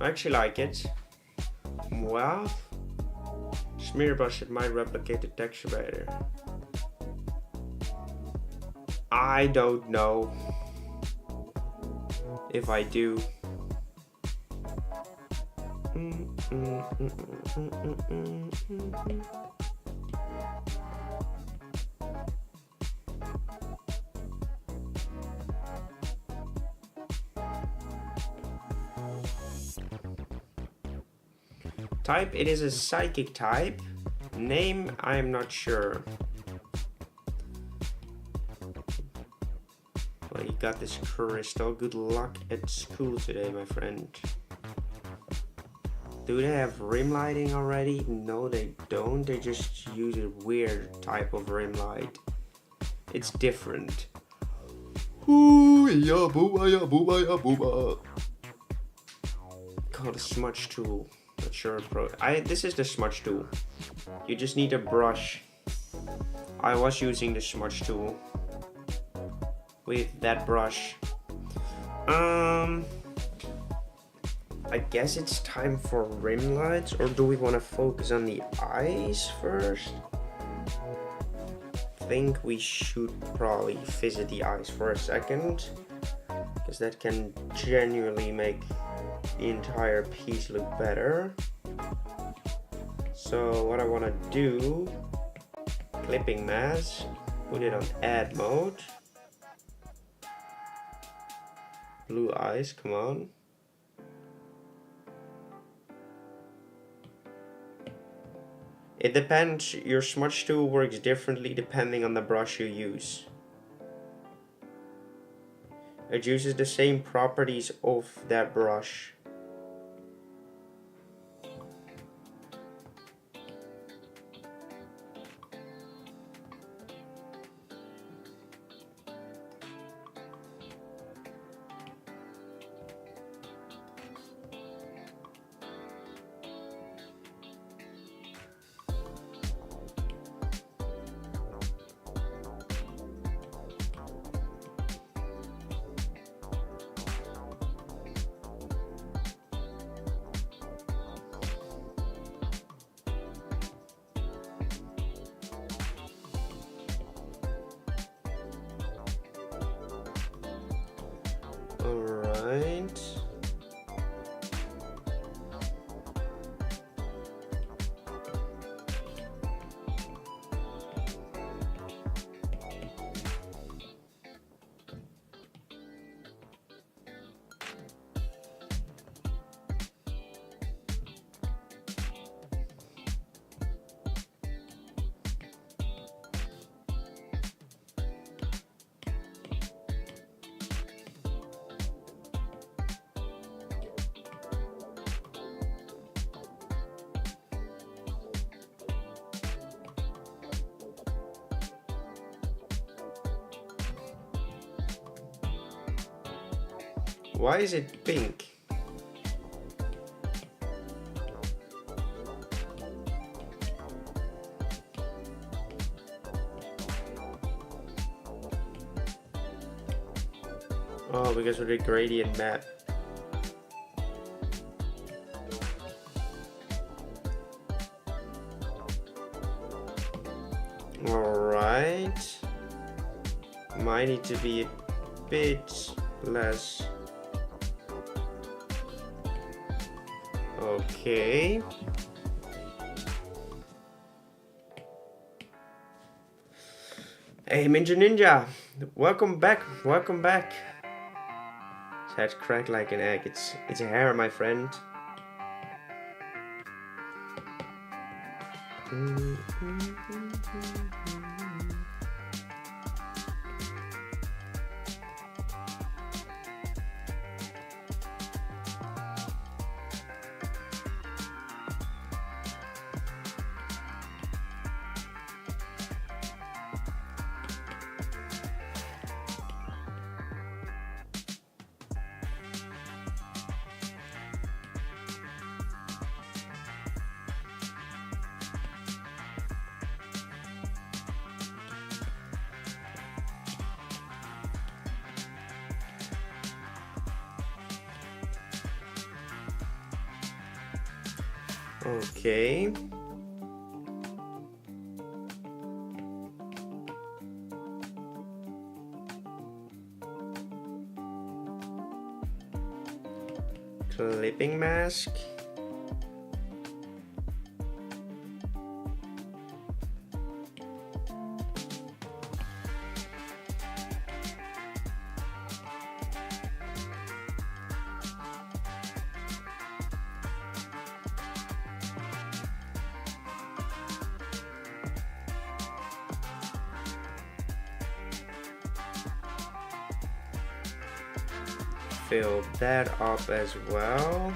I actually like it. Well, smear brush, it might replicate the texture better. I don't know if I do. Type, it is a psychic type. Name, I am not sure. Well, you got this crystal. Good luck at school today, my friend. Do they have rim lighting already? No, they don't. They just use a weird type of rim light. It's different. Ooh, yeah, booba, yeah, booba, yeah, booba. Called a smudge tool. Not sure, bro. This is the smudge tool. You just need a brush. I was using the smudge tool with that brush. I guess it's time for rim lights, or do we want to focus on the eyes first? I think we should probably visit the eyes for a second, because that can genuinely make the entire piece look better. So what I want to do, clipping mask, put it on add mode. Blue eyes, come on. It depends, your smudge tool works differently depending on the brush you use. It uses the same properties of that brush. Alright. Why is it pink? Oh, because of the gradient map. Alright. Might need to be a bit less. Okay. Hey Ninja, welcome back, welcome back. His head's cracked like an egg. It's a hair, my friend. Okay. Clipping mask. Fill that up as well.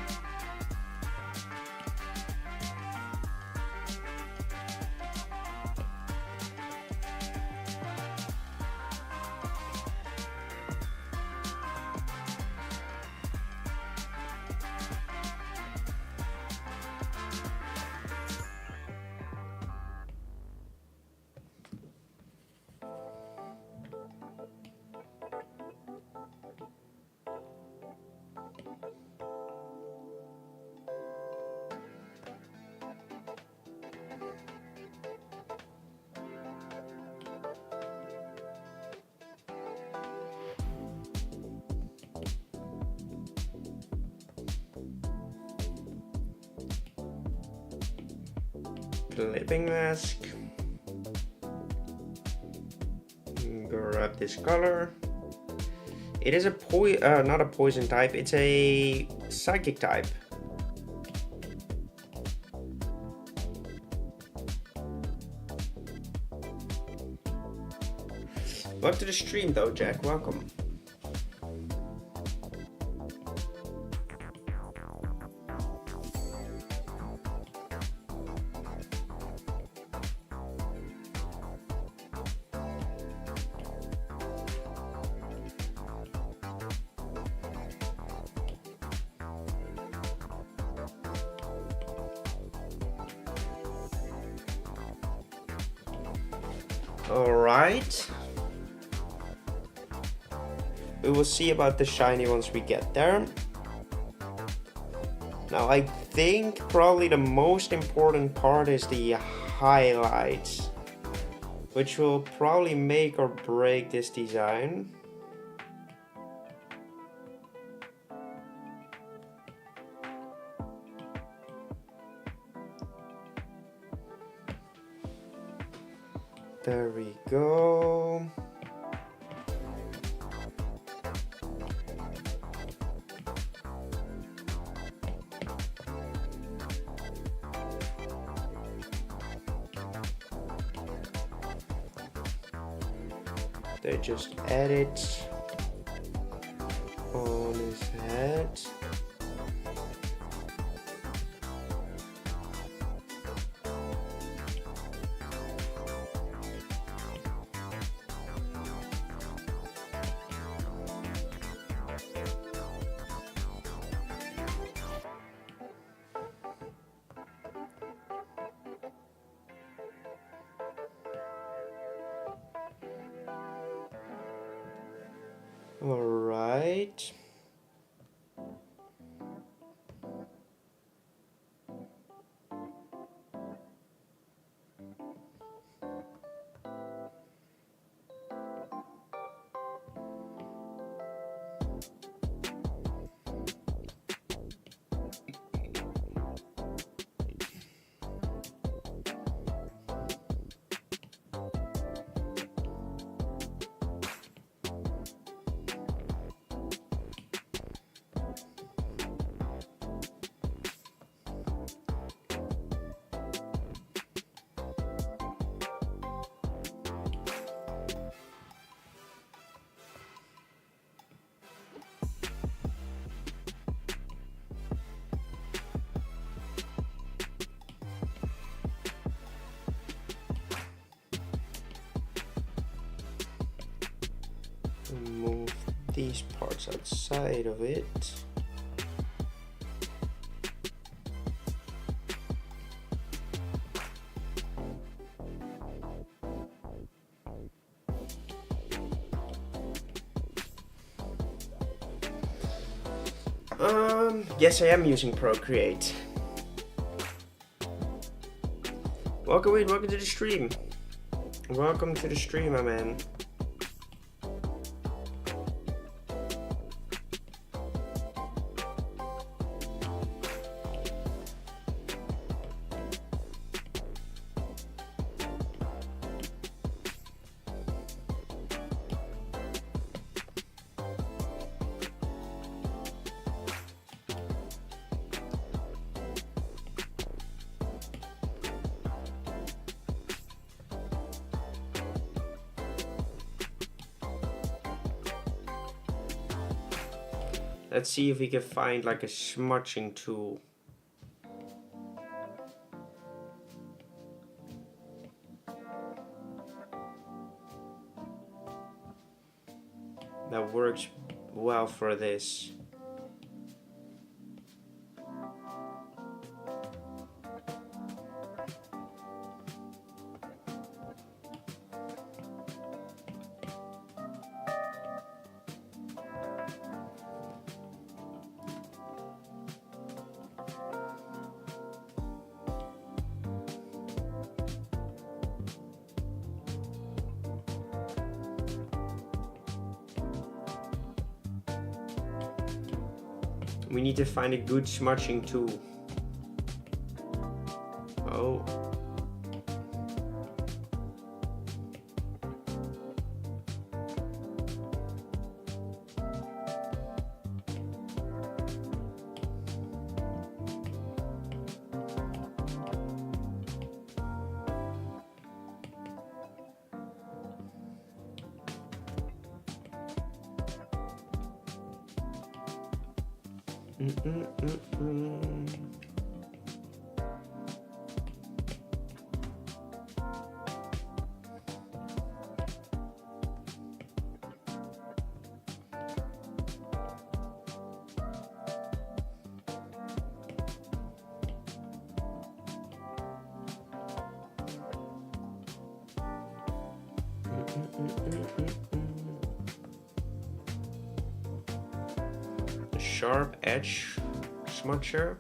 Clipping mask. Grab this color. It is a not a poison type, it's a psychic type. Welcome to the stream though, Jack, welcome. Alright. We will see about the shiny once we get there. Now I think probably the most important part is the highlights, which will probably make or break this design. There we go. They just add it on his head. All right. Move these parts outside of it. Yes, I am using Procreate. Welcome to the stream. Welcome to the stream, my man. Let's see if we can find like a smudging tool. That works well for this. We need to find a good smudging tool. Oh. Sharp edge smudger.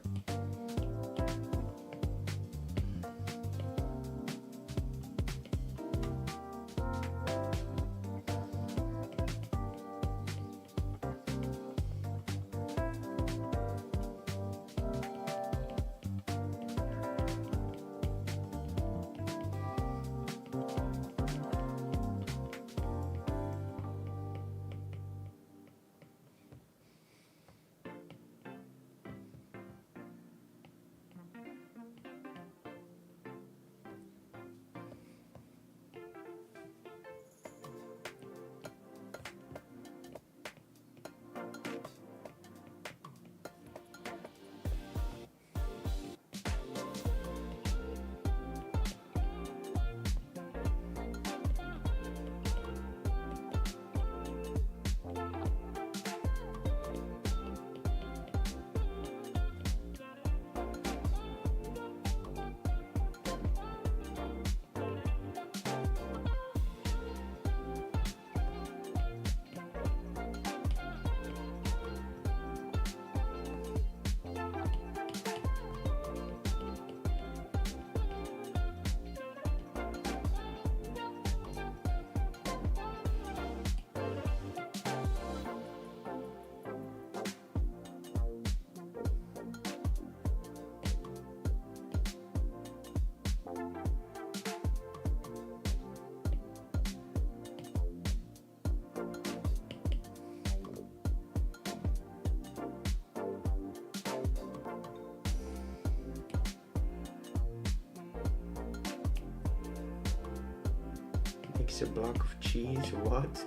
It's a block of cheese, what?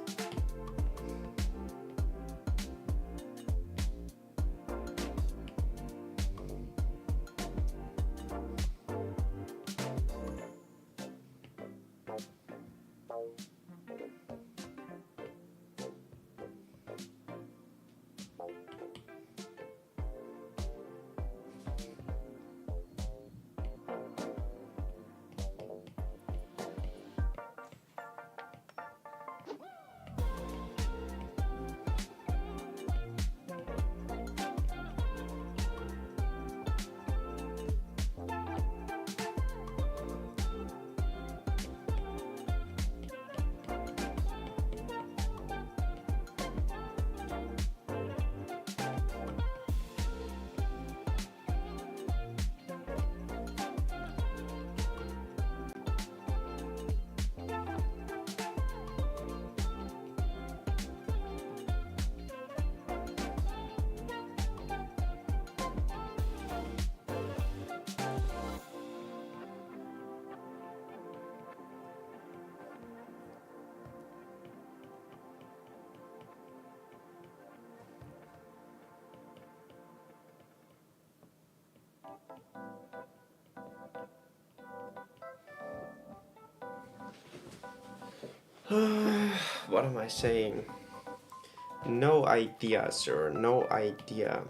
What am I saying? No idea, sir. No idea.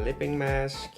Clipping mask.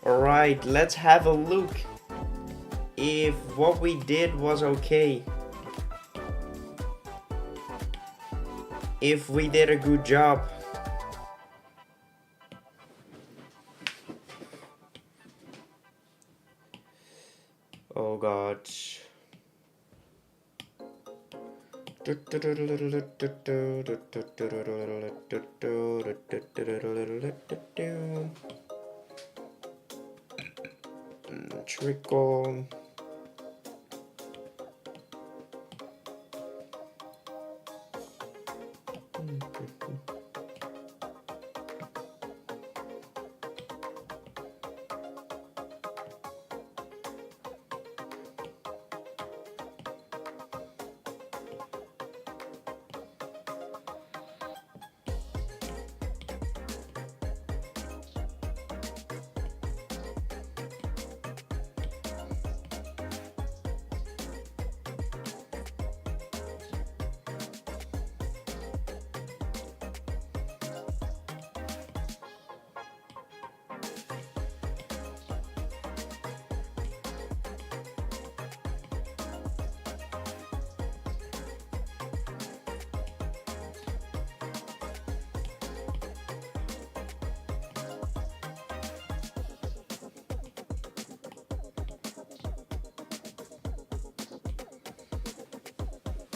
Alright, let's have a look if what we did was okay. If we did a good job. Oh god. Trickle.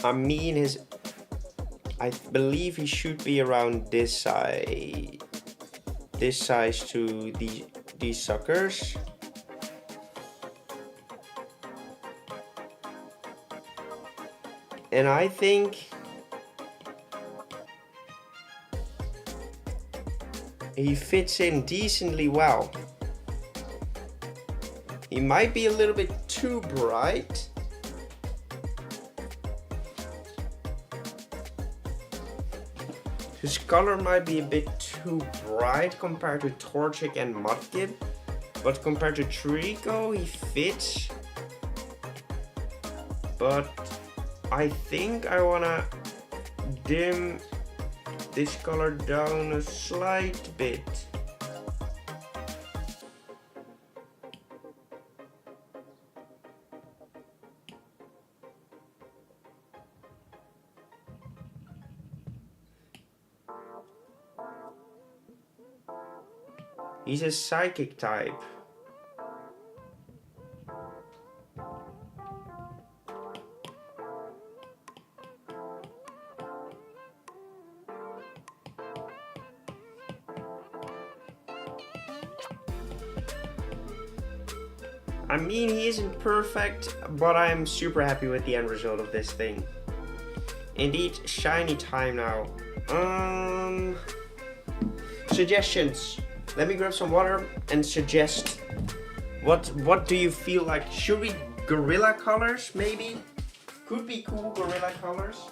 I mean, I believe he should be around this size to these suckers. And I think He fits in decently well. He might be a little bit too bright. His color might be a bit too bright compared to Torchic and Mudkip, but compared to Trico, he fits. But I think I wanna dim this color down a slight bit. He's a psychic type. I mean, he isn't perfect, but I'm super happy with the end result of this thing. Indeed, shiny time now. Suggestions. Let me grab some water and suggest. What do you feel like? Should we gorilla colors maybe? Could be cool gorilla colors.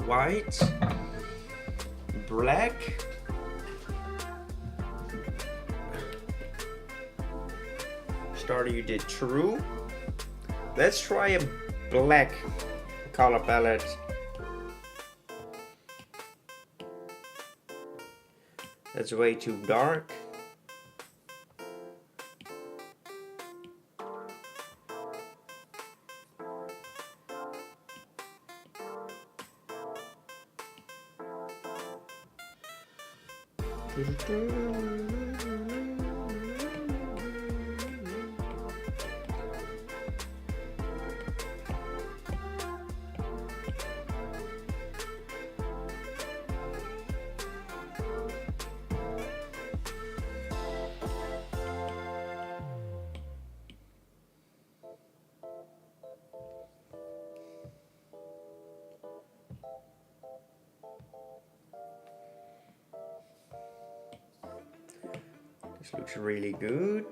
White, black, starter you did true. Let's try a black color palette. That's way too dark. This looks really good.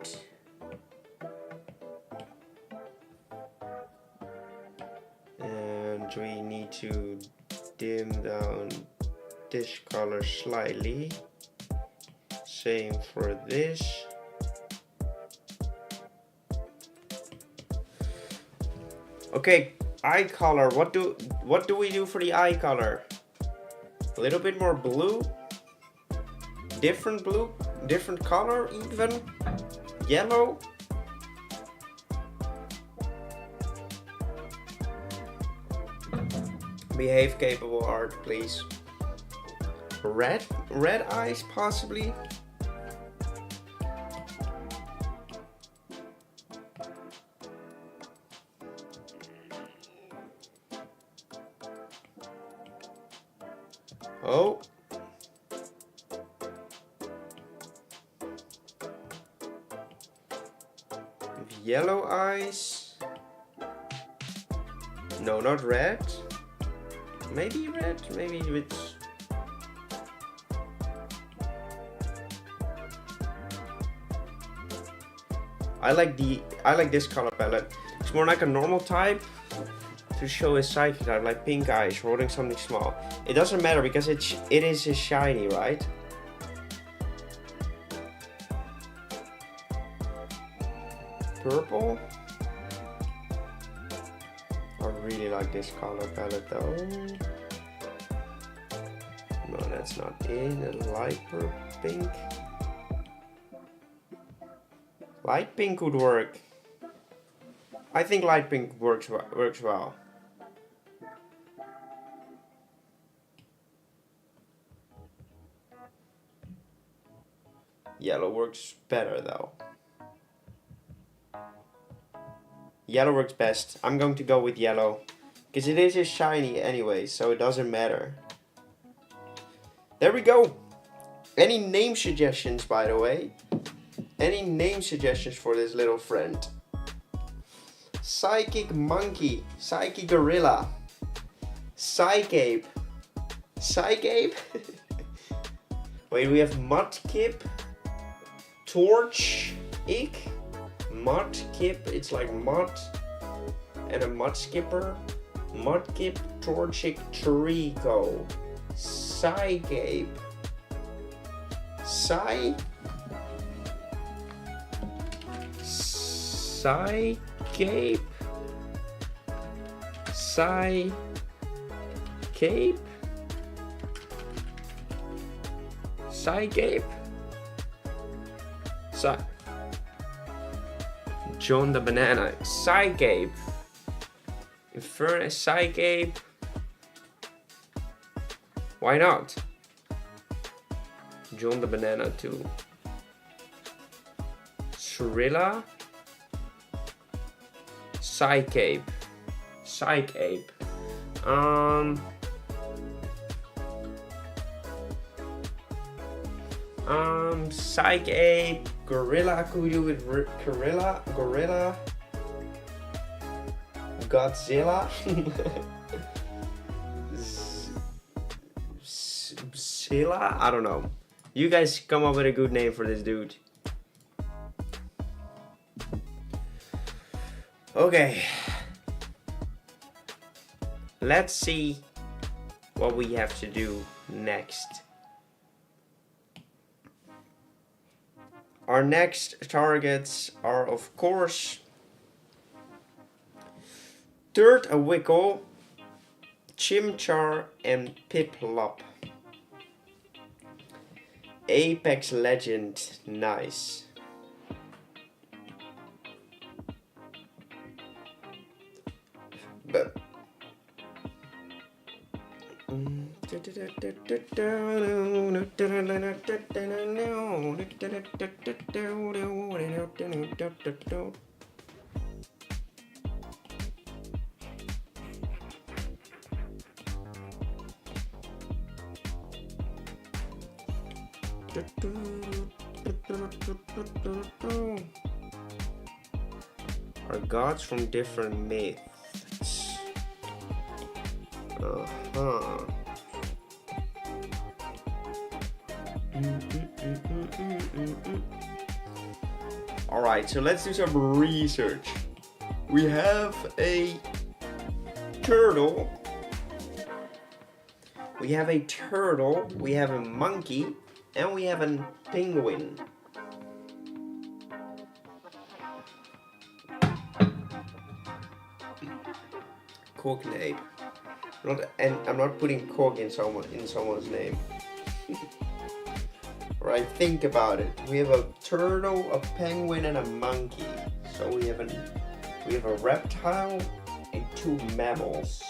And we need to dim down this color slightly. Same for this. Okay, eye color. What do we do for the eye color? A little bit more blue. Different blue. Different color even. Yellow. Behave capable art, please. Red eyes possibly. Oh. Yellow eyes. No, not red. Maybe red, maybe it's... I like this color palette. It's more like a normal type to show his psychic type, like pink eyes, holding something small. It doesn't matter because it is a shiny, right? Purple. I really like this color palette though. No, that's not it. A light pink. Light pink would work. I think light pink works well. Yellow works better though. Yellow works best. I'm going to go with yellow. Because it is a shiny anyway, so it doesn't matter. There we go. Any name suggestions, by the way? Any name suggestions for this little friend? Psychic Monkey. Psychic Gorilla. Psycape. Psycape? Wait, we have Mudkip. Torch. Ick. Mudkip. It's like mud. And a mud skipper. Mudkip. Torchic. Trico. Psycape. Psycape. Psycape. Psycape. John the Banana. Psycape. Inferno. Psycape. Why not? John the Banana too. Srilla. Psycape. Psycape. Psycape. Gorilla. Could we do with Gorilla? Gorilla. Godzilla. Zilla? I don't know. You guys come up with a good name for this dude. Okay. Let's see what we have to do next. Our next targets are, of course, Turtwig, Chimchar, and Piplup. Apex Legend, nice. But are gods from different myths. Alright, so let's do some research. We have a turtle. We have a turtle. We have a monkey. And we have a penguin. Cognate. And I'm not putting Cog in someone's name. Right, think about it. We have a turtle, a penguin, and a monkey. So we have a reptile and two mammals.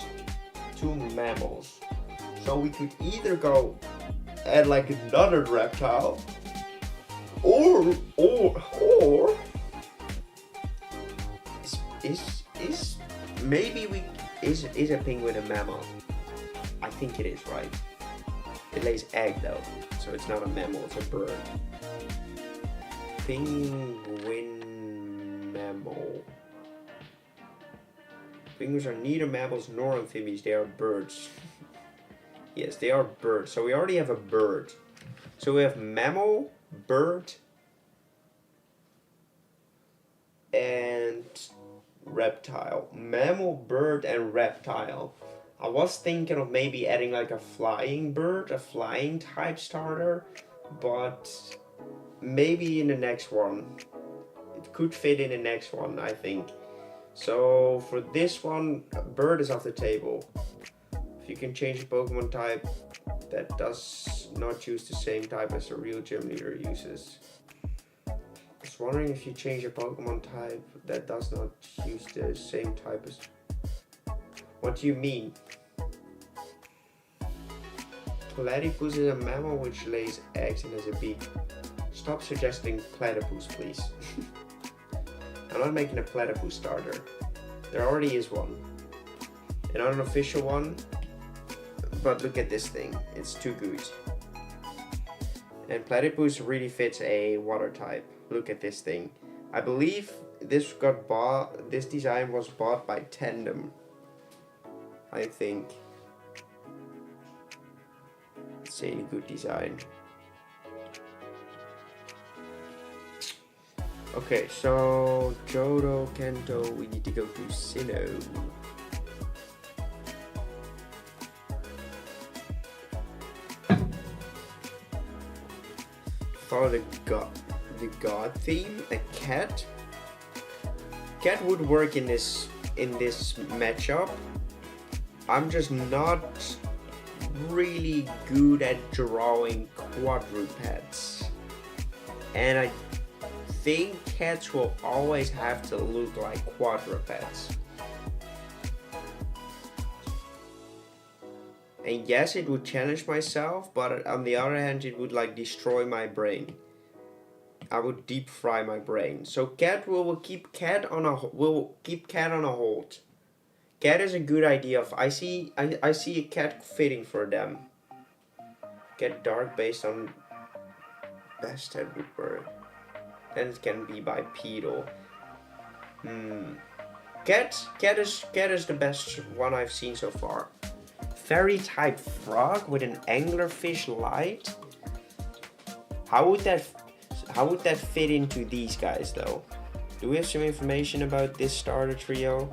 So we could either go add like another reptile, or is maybe we is a penguin a mammal? I think it is, right? It lays egg though, so it's not a mammal, it's a bird. Penguin mammal. Penguins are neither mammals nor amphibians, they are birds. Yes, they are birds. So we already have a bird. So we have mammal, bird, and reptile. Mammal, bird, and reptile. I was thinking of maybe adding like a flying bird, a flying type starter, but maybe in the next one. It could fit in the next one, I think. So for this one, a bird is off the table. If you can change a Pokemon type that does not use the same type as a real gym leader uses. I was wondering if you change a Pokemon type that does not use the same type as... What do you mean? Platypus is a mammal which lays eggs and has a beak. Stop suggesting platypus, please. I'm not making a platypus starter. There already is one. An unofficial one. But look at this thing. It's too good. And platypus really fits a water type. Look at this thing. I believe this design was bought by Tandem. I think. It's a good design. Okay, so Johto, Kanto, we need to go to Sinnoh. Follow the god theme. A cat. Cat would work in this matchup. I'm just not really good at drawing quadrupeds, and I think cats will always have to look like quadrupeds. And yes, it would challenge myself, but on the other hand, it would like destroy my brain. I would deep fry my brain. So cat will keep cat on a hold. Cat is a good idea. I see a cat fitting for them. Get dark based on best head would work. Then it can be bipedal. Cat is the best one I've seen so far. Fairy type frog with an anglerfish light. How would that fit into these guys though? Do we have some information about this starter trio?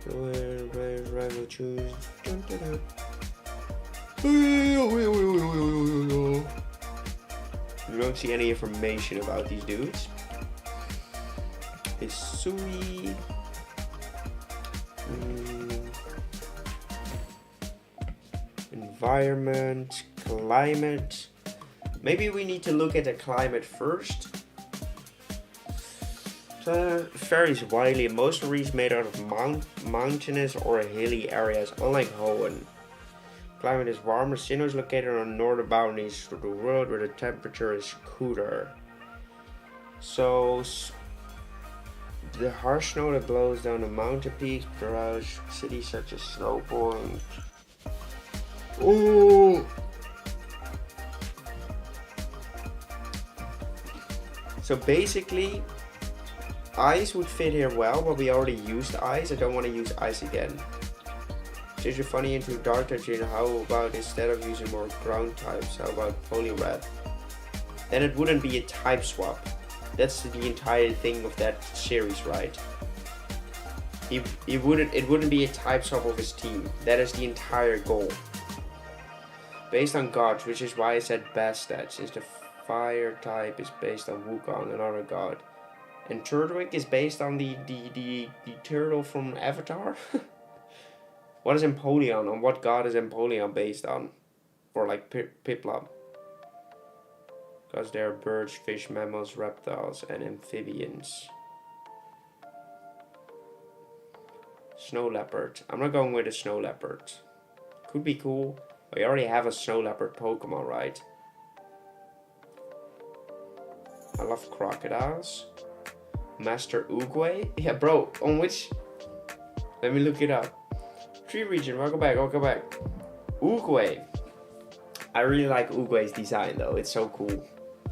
Rival choose. We don't see any information about these dudes. Hisui. Environment, climate. Maybe we need to look at the climate first. Varies widely. Most regions made out of mountainous or hilly areas, unlike Hoenn. Climate is warmer. Sinnoh is located on the northern boundaries of the world where the temperature is cooler. So the harsh snow that blows down the mountain peaks around cities such as Snowboard. Oh. So basically, ice would fit here well, but we already used ice. I don't want to use ice again. Change your funny into dark type. How about instead of using more ground types, how about Poliwrath? Then it wouldn't be a type swap. That's the entire thing of that series, right? It wouldn't be a type swap of his team. That is the entire goal. Based on gods, which is why I said best stats, since the fire type is based on Wukong, another god. And Turtwig is based on the turtle from Avatar. What is Empoleon? On what god is Empoleon based on? Or like Piplup? Because there are birds, fish, mammals, reptiles, and amphibians. Snow leopard. I'm not going with a snow leopard. Could be cool. We already have a snow leopard Pokemon, right? I love crocodiles. Master Oogway? Yeah, bro, on which? Let me look it up. Tree region, welcome back. Oogway. I really like Oogway's design though, it's so cool.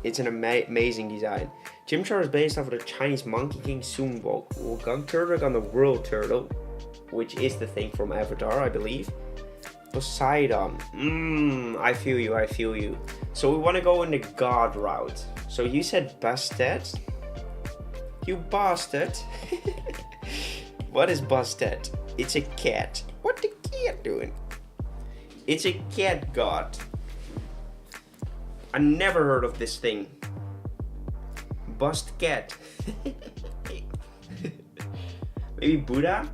It's an amazing design. Chimchar is based off of the Chinese Monkey King Sun Wukong. Turtwig on the World Turtle, which is the thing from Avatar, I believe. Poseidon. I feel you. So we want to go in the god route. So you said Bastet? You bastard. What is Bastet? It's a cat. What the cat doing? It's a cat god. I never heard of this thing. Bust cat. Maybe Buddha?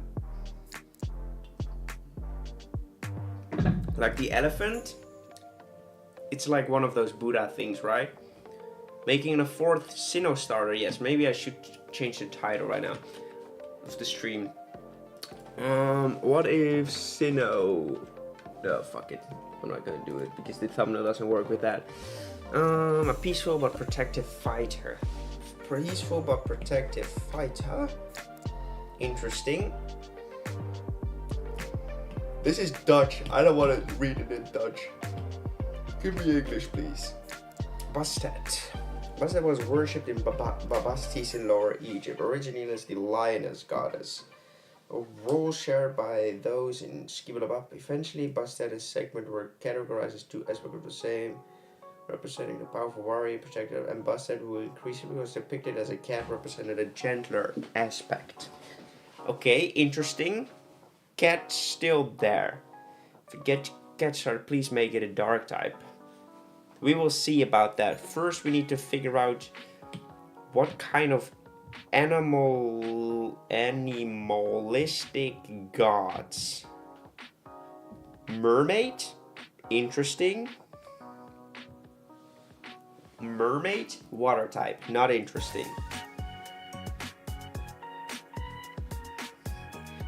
Like the elephant? It's like one of those Buddha things, right? Making a fourth Sinnoh starter. Yes, maybe I should change the title right now of the stream. What if Sinnoh? No, fuck it. I'm not gonna do it because the thumbnail doesn't work with that. A peaceful but protective fighter. Peaceful but protective fighter. Interesting. This is Dutch. I don't want to read it in Dutch. Give me English, please. Bastet. Bastet was worshipped in Babastis in Lower Egypt, originally as the lioness goddess. A role shared by those in Skibelabab. Eventually, Bastet's segments were categorized as two aspects of the same, representing the powerful warrior protector, and Bastet, who increasingly was depicted as a cat, represented a gentler aspect. Okay, interesting. Cat's still there. If you get cat started, please make it a dark type. We will see about that. First, we need to figure out what kind of animalistic gods. Mermaid? Interesting. Mermaid? Water type. Not interesting.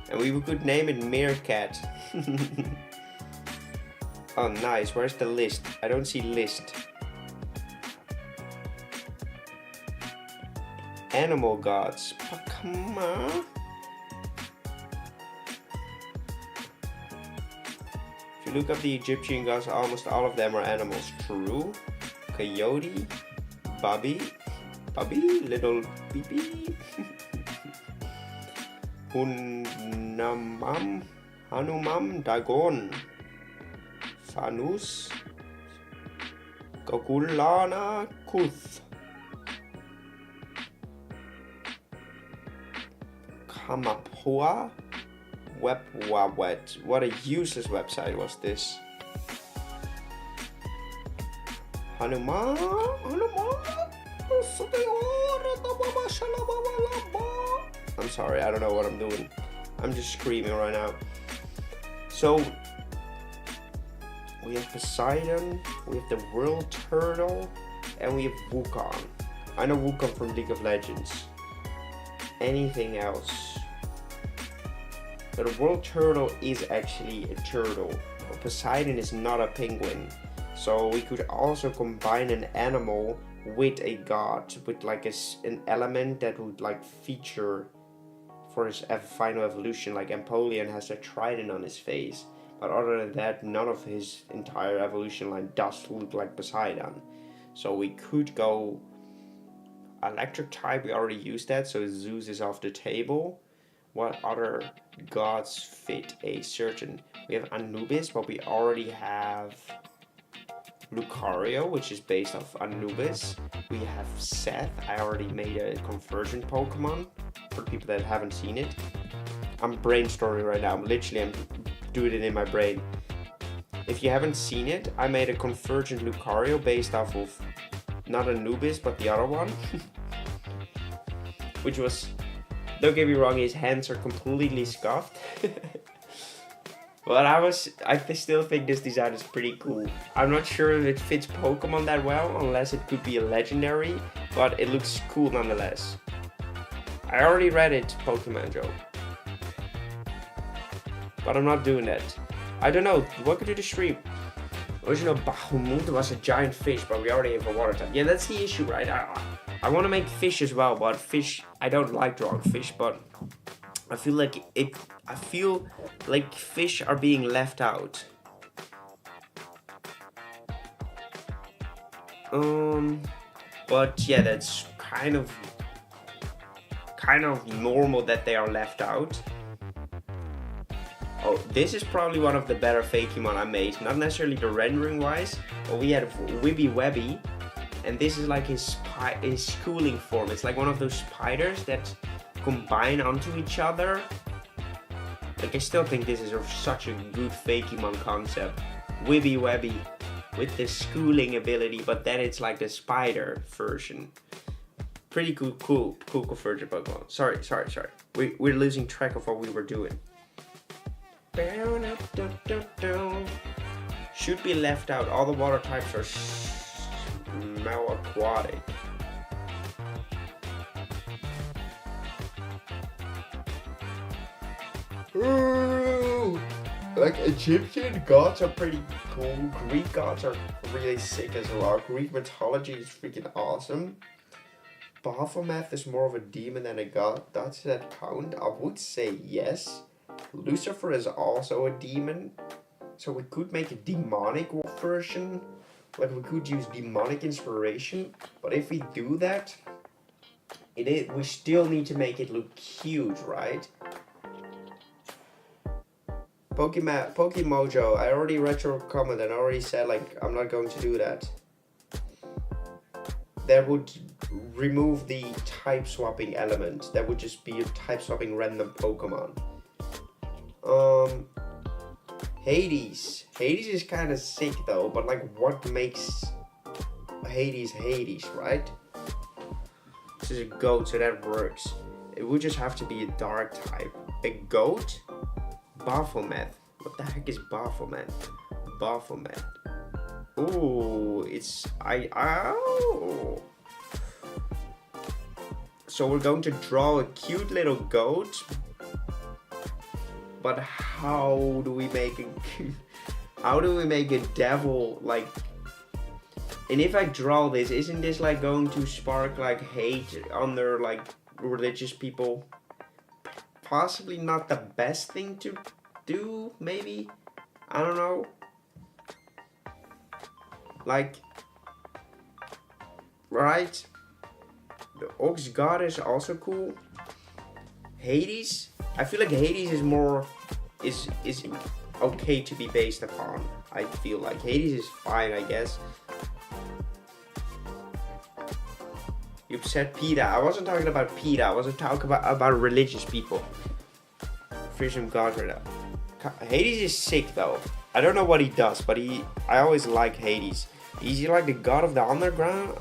And we could name it Meerkat. Oh, nice. Where's the list? I don't see list. Animal gods. Come on. If you look up the Egyptian gods, almost all of them are animals. True. Coyote. Bobby. Little baby. Hanuman, Dagon. Fanus. Gokulana, Kuth. Kamapua. Webwawet. What a useless website was this. Hanuman. I'm sorry, I don't know what I'm doing. I'm just screaming right now. So, we have Poseidon, we have the World Turtle, and we have Wukong. I know Wukong from League of Legends. Anything else? But a World Turtle is actually a turtle. But Poseidon is not a penguin. So we could also combine an animal with a god, with like an element that would like feature for his final evolution. Like Empoleon has a trident on his face, but other than that, none of his entire evolution line does look like Poseidon. So we could go electric type. We already used that, so Zeus is off the table. What other gods fit a certain? We have Anubis, but we already have Lucario, which is based off Anubis. We have Seth. I already made a convergent Pokemon for people that haven't seen it. I'm brainstorming right now. I'm doing it in my brain. If you haven't seen it, I made a convergent Lucario based off of not Anubis, but the other one. Which was, don't get me wrong, his hands are completely scuffed. But I still think this design is pretty cool. I'm not sure if it fits Pokemon that well, unless it could be a legendary, but it looks cool nonetheless. I already read it, Pokemon Joe. But I'm not doing that. I don't know, welcome to the stream. Original Bahamut was a giant fish, but we already have a water type. Yeah, that's the issue, right? I want to make fish as well, but fish, I don't like drawing fish, but I feel like fish are being left out. But yeah, that's kind of normal that they are left out. Oh, this is probably one of the better Fakemon I made. Not necessarily the rendering wise, but we had Wibby Webby, and this is like his schooling form. It's like one of those spiders that combine onto each other. Like, I still think this is such a good Fakemon concept. Wibby Webby with the schooling ability, but then it's like the spider version. Pretty cool convergent Pokemon. Sorry. We're losing track of what we were doing. Should be left out. All the water types are smell aquatic. Ooh. Like, Egyptian gods are pretty cool. Greek gods are really sick as well. Greek mythology is freaking awesome. Baphomet is more of a demon than a god. Does that count? I would say yes. Lucifer is also a demon. So we could make a demonic version. Like, we could use demonic inspiration. But if we do that, we still need to make it look cute, right? Pokemojo, I already read your comment and I already said, like, I'm not going to do that. That would remove the type swapping element. That would just be a type swapping random Pokemon. Hades. Hades is kind of sick though, but like, what makes Hades Hades, right? This is a goat, so that works. It would just have to be a dark type. A goat? Baphomet. What the heck is Baphomet? Baphomet. Ooh, it's ow. So we're going to draw a cute little goat. But how do we make a devil, like? And if I draw this, isn't this like going to spark like hate under like religious people? Possibly not the best thing to do, maybe? I don't know. Like, right? The Ox God is also cool. Hades? I feel like Hades is more, is okay to be based upon. I feel like Hades is fine, I guess. You said PETA. I wasn't talking about PETA. I wasn't talking about religious people. Fearsome God right now. Hades is sick though. I don't know what he does, but I always like Hades. Is he like the god of the underground?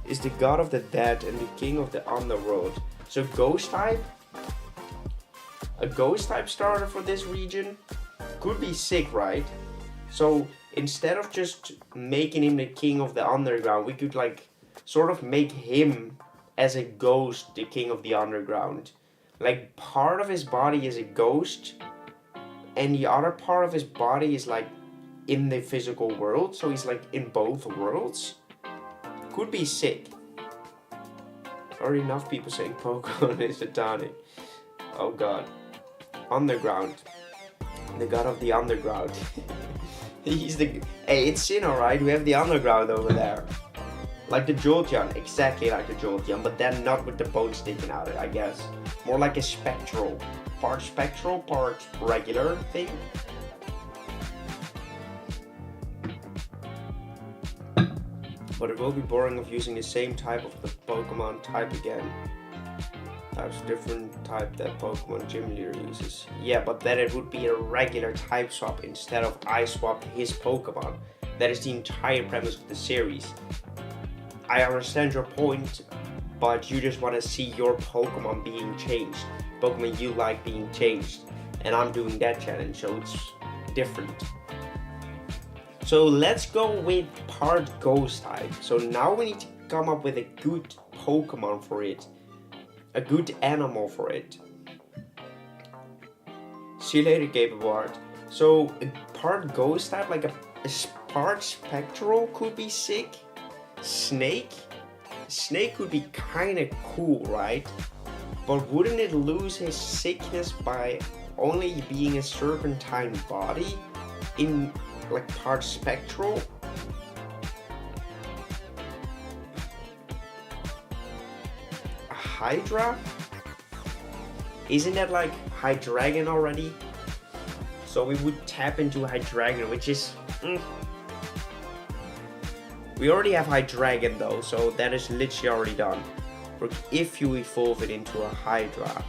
Is the god of the dead and the king of the underworld. So ghost type? A ghost type starter for this region could be sick, right? So instead of just making him the king of the underground, we could like sort of make him as a ghost the king of the underground. Like, part of his body is a ghost and the other part of his body is like in the physical world, so he's like in both worlds. Could be sick. Already enough people saying Pokemon is satanic. Oh god. Underground. The god of the underground. He's the... Hey, it's Sinnoh, right? We have the underground over there. Like the Jolteon. Exactly like the Jolteon, but then not with the bone sticking out, I guess. More like a spectral. Part spectral, part regular thing. But it will be boring of using the same type of the Pokemon type again. Types different type that Pokemon Gym Leader uses. Yeah, but then it would be a regular type swap instead of I swapped his Pokemon. That is the entire premise of the series. I understand your point, but you just want to see your Pokemon being changed. Pokemon you like being changed. And I'm doing that challenge, so it's different. So let's go with part ghost type. So now we need to come up with a good Pokemon for it. A good animal for it. See you later, capable art. So a part ghost type, like a part spectral could be sick. Snake could be kind of cool, right? But wouldn't it lose his sickness by only being a serpentine body in like part spectral? A Hydra? Isn't that like Hydreigon already? So we would tap into Hydreigon, which is... We already have Hydreigon though, so that is literally already done. But if you evolve it into a Hydra.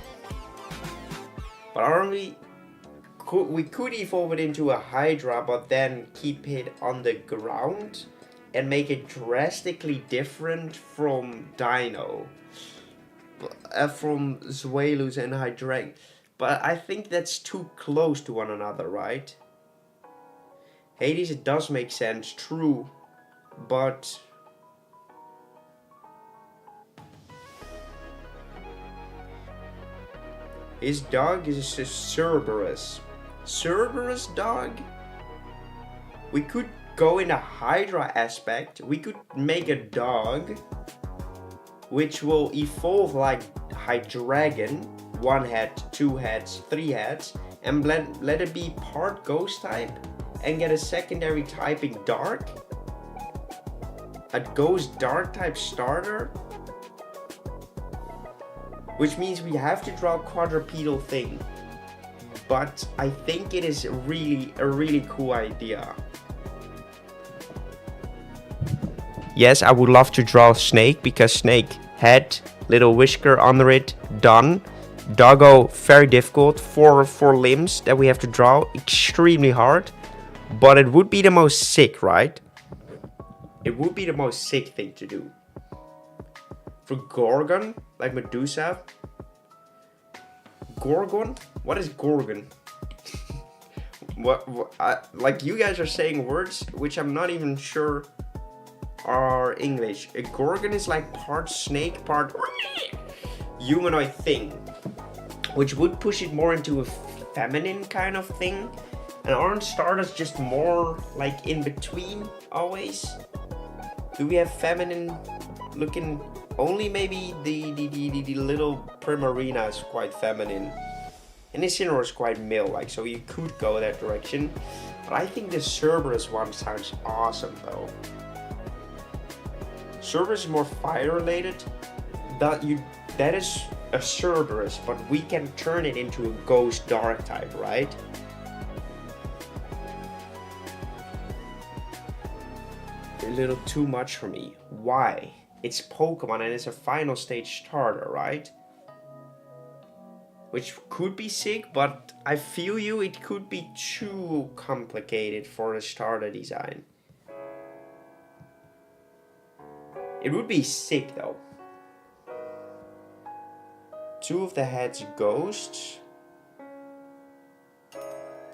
But aren't we could evolve it into a Hydra, but then keep it on the ground and make it drastically different from Dino. From Zweilous and Hydreigon. But I think that's too close to one another, right? Hades, it does make sense, true. But his dog is a Cerberus. Cerberus dog? We could go in a Hydra aspect. We could make a dog which will evolve like Hydreigon, 1 head, 2 heads, 3 heads, and let it be part ghost type and get a secondary typing dark. A ghost dark type starter. Which means we have to draw a quadrupedal thing. But I think it is a really cool idea. Yes, I would love to draw Snake because Snake head, little whisker under it, done. Doggo, very difficult. 4 limbs that we have to draw, extremely hard. But it would be the most sick, right? It would be the most sick thing to do. For Gorgon, like Medusa. Gorgon? What is Gorgon? Like you guys are saying words which I'm not even sure are English. A Gorgon is like part snake, part humanoid thing, which would push it more into a feminine kind of thing. And aren't starters just more like in between always? Do we have feminine looking? Only maybe the little Primarina is quite feminine. And the Sinnoh is quite male, like, so you could go that direction. But I think the Cerberus one sounds awesome though. Cerberus is more fire related. That is a Cerberus, but we can turn it into a ghost dark type, right? A little too much for me. Why? It's Pokemon and it's a final stage starter, right? Which could be sick, but I feel you, it could be too complicated for a starter design. It would be sick though. 2 of the heads ghosts.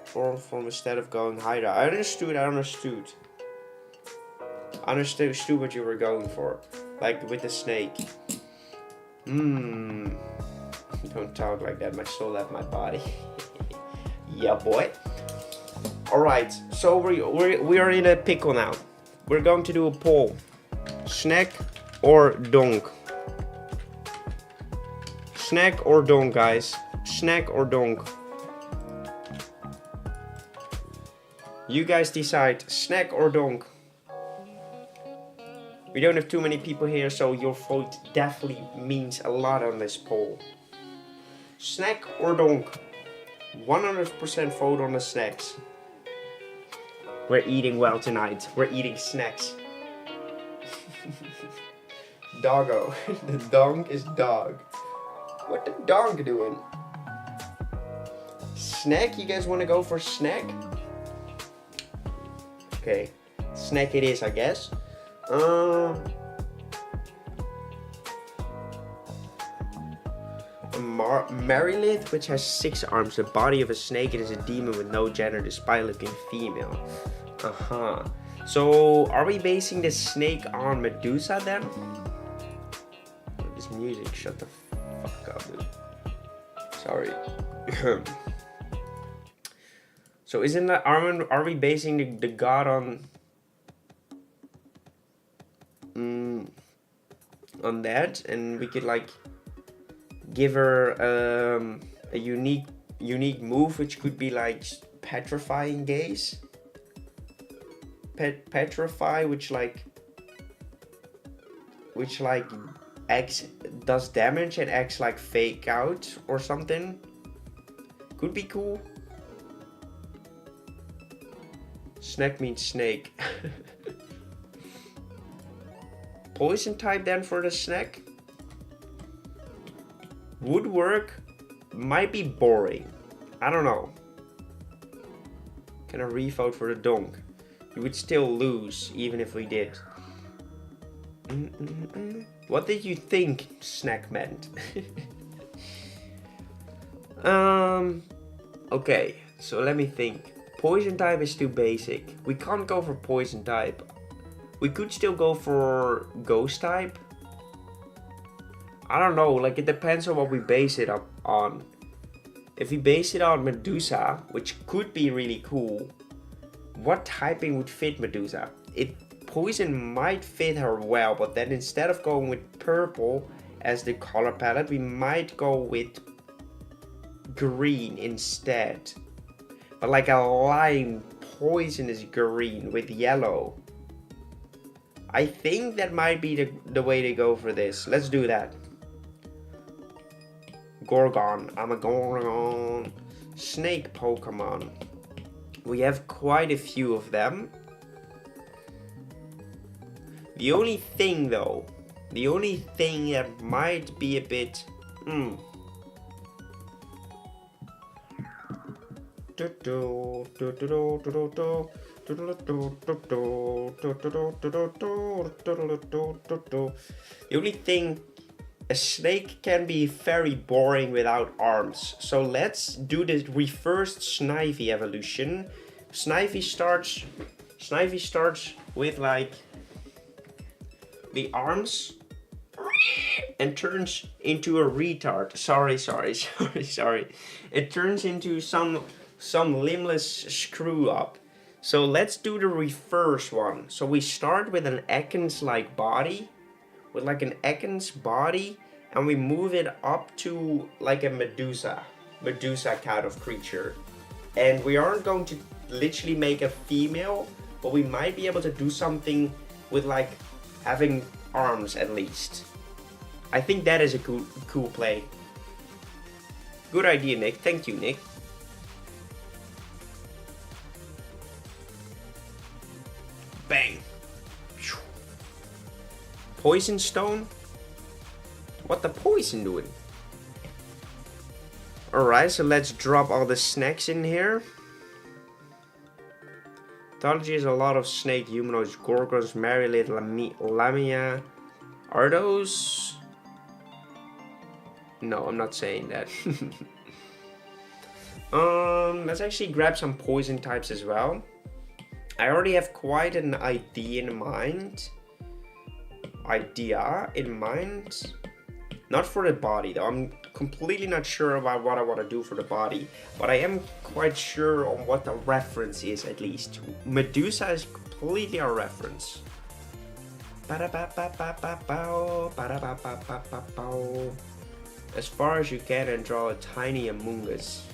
Form instead of going Hydra. I understood what you were going for. Like with the snake. Don't talk like that, my soul left my body. Yeah, boy. Alright, so we are in a pickle now. We're going to do a poll. Snack or donk? Snack or donk, guys? Snack or donk? You guys decide, snack or donk? We don't have too many people here, so your vote definitely means a lot on this poll. Snack or donk? 100% vote on the snacks. We're eating well tonight. We're eating snacks. Doggo. The donk is dog. What the donk doing? Snack? You guys want to go for snack? Okay. Snack it is, I guess. Marilith, which has 6 arms, the body of a snake, it is a demon with no gender despite looking female. So, are we basing the snake on Medusa then? This music, shut the fuck up, dude. Sorry. So, isn't that are we basing the god on that, and we could like give her a unique move, which could be like petrifying gaze. Petrify, which acts, does damage and acts like fake out or something. Could be cool. Snack means snake. Poison type then for the snack. Would work. Might be boring. I don't know. Can I revote for the donk? You would still lose even if we did. What did you think snack meant? Okay, so let me think. Poison type is too basic. We can't go for poison type. We could still go for ghost type. I don't know, like it depends on what we base it up on. if we base it on Medusa, which could be really cool, what typing would fit Medusa? Poison might fit her well, but then instead of going with purple as the color palette, we might go with green instead. But like a lime poisonous green with yellow. I think that might be the way to go for this. Let's do that. Gorgon. I'm a Gorgon. Snake Pokemon. We have quite a few of them. The only thing though, that might be a bit... The only thing, a snake can be very boring without arms. So let's do the reversed Snivy evolution. Snivy starts with like the arms and turns into a retard. Sorry. It turns into some limbless screw up. So let's do the reverse one. So we start with an Ekans-like body, and we move it up to like a Medusa kind of creature. And we aren't going to literally make a female, but we might be able to do something with like having arms at least. I think that is a cool play. Good idea, Nick. Thank you, Nick. Bang. Poison Stone? What the poison doing? Alright, so let's drop all the snacks in here. Mythology is a lot of snake, humanoids, gorgons, Marilith, Lamia. Are those... No, I'm not saying that. Let's actually grab some poison types as well. I already have quite an idea in mind. Not for the body though. I'm completely not sure about what I want to do for the body, but I am quite sure on what the reference is at least. Medusa is completely our reference. As far as you can and draw a tiny Among Us.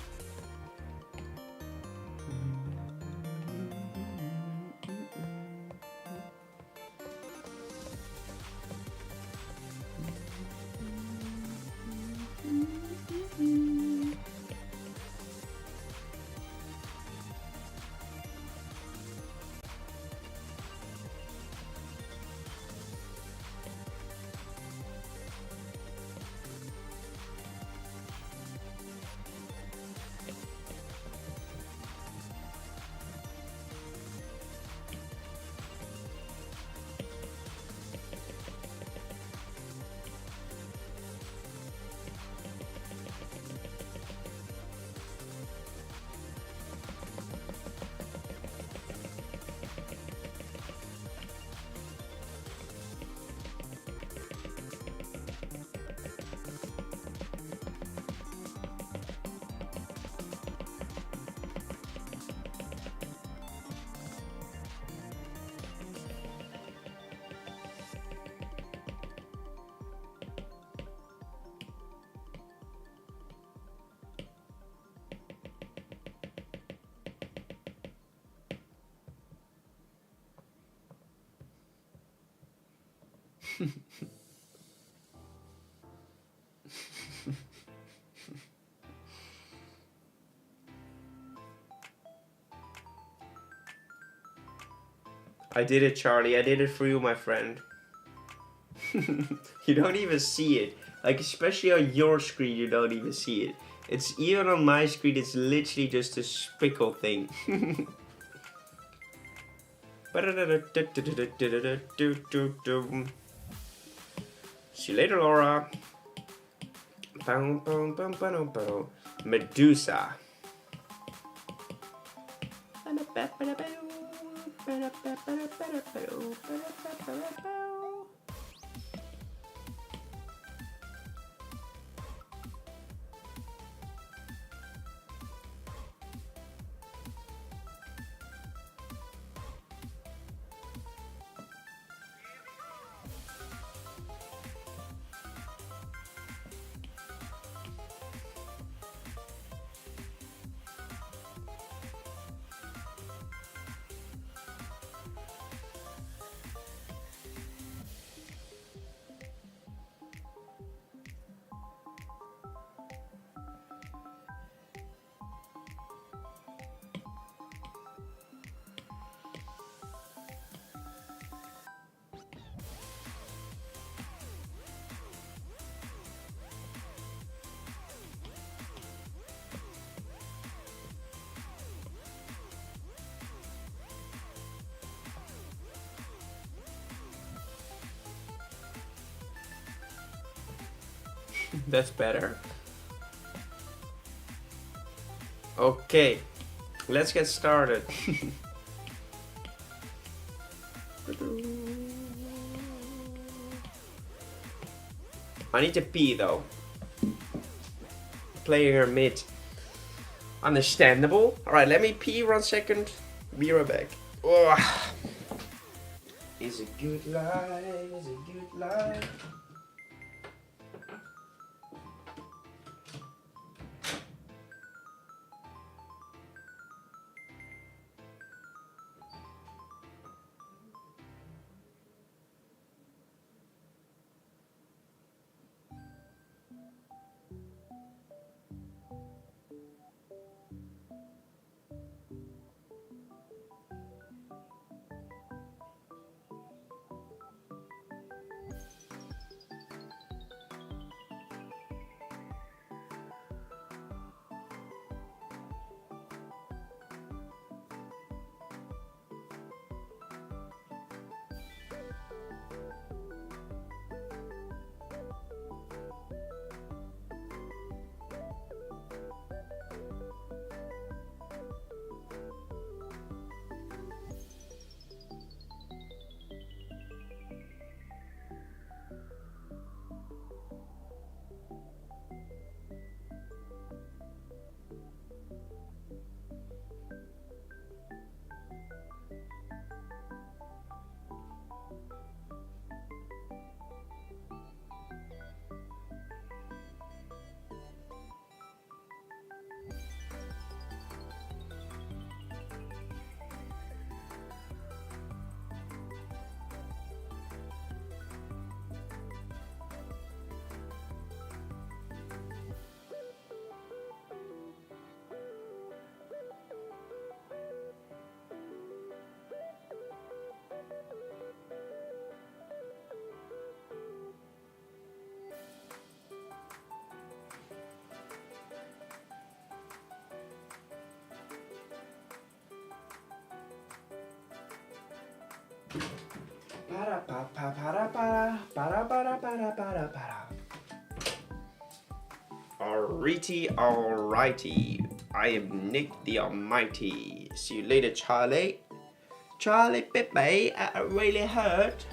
I did it, Charlie. I did it for you, my friend. You don't even see it. Like, especially on your screen, you don't even see it. It's even on my screen, it's literally just a spickle thing. See you later, Laura. Medusa. That's better. Okay, let's get started. I need to pee though. Playing her mid. Understandable. Alright, let me pee 1 second. Be right back. Ugh. Is a good life, is a good life. Alrighty. I am Nick the Almighty. See you later, Charlie. Charlie Pepe, I really hurt.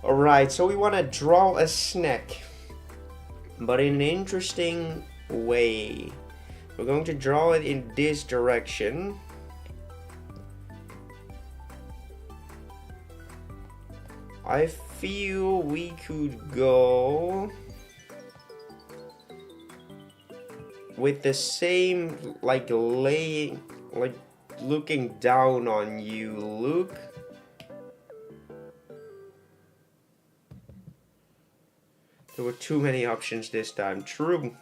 Alright, so we want to draw a snack, but in an interesting way. We're going to draw it in this direction. I feel we could go with the same, like looking down on you look. There were too many options this time. True.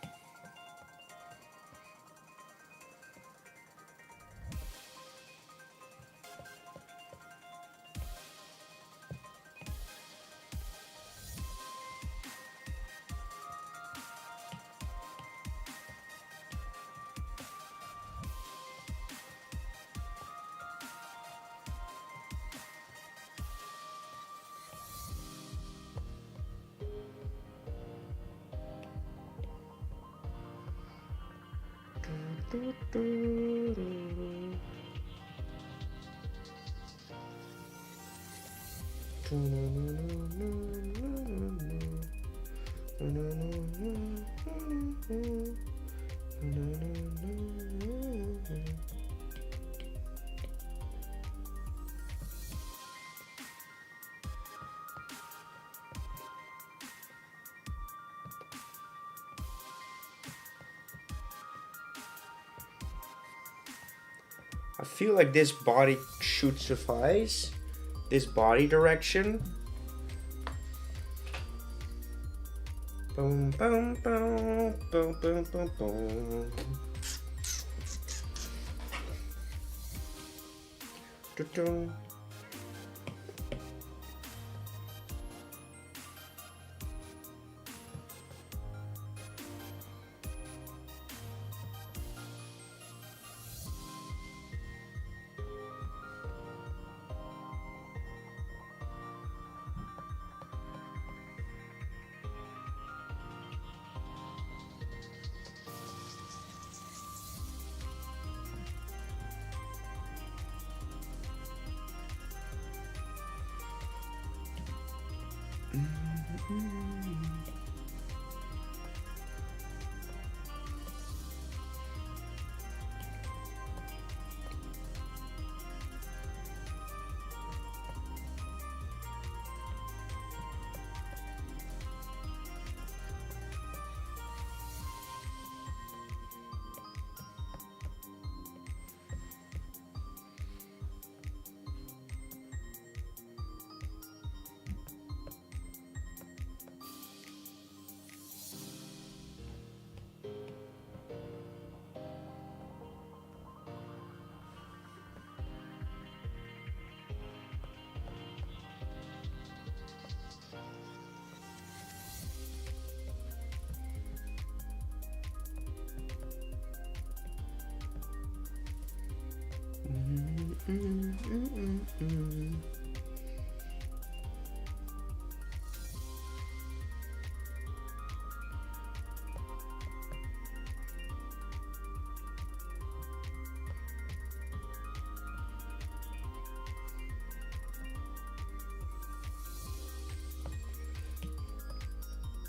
I feel like this body should suffice. This body direction. Boom, boom, boom, boom, boom, boom, boom. Dun-dun.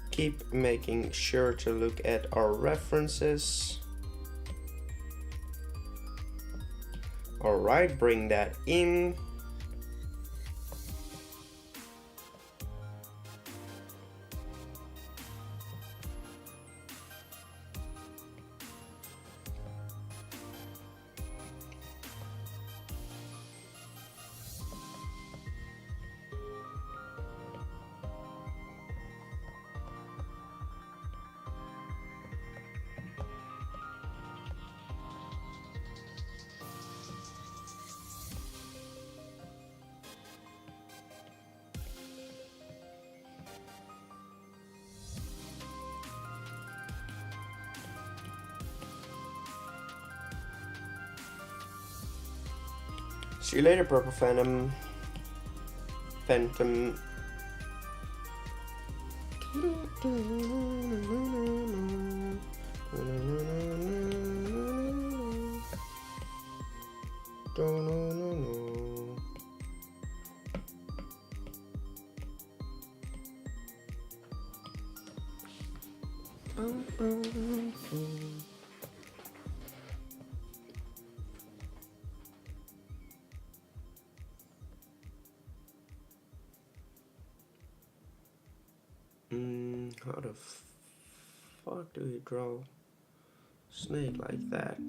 Keep making sure to look at our references. Alright, bring that in. See you later, Purple Phantom. Phantom. How the fuck do you draw snake like that?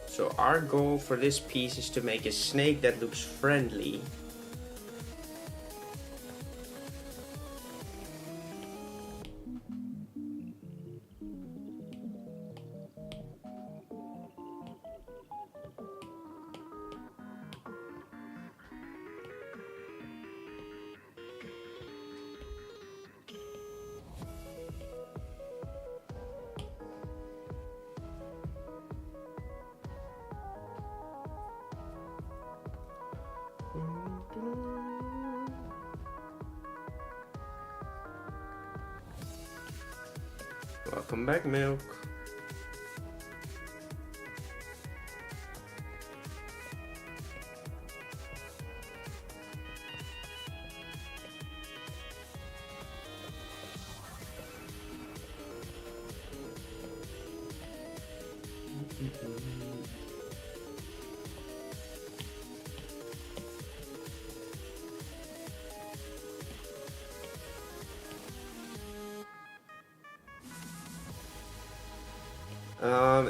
So our goal for this piece is to make a snake that looks friendly. Welcome back, Milk.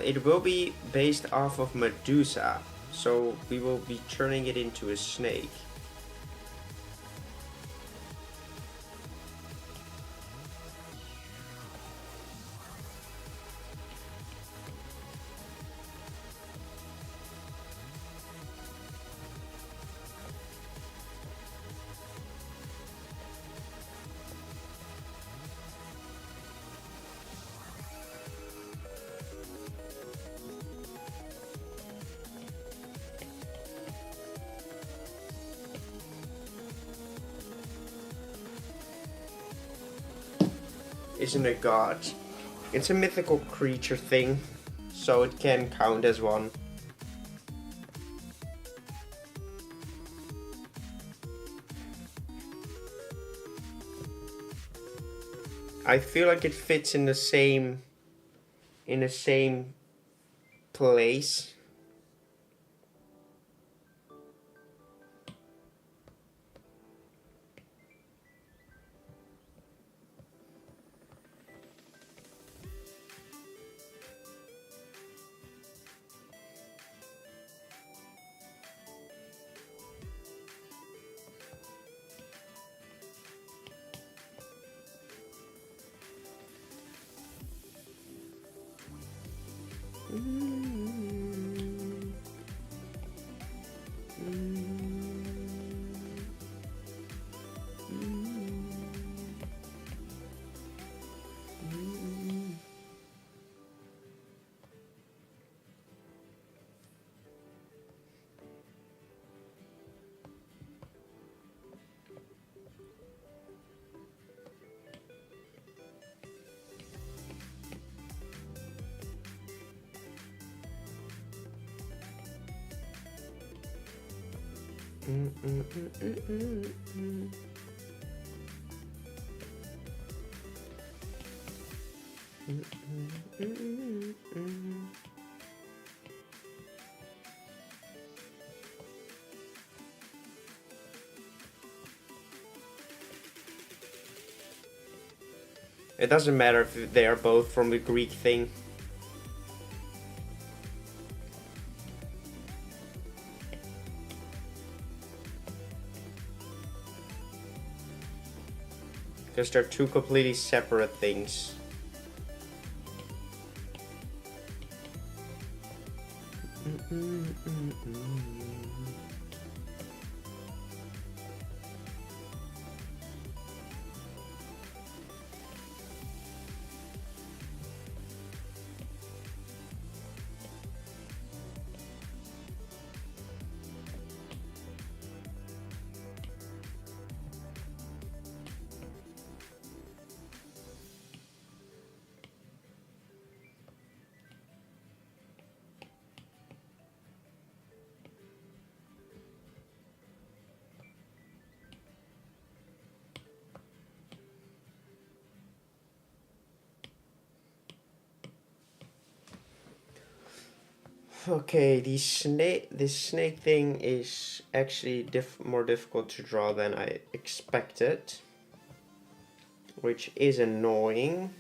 It will be based off of Medusa, so we will be turning it into a snake. Isn't a god. It's a mythical creature thing, so it can count as one. I feel like it fits in the same place. It doesn't matter if they are both from the Greek thing. Because they're two completely separate things. Okay, this snake thing is actually more difficult to draw than I expected, which is annoying.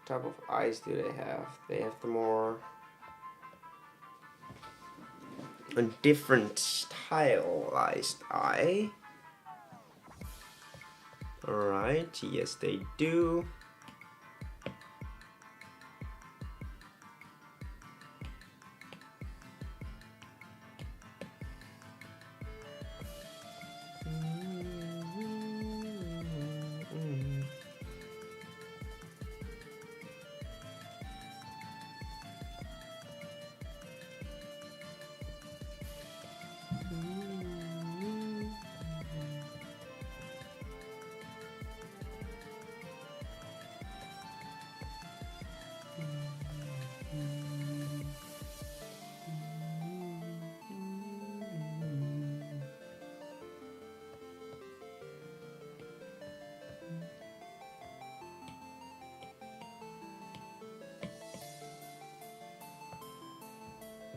Type of eyes do they have? They have the more a different stylized eye. Alright, yes they do.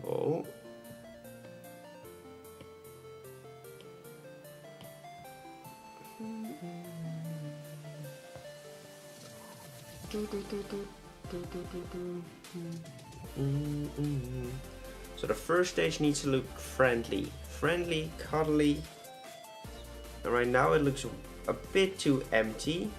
Oh. So the first stage needs to look friendly. Friendly, cuddly. And right now it looks a bit too empty.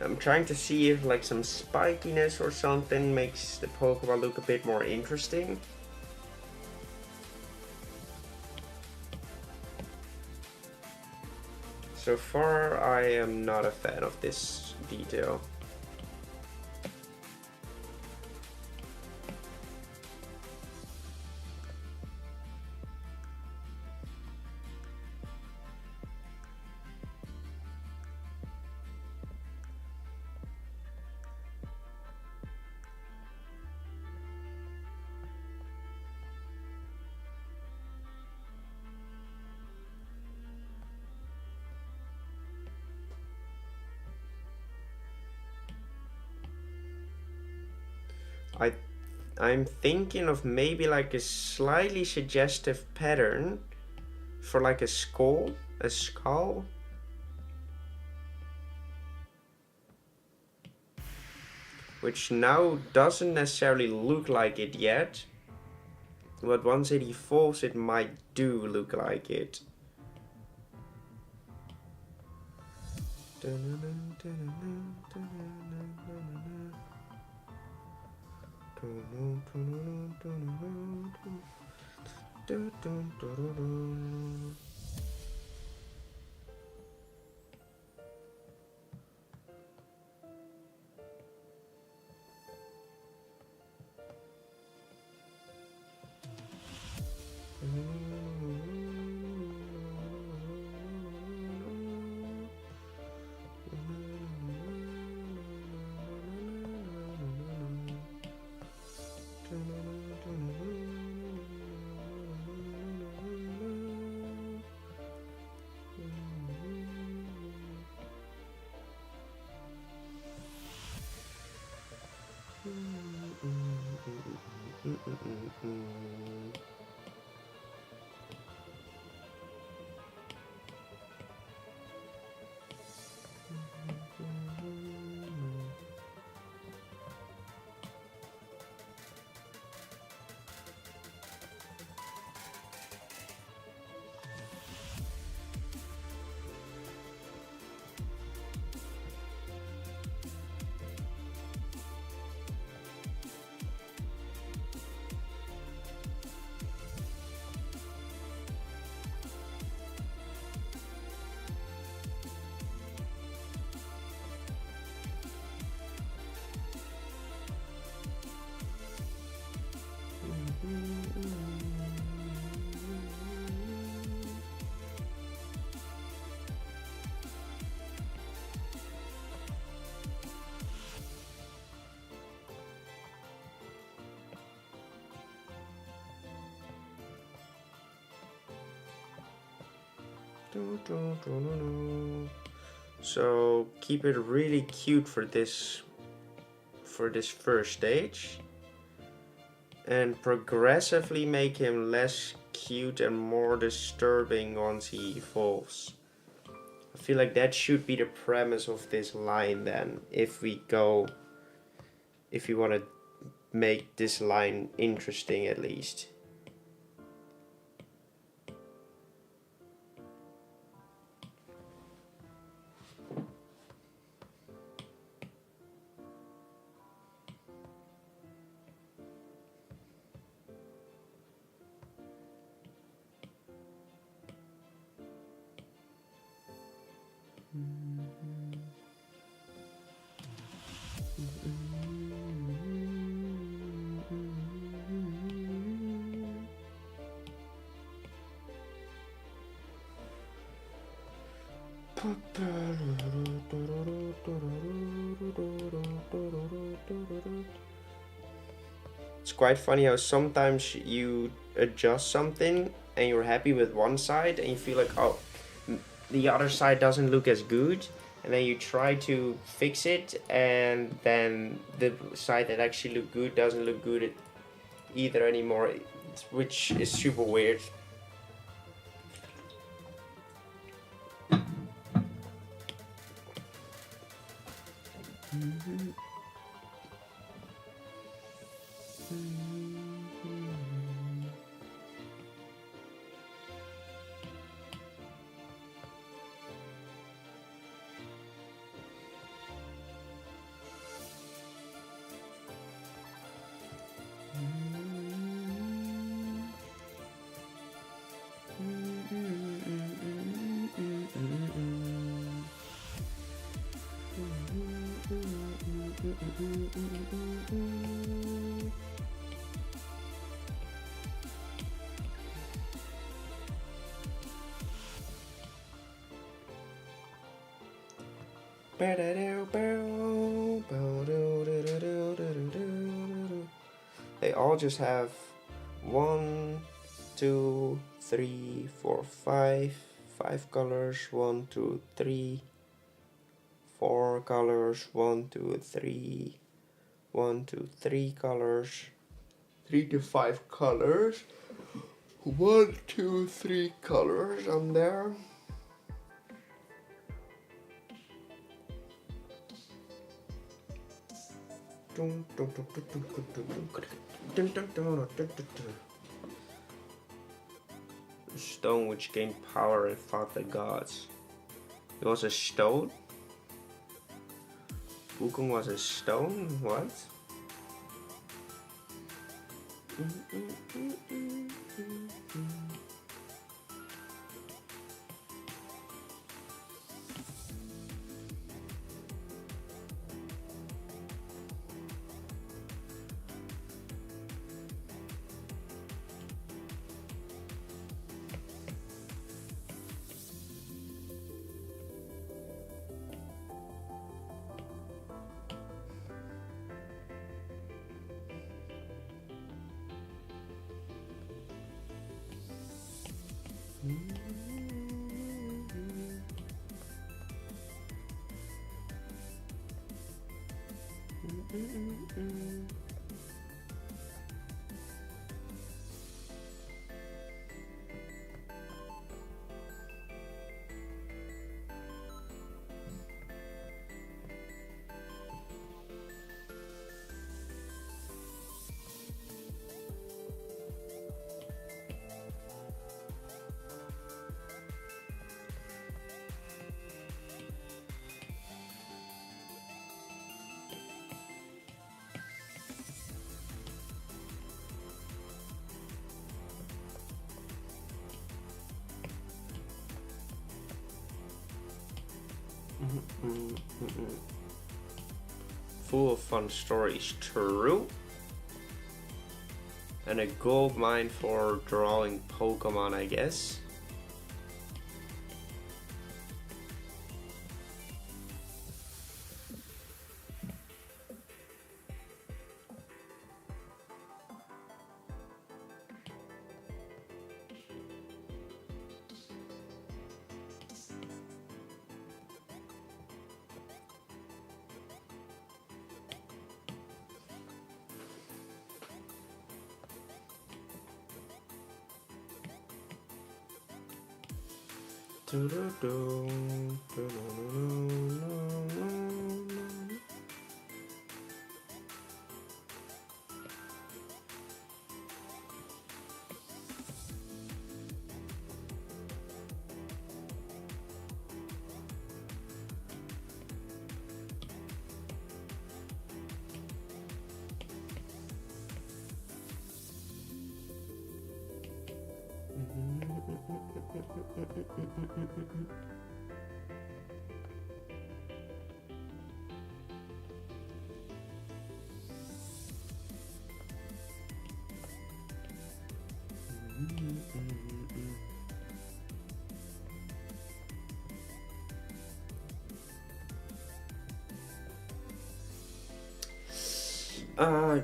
I'm trying to see if like some spikiness or something makes the Pokemon look a bit more interesting. So far, I am not a fan of this detail. I'm thinking of maybe like a slightly suggestive pattern for like a skull, which now doesn't necessarily look like it yet, but once it evolves it might do look like it. So keep it really cute for this first stage, and progressively make him less cute and more disturbing once he evolves. I feel like that should be the premise of this line then, if we want to make this line interesting at least. It's quite funny how sometimes you adjust something and you're happy with one side and you feel like, oh, the other side doesn't look as good, and then you try to fix it, and then the side that actually looked good doesn't look good either anymore, which is super weird. They all just have 1, 2, 3, 4, 5 colors. 1, 2, 3, 4 colors. 1, 2, 3, 1, 2, 3 colors. 3 to 5 colors. 1, 2, 3 colors on there. A stone which gained power and fought the gods. It was a stone? Wukong was a stone? What? Full of fun stories, true. And a gold mine for drawing Pokemon, I guess.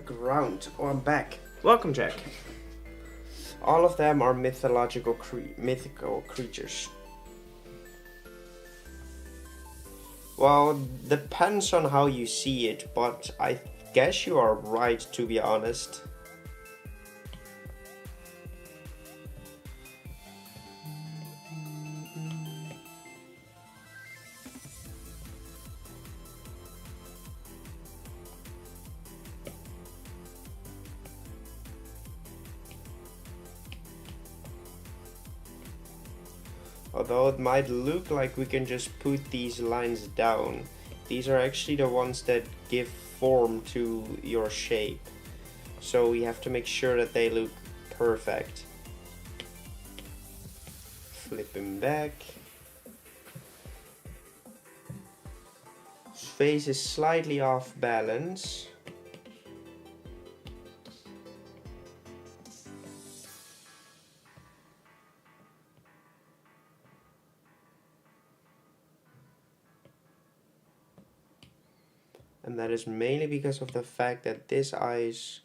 Ground. Oh, I'm back. Welcome, Jack. All of them are mythological mythical creatures. Well, depends on how you see it, but I guess you are right, to be honest. Although it might look like we can just put these lines down, these are actually the ones that give form to your shape. So we have to make sure that they look perfect. Flip him back. His face is slightly off balance. And that is mainly because of the fact that this eye is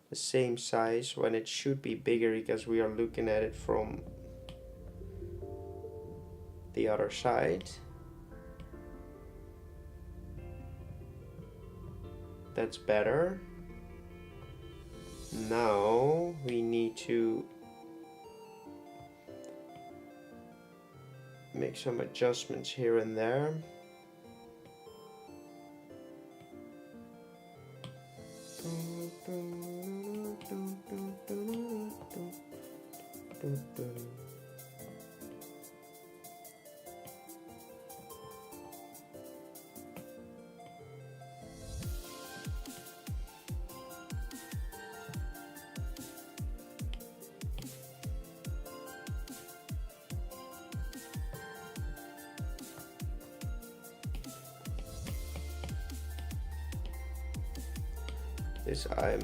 the same size when it should be bigger, because we are looking at it from the other side. That's better. Now we need to make some adjustments here and there. This eye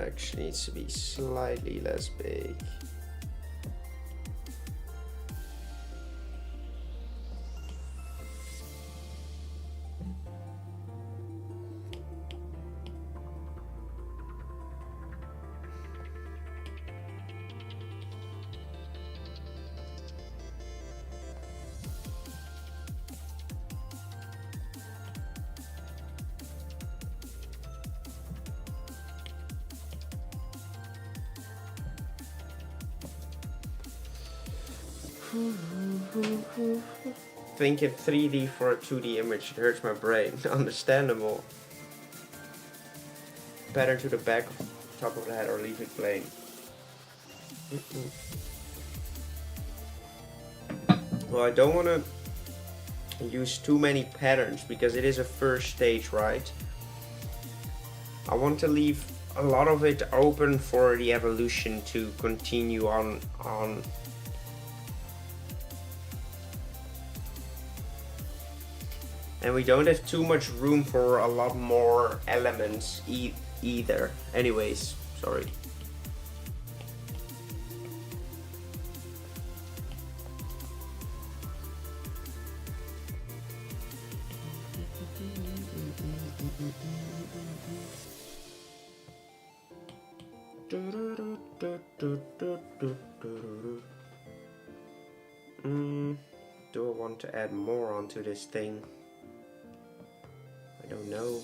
actually needs to be slightly less big. Thinking 3D for a 2D image, it hurts my brain. Understandable. Pattern to the back, top of the head, or leave it plain. Well, I don't want to use too many patterns because it is a first stage, right? I want to leave a lot of it open for the evolution to continue on. And we don't have too much room for a lot more elements either. Anyways, sorry. Do I want to add more onto this thing? I don't know.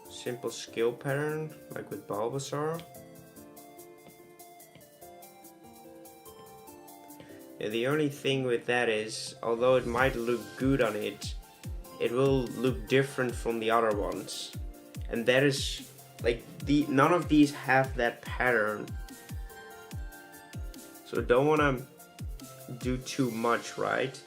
Simple skill pattern, like with Bulbasaur. Yeah, the only thing with that is, although it might look good on it, it will look different from the other ones. And that is, like, none of these have that pattern. So don't want to do too much, right?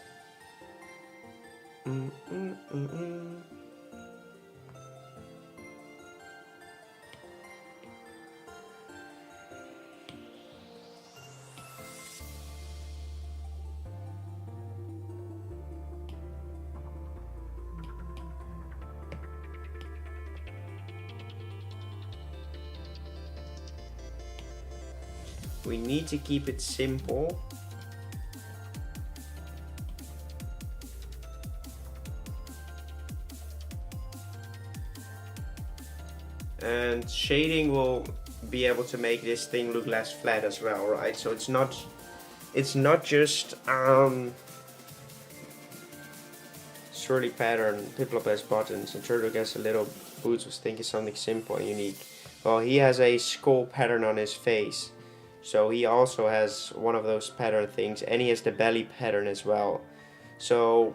We need to keep it simple. And shading will be able to make this thing look less flat as well, right? So it's not just swirly pattern, Piplup has buttons, and Turtle gets a little boots was thinking something simple and unique. Well, he has a skull pattern on his face, so he also has one of those pattern things, and he has the belly pattern as well. So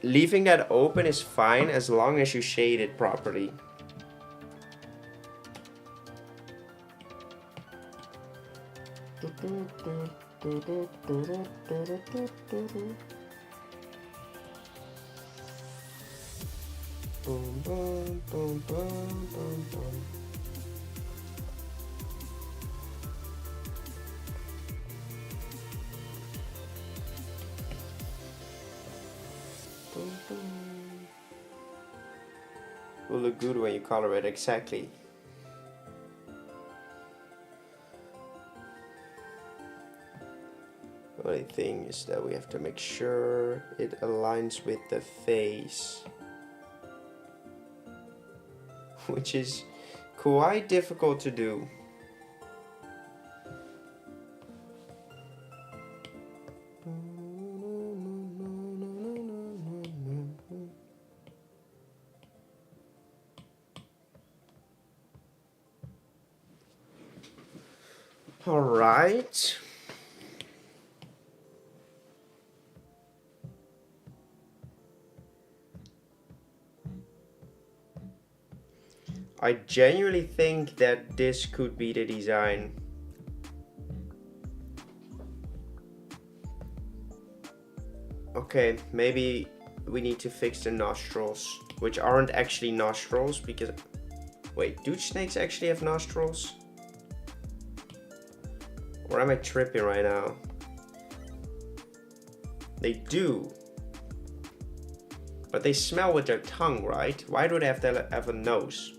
leaving that open is fine as long as you shade it properly. Boom, boom, boom, boom, boom, boom. Boom, boom. Will look good when you color it, exactly. The only thing is that we have to make sure it aligns with the face, which is quite difficult to do. All right. I genuinely think that this could be the design. Okay, maybe we need to fix the nostrils, which aren't actually nostrils because... Wait, do snakes actually have nostrils? Or am I tripping right now? They do. But they smell with their tongue, right? Why do they have to have a nose?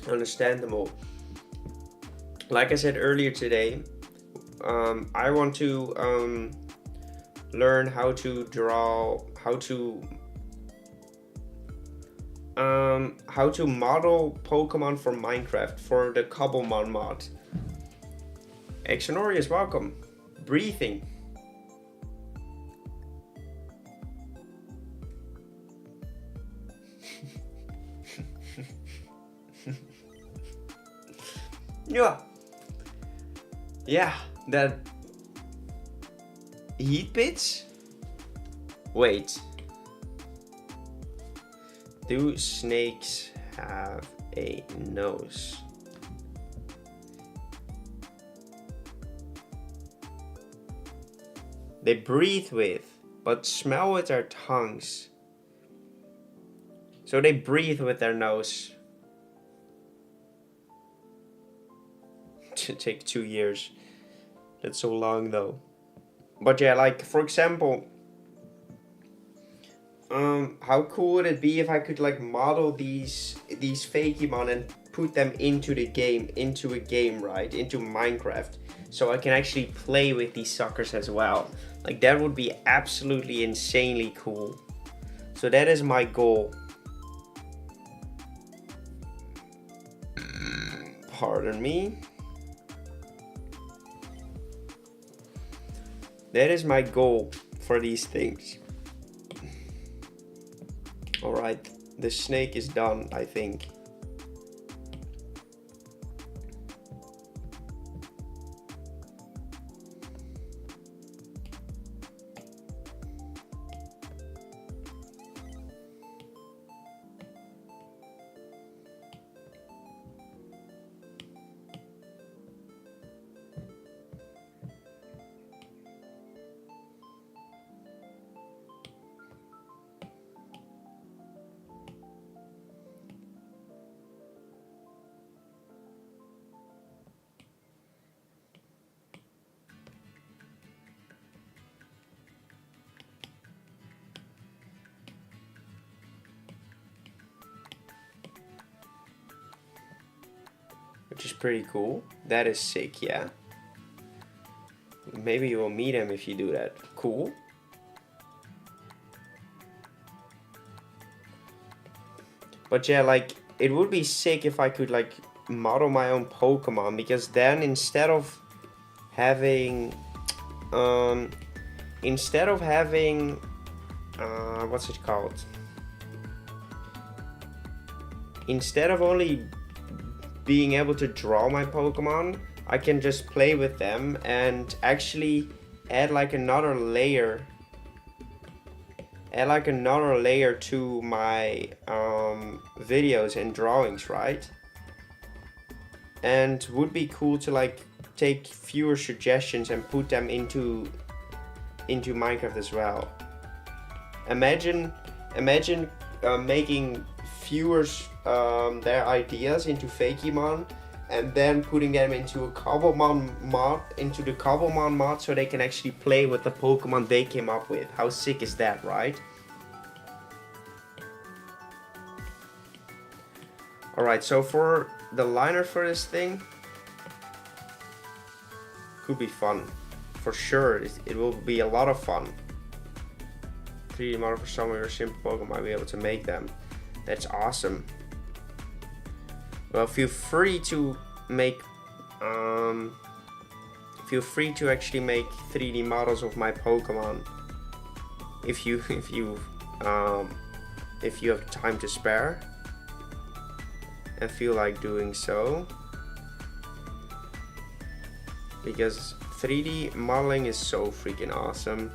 Understandable. Like I said earlier today, I want to learn how to draw, how to model Pokemon for Minecraft for the Cobblemon mod. Exonorius, welcome. Breathing. Yeah, that heat bits? Wait. Do snakes have a nose? They breathe with, but smell with their tongues. So they breathe with their nose. To take 2 years. That's so long though. But yeah, like for example, how cool would it be if I could like model these Fakemon and put them into the game, into a game, right? Into Minecraft. So I can actually play with these suckers as well. Like that would be absolutely insanely cool. So that is my goal. Pardon me. That is my goal for these things. Alright, the snake is done, I think. Which is pretty cool. That is sick, yeah. Maybe you will meet him if you do that. Cool. But yeah, like, it would be sick if I could, like, model my own Pokemon, because then instead of having, what's it called? Instead of only being able to draw my Pokemon, I can just play with them and actually add like another layer to my videos and drawings, right? And would be cool to like take viewer suggestions and put them into Minecraft as well. Imagine making viewers their ideas into Fakemon and then putting them into a Cobblemon mod, so they can actually play with the Pokemon they came up with. How sick is that, right? Alright, so for the liner for this thing, could be fun. For sure, it will be a lot of fun. 3D model for some of your simple Pokemon, might be able to make them. That's awesome. Well, feel free to actually make 3D models of my Pokemon if you have time to spare and feel like doing so, because 3D modeling is so freaking awesome.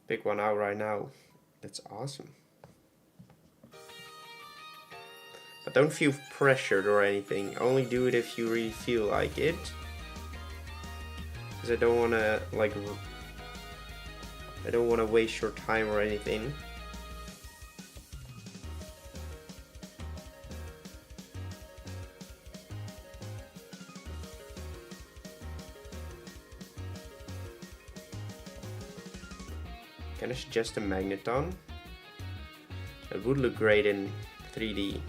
Pick one out right now. That's awesome. But don't feel pressured or anything. Only do it if you really feel like it. Because I don't want to waste your time or anything. Can I suggest a Magneton? It would look great in 3D.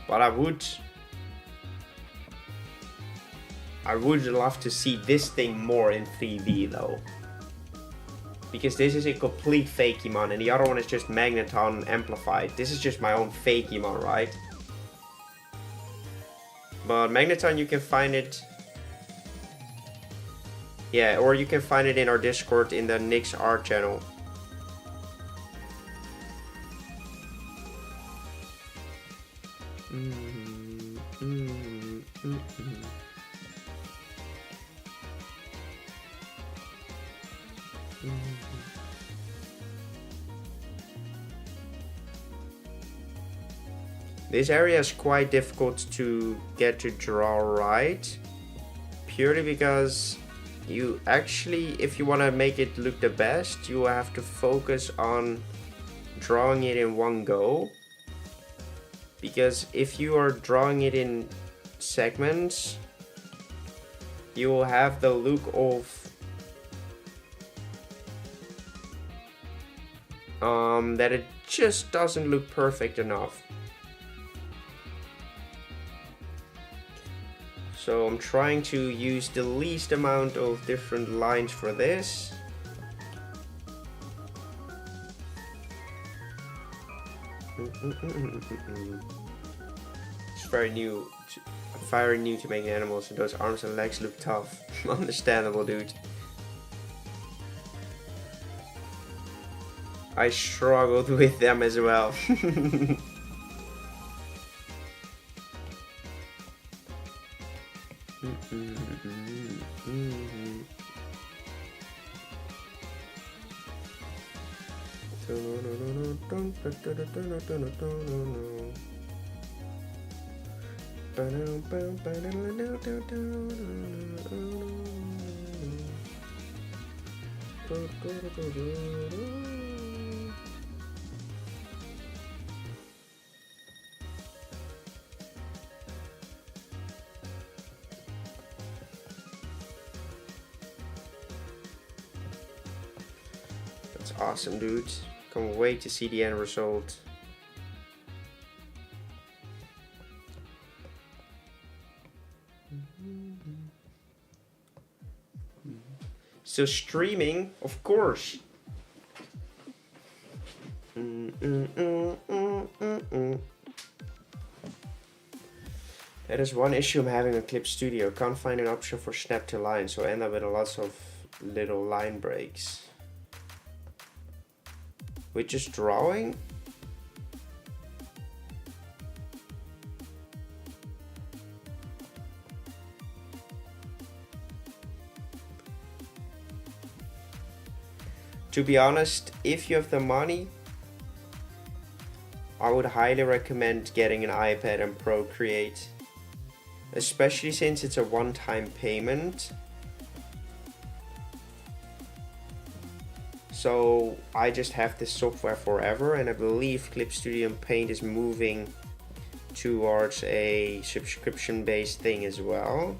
But I would love to see this thing more in 3D though. Because this is a complete Fakemon and the other one is just Magneton amplified. This is just my own Fakemon, right? But Magneton, you can find it... Yeah, or you can find it in our Discord in the Nick's art channel. This area is quite difficult to get to draw right, purely because you actually, if you want to make it look the best, you have to focus on drawing it in one go. Because if you are drawing it in segments, you will have the look of that it just doesn't look perfect enough. So I'm trying to use the least amount of different lines for this. It's very new to making animals, and those arms and legs look tough. Understandable, dude. I struggled with them as well. That's awesome, dude. Can't wait to see the end result. Still streaming, of course. That is one issue I'm having with Clip Studio. Can't find an option for snap to line, so I end up with lots of little line breaks. With just drawing? To be honest, if you have the money, I would highly recommend getting an iPad and Procreate. Especially since it's a one-time payment. So I just have this software forever, and I believe Clip Studio and Paint is moving towards a subscription-based thing as well.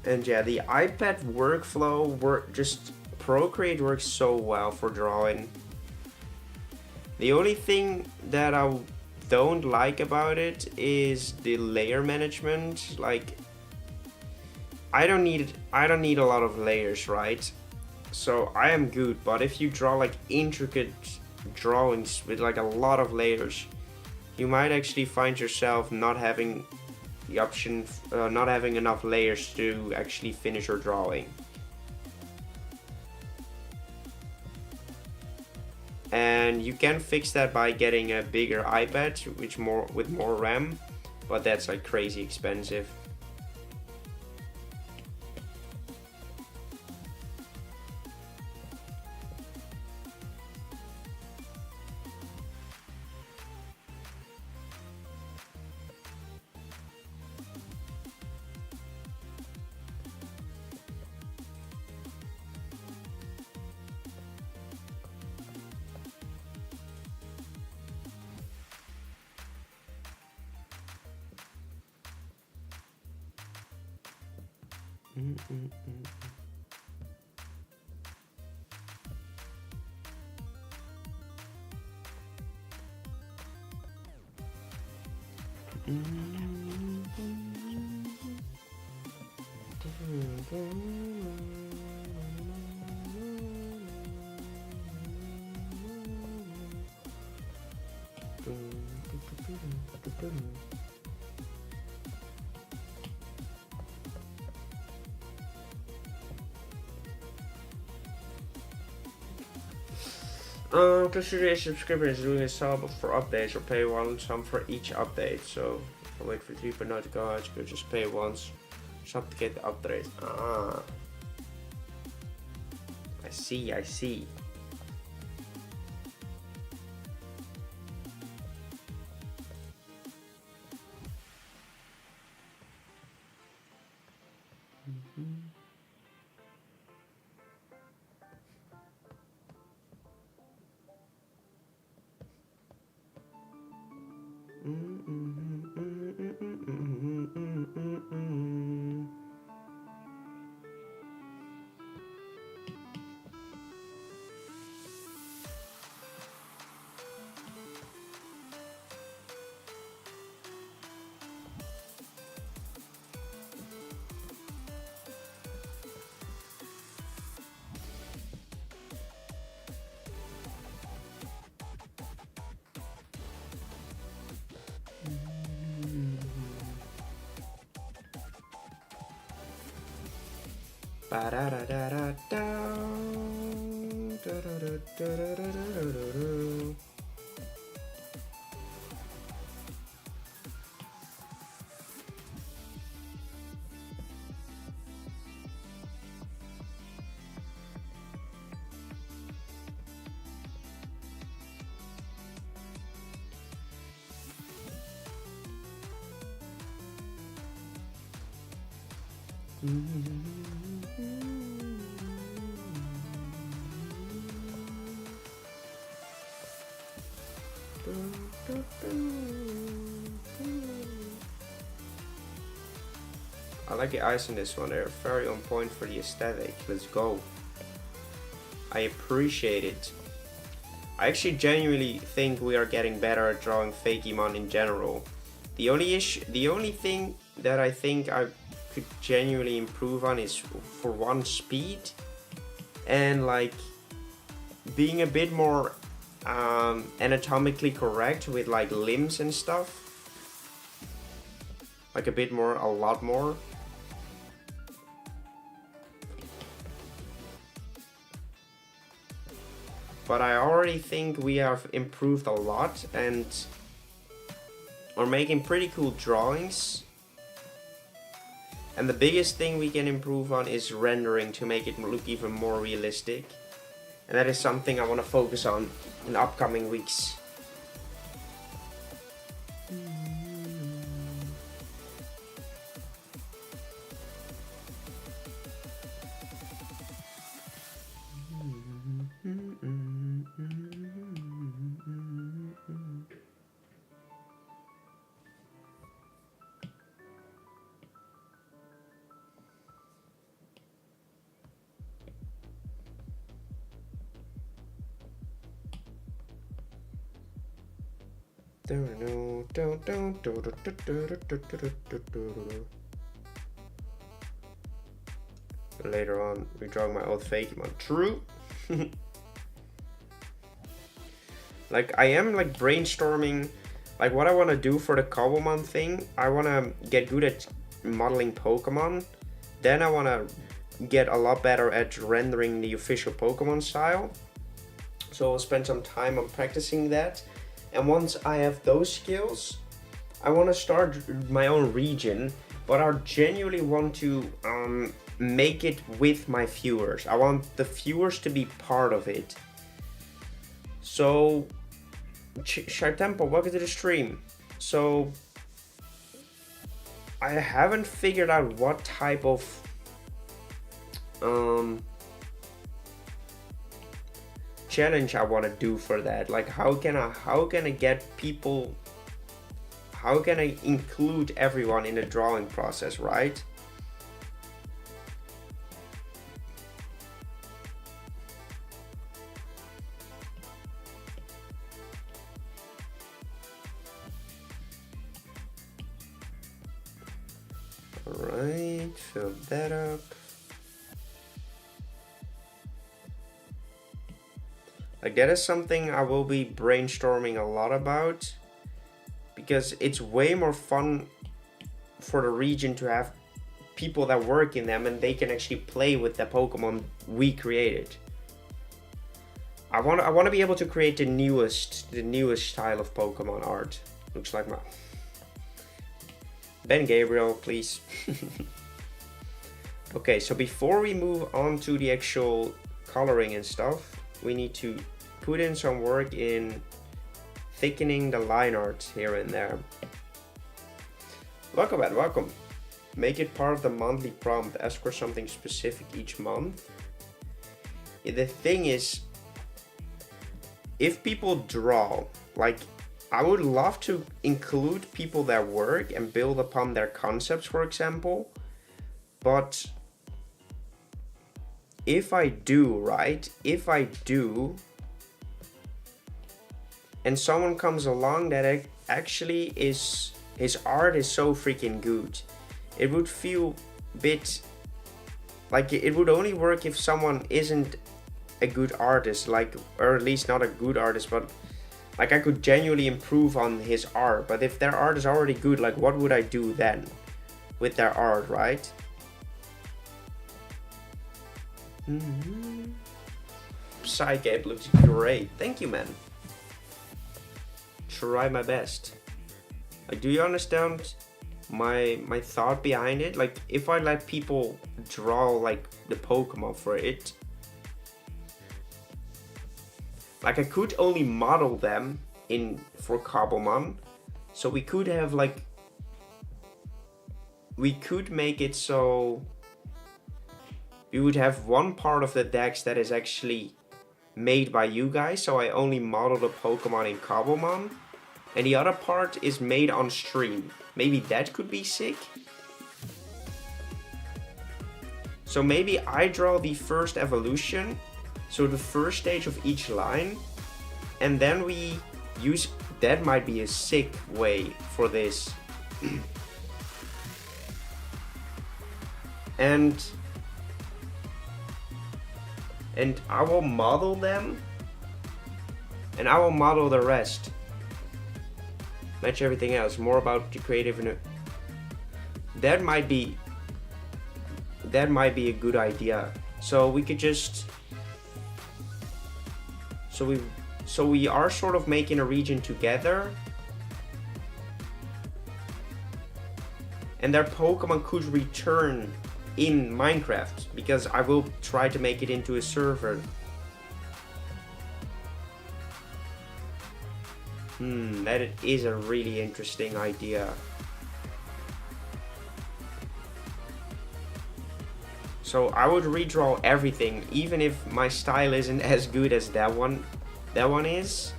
And yeah, the iPad workflow just Procreate works so well for drawing. The only thing that I don't like about it is the layer management. Like, I don't need a lot of layers, right? So I am good, but if you draw like intricate drawings with like a lot of layers, you might actually find yourself not having the option, not having enough layers to actually finish your drawing. And you can fix that by getting a bigger iPad with more RAM, but that's like crazy expensive. Consider a subscription is doing a sub for updates or pay one sum for each update. So if I wait for 3 per to go out, you could just pay once sub to get the update. Ah, I see, I see. I like the eyes on this one. They're very on point for the aesthetic. Let's go. I appreciate it. I actually genuinely think we are getting better at drawing Fakemon in general. The only thing that I think I could genuinely improve on is, for one, speed, and like being a bit more anatomically correct with like limbs and stuff. Like a lot more. But I already think we have improved a lot and are making pretty cool drawings. And the biggest thing we can improve on is rendering to make it look even more realistic. And that is something I want to focus on in the upcoming weeks. Later on, redrawing my old Fakemon. True. Like, I am like brainstorming like what I want to do for the Cobblemon thing. I want to get good at modeling Pokemon. Then I want to get a lot better at rendering the official Pokemon style. So I'll spend some time on practicing that. And once I have those skills, I want to start my own region, but I genuinely want to make it with my viewers. I want the viewers to be part of it. So, Shy Temple, welcome to the stream. So, I haven't figured out what type of challenge I want to do for that. Like, how can I get people, how can I include everyone in the drawing process, right? Alright, fill that up. Like, that is something I will be brainstorming a lot about, because it's way more fun for the region to have people that work in them and they can actually play with the Pokemon we created. I want to be able to create the newest style of Pokemon art. Looks like my Ben Gabriel, please. Okay, so before we move on to the actual coloring and stuff, we need to put in some work in thickening the line art here and there. Welcome, Ed, welcome. Make it part of the monthly prompt. Ask for something specific each month. Yeah, the thing is, if people draw, like, I would love to include people that work and build upon their concepts, for example. But if I do, right? If I do, and someone comes along that actually is, his art is so freaking good, it would feel a bit like it would only work if someone isn't a good artist, like, or at least not a good artist, but like I could genuinely improve on his art. But if their art is already good, like, what would I do then with their art, right? Psycape looks great. Thank you, man. Try my best. Like, do you understand my thought behind it? Like, if I let people draw like the Pokemon for it, like, I could only model them for Cobblemon, so we could have like, we could make it so we would have one part of the decks that is actually made by you guys, so I only model the Pokemon in Cobblemon, and the other part is made on stream. Maybe that could be sick. So maybe I draw the first evolution, so the first stage of each line, and then we use, that might be a sick way for this. and I will model them, and I will model the rest. Match everything else, more about the creative, and that might be a good idea. So we could just, so we are sort of making a region together, and their Pokemon could return in Minecraft, because I will try to make it into a server. That is a really interesting idea. So I would redraw everything, even if my style isn't as good as that one is.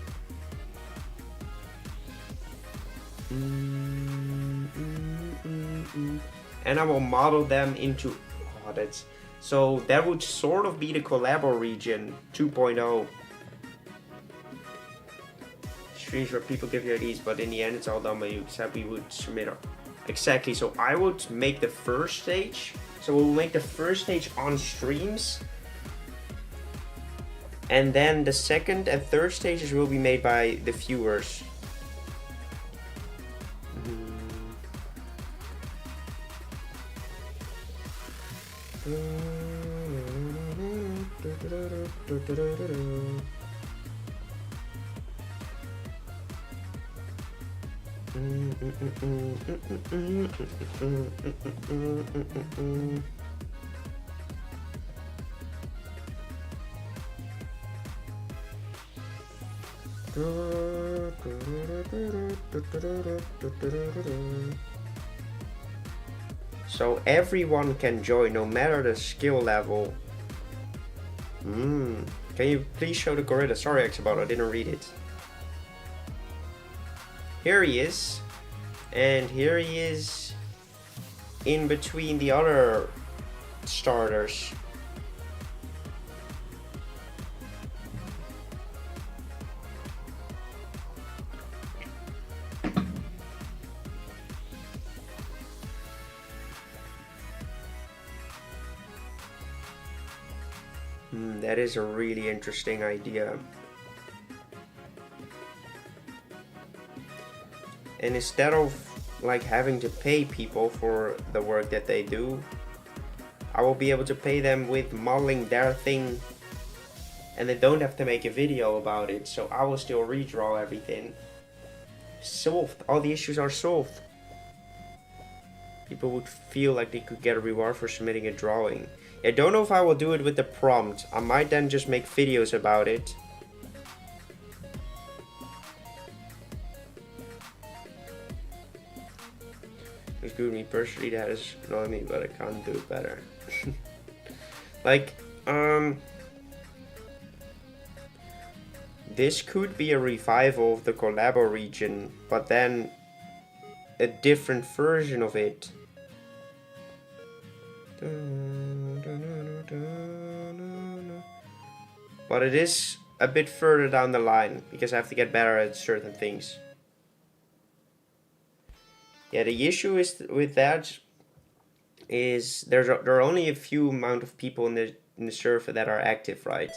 And I will model them into, so that would sort of be the Collabo region 2.0. Streams where people give you ideas, but in the end it's all done by you, except we would submit our, exactly. So I would make the first stage, so we'll make the first stage on streams, and then the second and third stages will be made by the viewers. So everyone can join, no matter the skill level. Can you please show the gorilla? Sorry, Xabot, I didn't read it. Here he is, and here he is in between the other starters. That is a really interesting idea. And instead of like having to pay people for the work that they do, I will be able to pay them with modeling their thing, and they don't have to make a video about it. So I will still redraw everything. Solved. All the issues are solved. People would feel like they could get a reward for submitting a drawing. I don't know if I will do it with the prompt. I might then just make videos about it. It's good with me personally, that is annoying me, but I can't do it better. Like, this could be a revival of the Collabo region, but then a different version of it. But it is a bit further down the line, because I have to get better at certain things. Yeah, the issue is with that is there are only a few amount of people in the server that are active, right?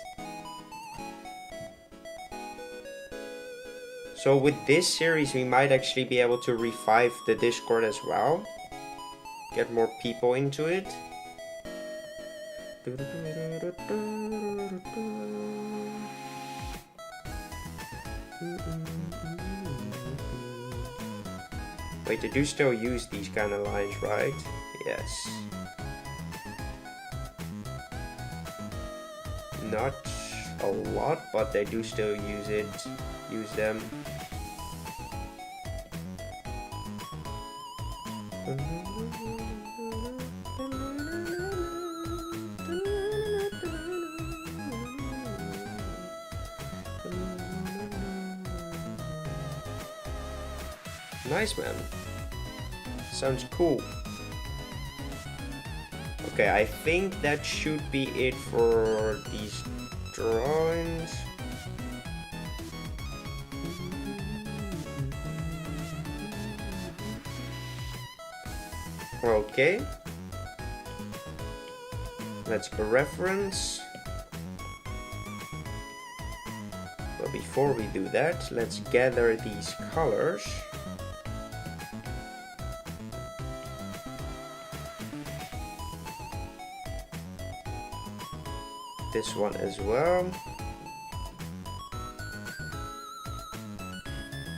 So with this series we might actually be able to revive the Discord as well. Get more people into it. Wait, they do still use these kind of lines, right? Yes. Not a lot, but they do still use them. Nice, man. Sounds cool. Okay, I think that should be it for these drawings. Okay. Let's go reference. But before we do that, let's gather these colors. This one as well.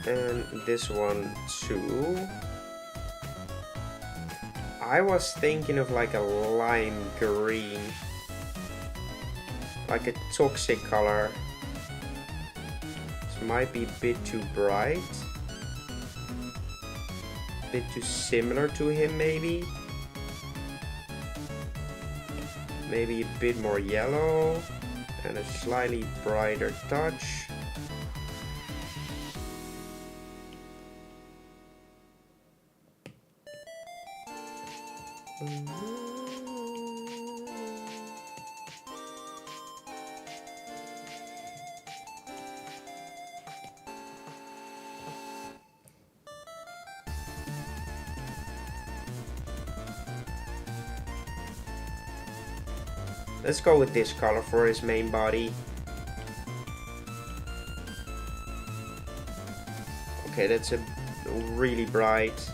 And this one too. I was thinking of like a lime green. Like a toxic color. This might be a bit too bright. A bit too similar to him maybe. Maybe a bit more yellow and a slightly brighter touch. Let's go with this color for his main body. Okay, that's a really bright.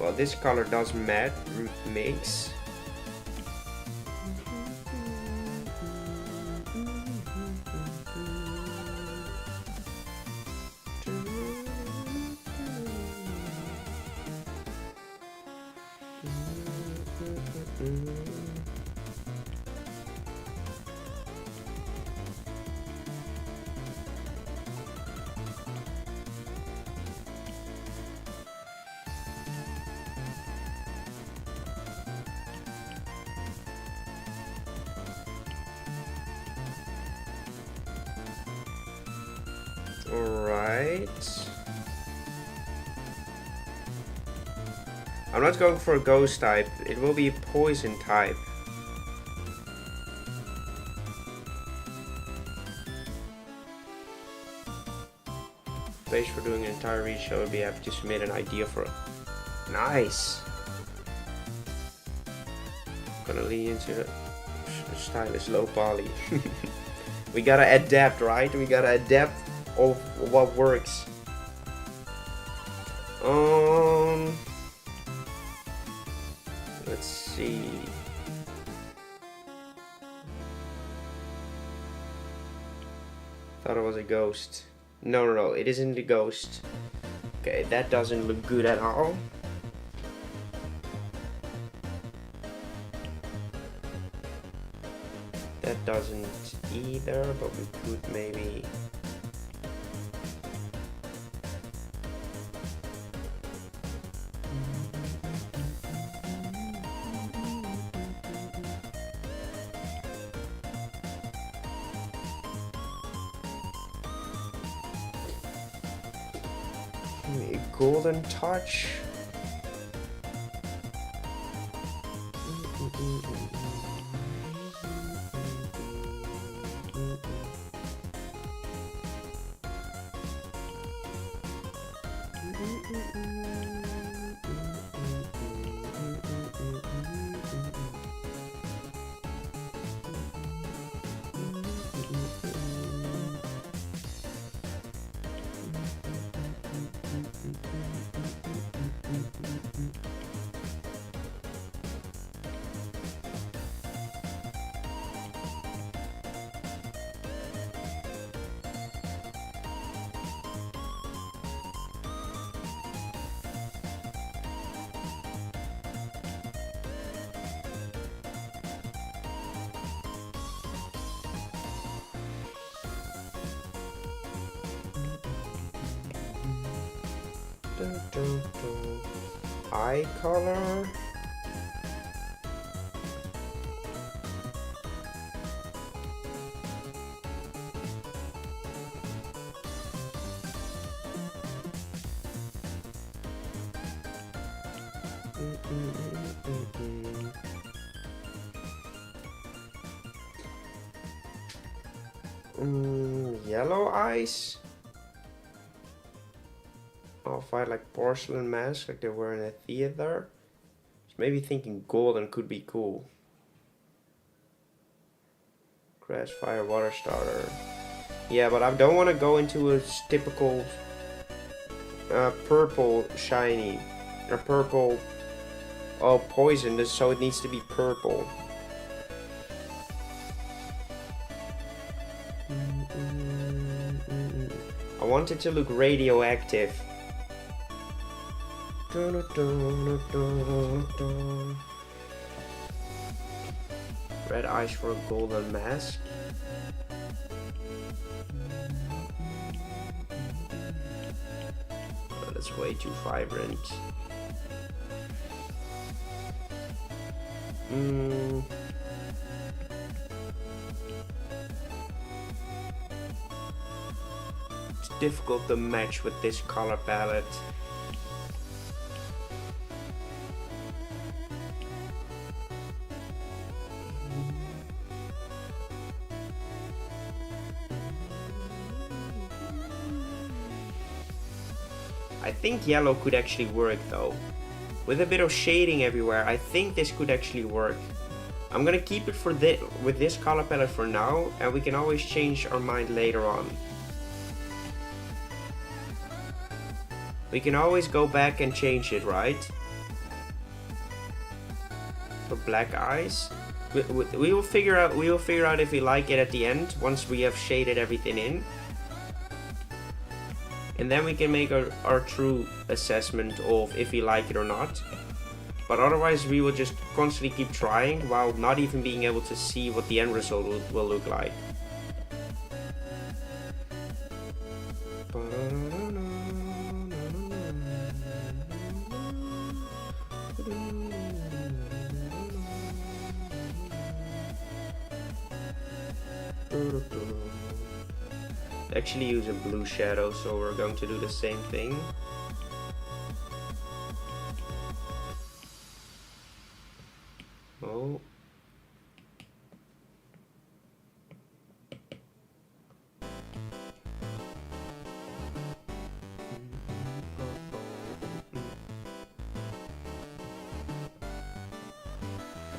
Well, this color does mix. Alright. I'm not going for a ghost type, it will be a poison type. Page for doing an entire read show, would be happy to submit an idea for it. Nice! Gonna lean into the stylish low poly. We gotta adapt, right? We gotta adapt of what works. Let's see. Thought it was a ghost. No, it isn't a ghost. Okay, that doesn't look good at all. That doesn't either, but we could maybe... a golden touch. eye color. Yellow eyes. Off-white like porcelain mask, like they were in a theater. So maybe thinking golden could be cool. Grass, fire, water starter. Yeah, but I don't want to go into a typical purple shiny or purple poison, so it needs to be purple. I want it to look radioactive. Red eyes for a golden mask. Oh, that's way too vibrant. It's difficult to match with this color palette. I think yellow could actually work though. With a bit of shading everywhere, I think this could actually work. I'm gonna keep it for with this color palette for now, and we can always change our mind later on. We can always go back and change it, right? For black eyes, we will figure out. We will figure out if we like it at the end once we have shaded everything in. And then we can make our true assessment of if we like it or not. But otherwise we will just constantly keep trying while not even being able to see what the end result will look like. Actually use a blue shadow, so we're going to do the same thing. Oh.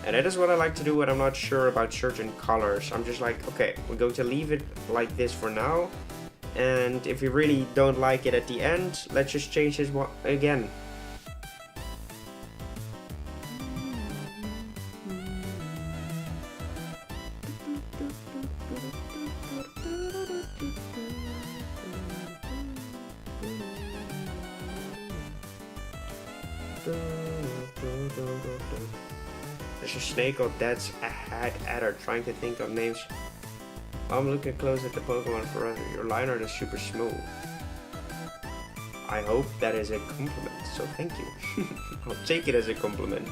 And that is what I like to do when I'm not sure about certain colors. I'm just like, okay, we're going to leave it like this for now. And if we really don't like it at the end, let's just change this one again. There's a snake or that's a hag adder trying to think of names. I'm looking close at the Pokemon forever. Your line art is super smooth. I hope that is a compliment, so thank you. I'll take it as a compliment.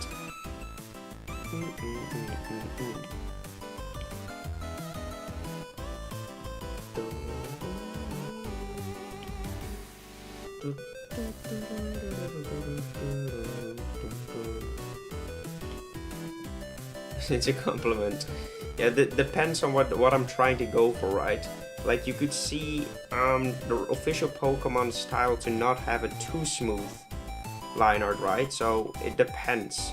It's a compliment. Yeah, depends on what I'm trying to go for, right? Like you could see the official Pokemon style to not have a too smooth line art, right? So it depends.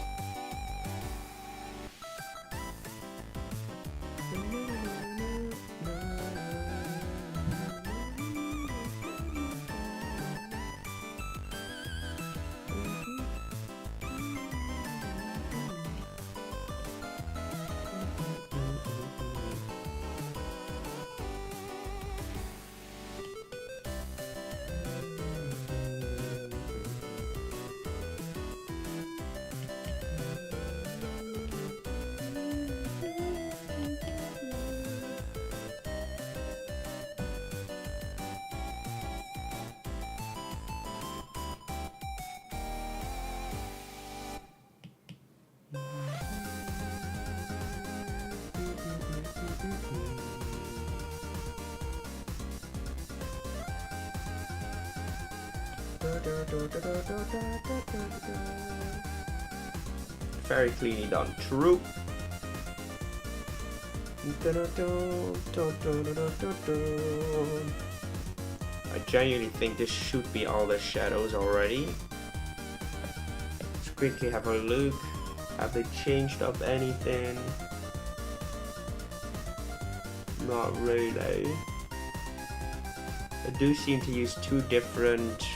Very cleanly done. True. I genuinely think this should be all the shadows already. Let's quickly have a look. Have they changed up anything? Not really. I do seem to use two different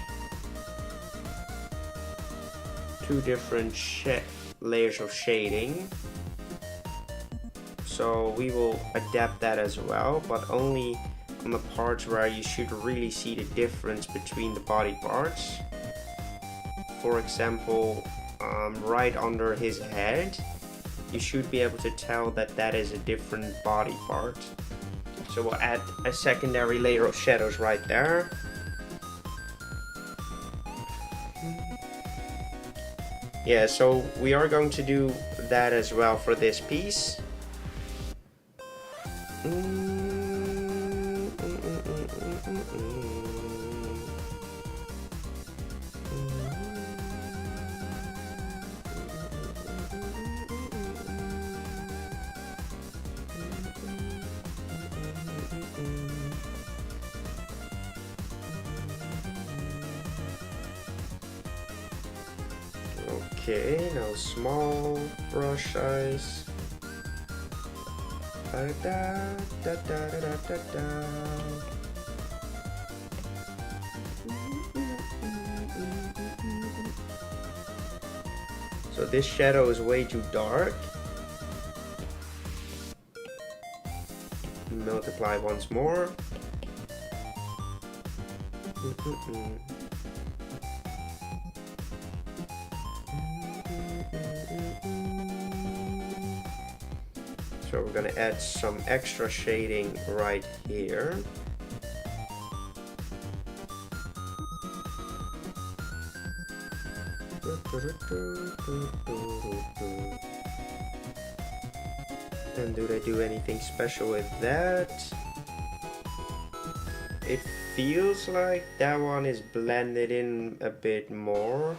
layers of shading. So we will adapt that as well, but only on the parts where you should really see the difference between the body parts. For example, right under his head, you should be able to tell that that is a different body part. So we'll add a secondary layer of shadows right there. Yeah, so we are going to do that as well for this piece. Okay, now small brush size. Da da da da da da da. So this shadow is way too dark. Multiply once more. So we're gonna add some extra shading right here. And do they do anything special with that? It feels like that one is blended in a bit more.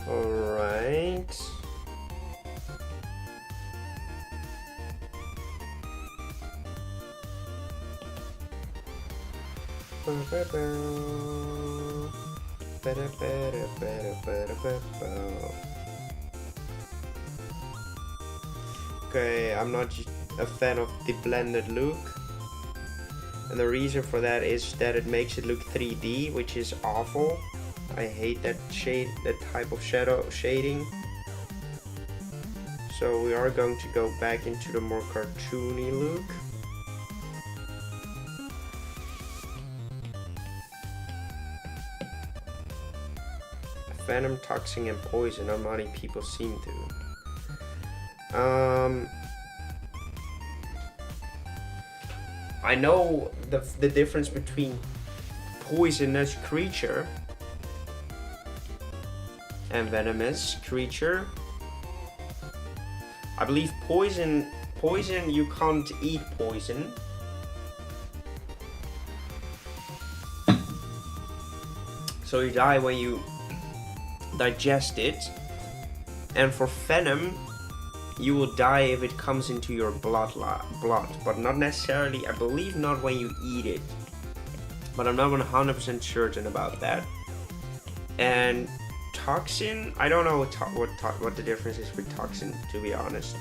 Alright. Okay, I'm not a fan of the blended look. And the reason for that is that it makes it look 3D, which is awful. I hate that type of shading. So we are going to go back into the more cartoony look. Venom, Toxin, and Poison, not many people seem to. I know the difference between poisonous creature and venomous creature. I believe poison you can't eat poison. So you die when you digest it. And for venom, you will die if it comes into your blood, but not necessarily, I believe not when you eat it. But I'm not 100% certain about that. And Toxin, I don't know what the difference is with Toxin, to be honest.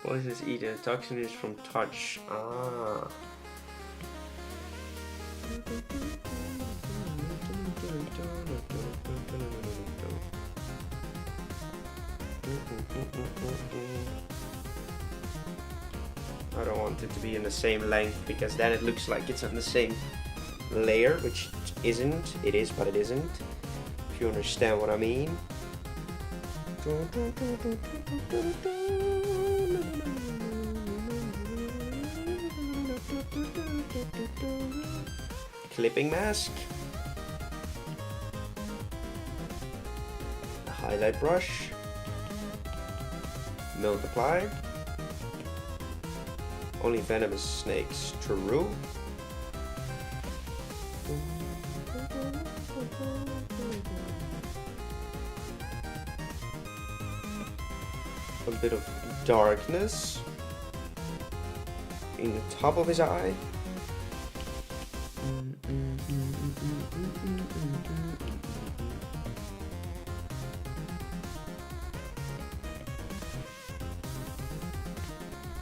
Poison is eaten, Toxin is from touch. Ah. I don't want it to be in the same length because then it looks like it's on the same layer, which it isn't. It is, but it isn't. If you understand what I mean. Clipping mask. A highlight brush. Multiply. Only venomous snakes, true. A bit of darkness in the top of his eye.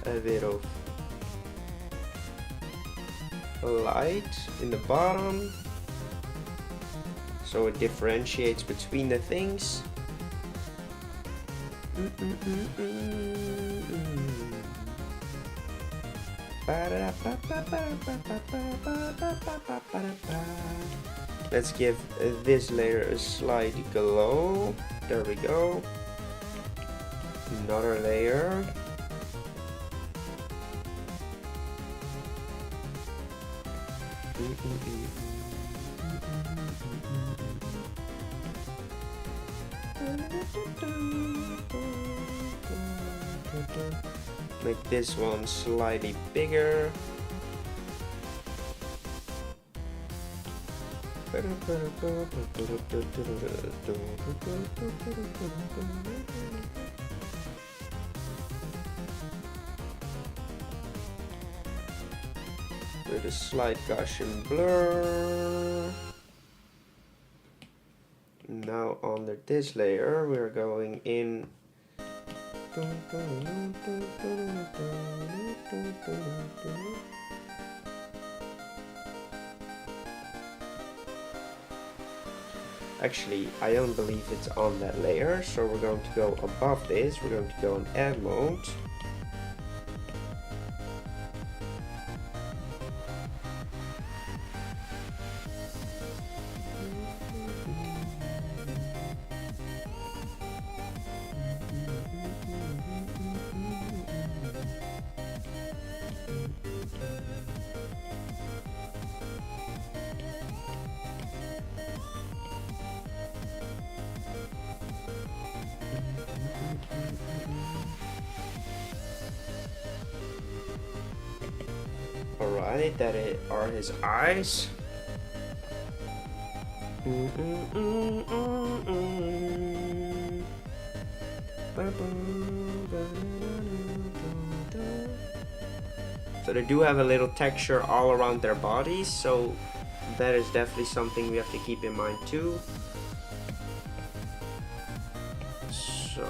A bit of light in the bottom so it differentiates between the things. Let's give this layer a slight glow. There we go. Another layer. Make this one slightly bigger. With a slight Gaussian blur. Now under this layer we're going in actually I don't believe it's on that layer, so we're going to go above this. We're going to go in add mode. Alright, that are his eyes. So they do have a little texture all around their bodies, so that is definitely something we have to keep in mind too. So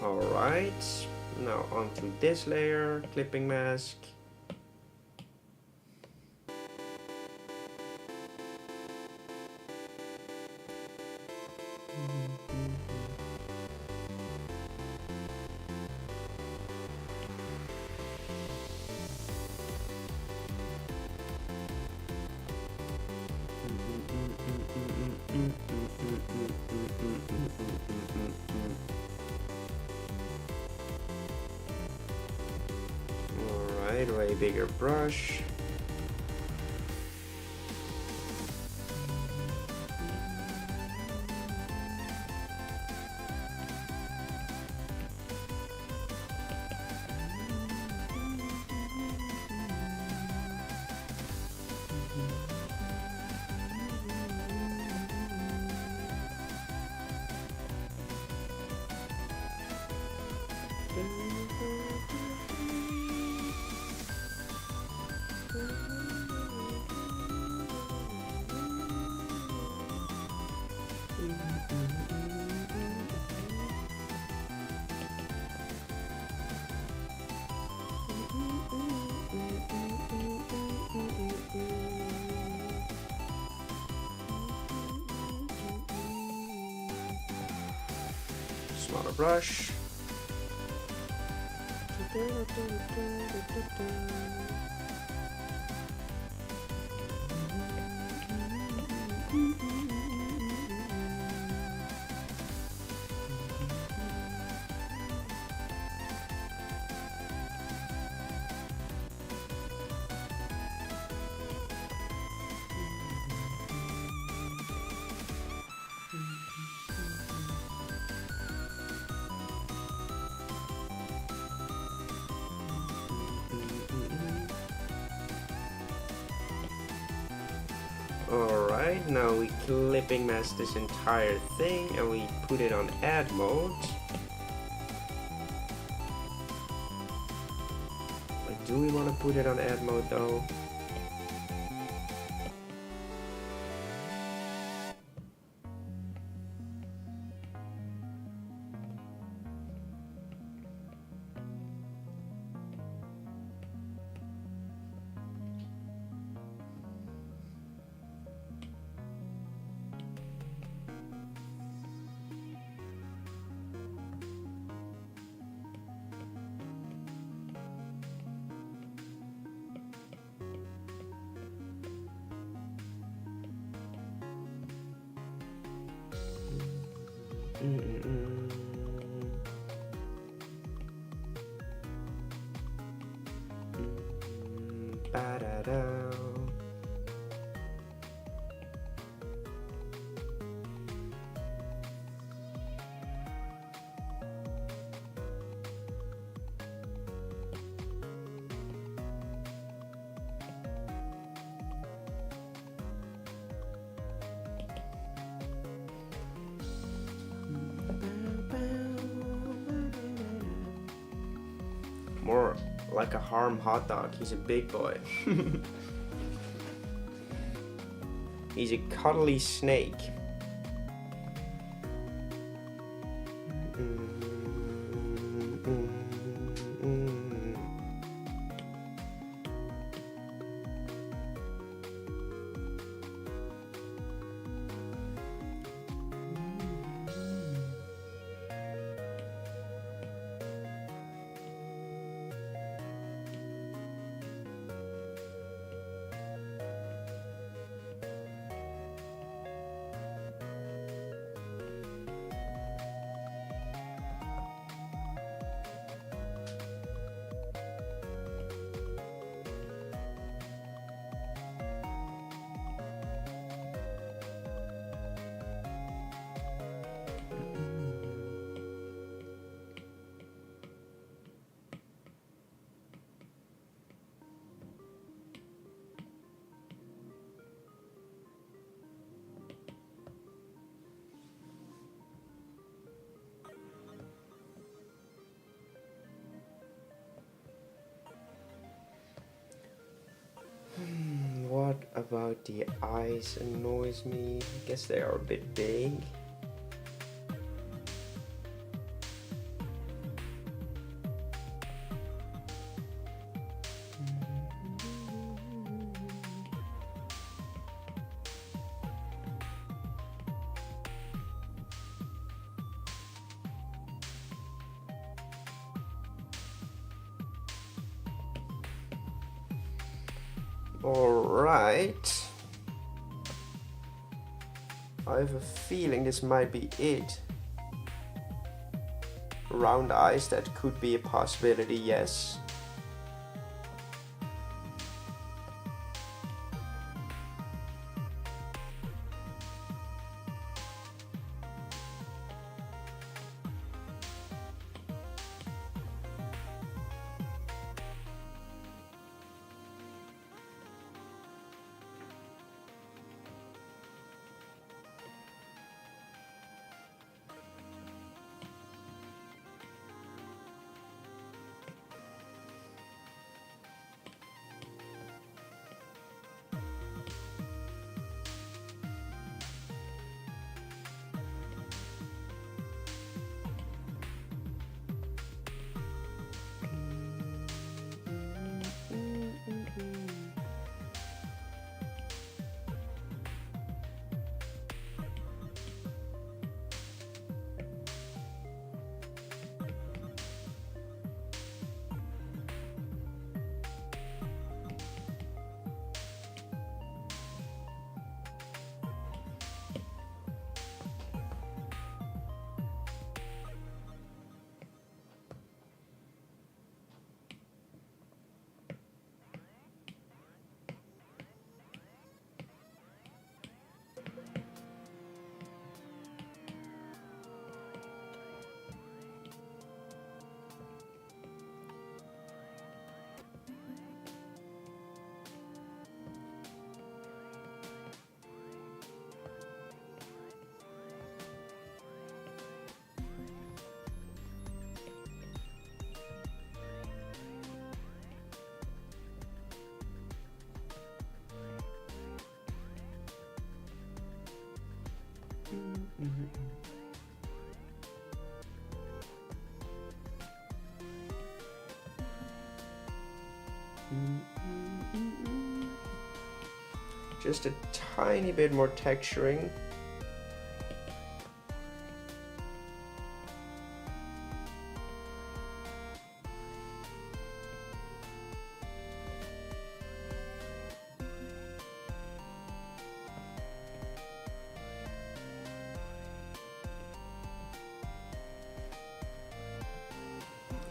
alright, now onto this layer, clipping mask. Alright, way bigger brush. Smaller brush. Alright, now we clipping mask this entire thing and we put it on add mode. Like, do we want to put it on add mode though? Ba-da-da. More like a Harm hot dog. He's a big boy. He's a cuddly snake. What about the eyes annoys me? I guess they are a bit big. Alright. I have a feeling this might be it. Round eyes, that could be a possibility, yes. Just a tiny bit more texturing.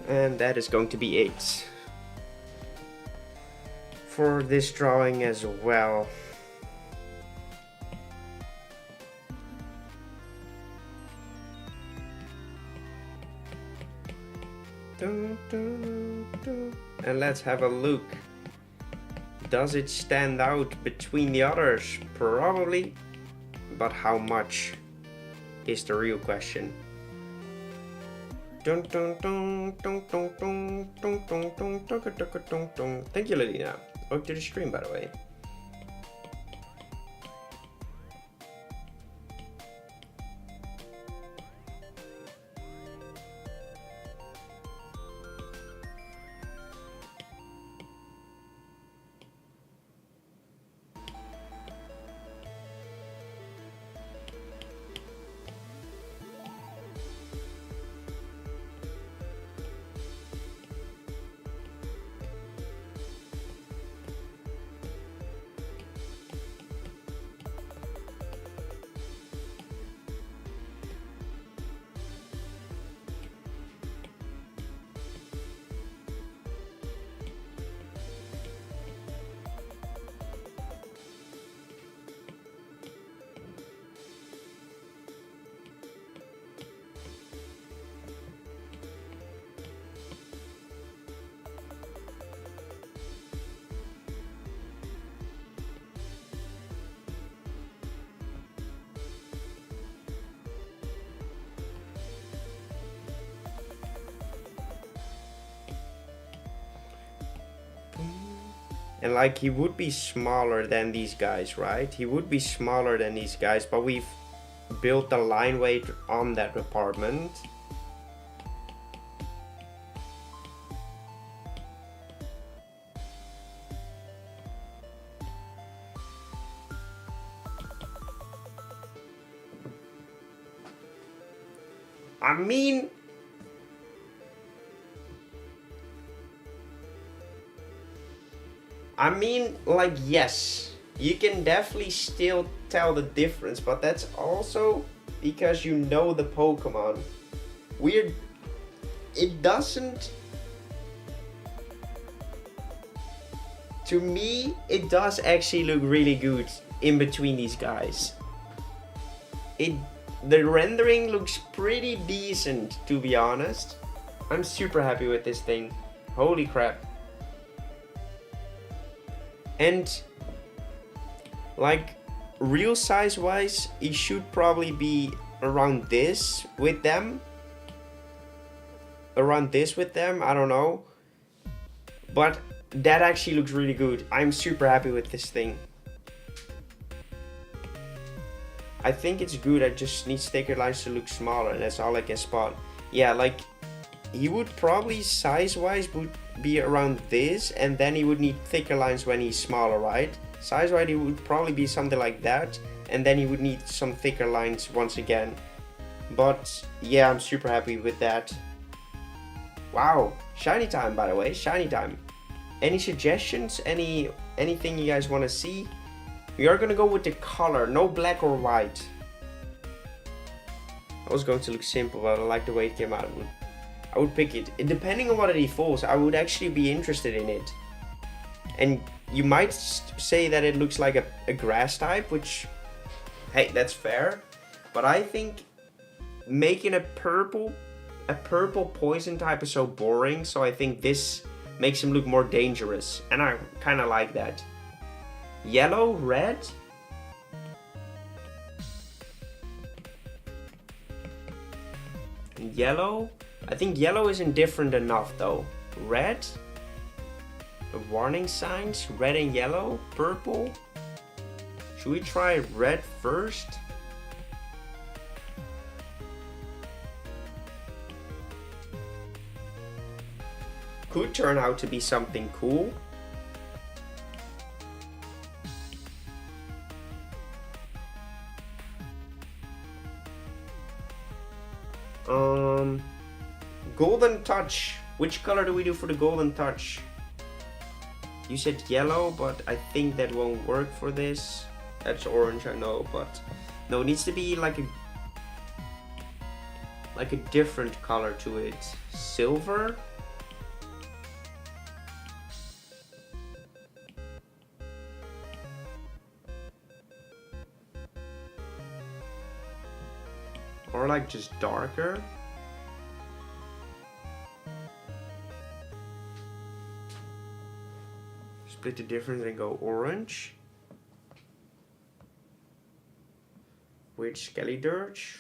And that is going to be it for this drawing as well. And let's have a look. Does it stand out between the others? Probably, but how much is the real question. Thank you, Lilina. Welcome to the stream, by the way. And like, he would be smaller than these guys, right? He would be smaller than these guys, but we've built the line weight on that department. I mean, like, yes, you can definitely still tell the difference, but that's also because you know the Pokemon. It doesn't, to me, it does actually look really good in between these guys. The rendering looks pretty decent, to be honest. I'm super happy with this thing. Holy crap. And like, real size wise, it should probably be around this with them. I don't know. But that actually looks really good. I'm super happy with this thing. I think it's good. I just need sticker lines to look smaller, and that's all I can spot. Yeah, like, he would probably size wise would be around this, and then he would need thicker lines when he's smaller, right? Size wise, he would probably be something like that, and then he would need some thicker lines once again. But yeah, I'm super happy with that. Wow, shiny time, by the way, shiny time. Any suggestions? Anything you guys want to see? We are gonna go with the color, no black or white. I was going to look simple, but I like the way it came out. I would pick it. Depending on what it evolves, I would actually be interested in it. And you might say that it looks like a grass type, which, hey, that's fair. But I think making a purple poison type is so boring, so I think this makes him look more dangerous. And I kind of like that. Yellow, red. And yellow. I think yellow isn't different enough though. Red. The warning signs. Red and yellow. Purple. Should we try red first? could turn out to be something cool. Golden touch. Which color do we do for the golden touch? You said yellow, but I think that won't work for this. That's orange, I know, but no, it needs to be like a different color to it. Silver? Or like just darker? Split the difference and go orange. With Skelly Dirge.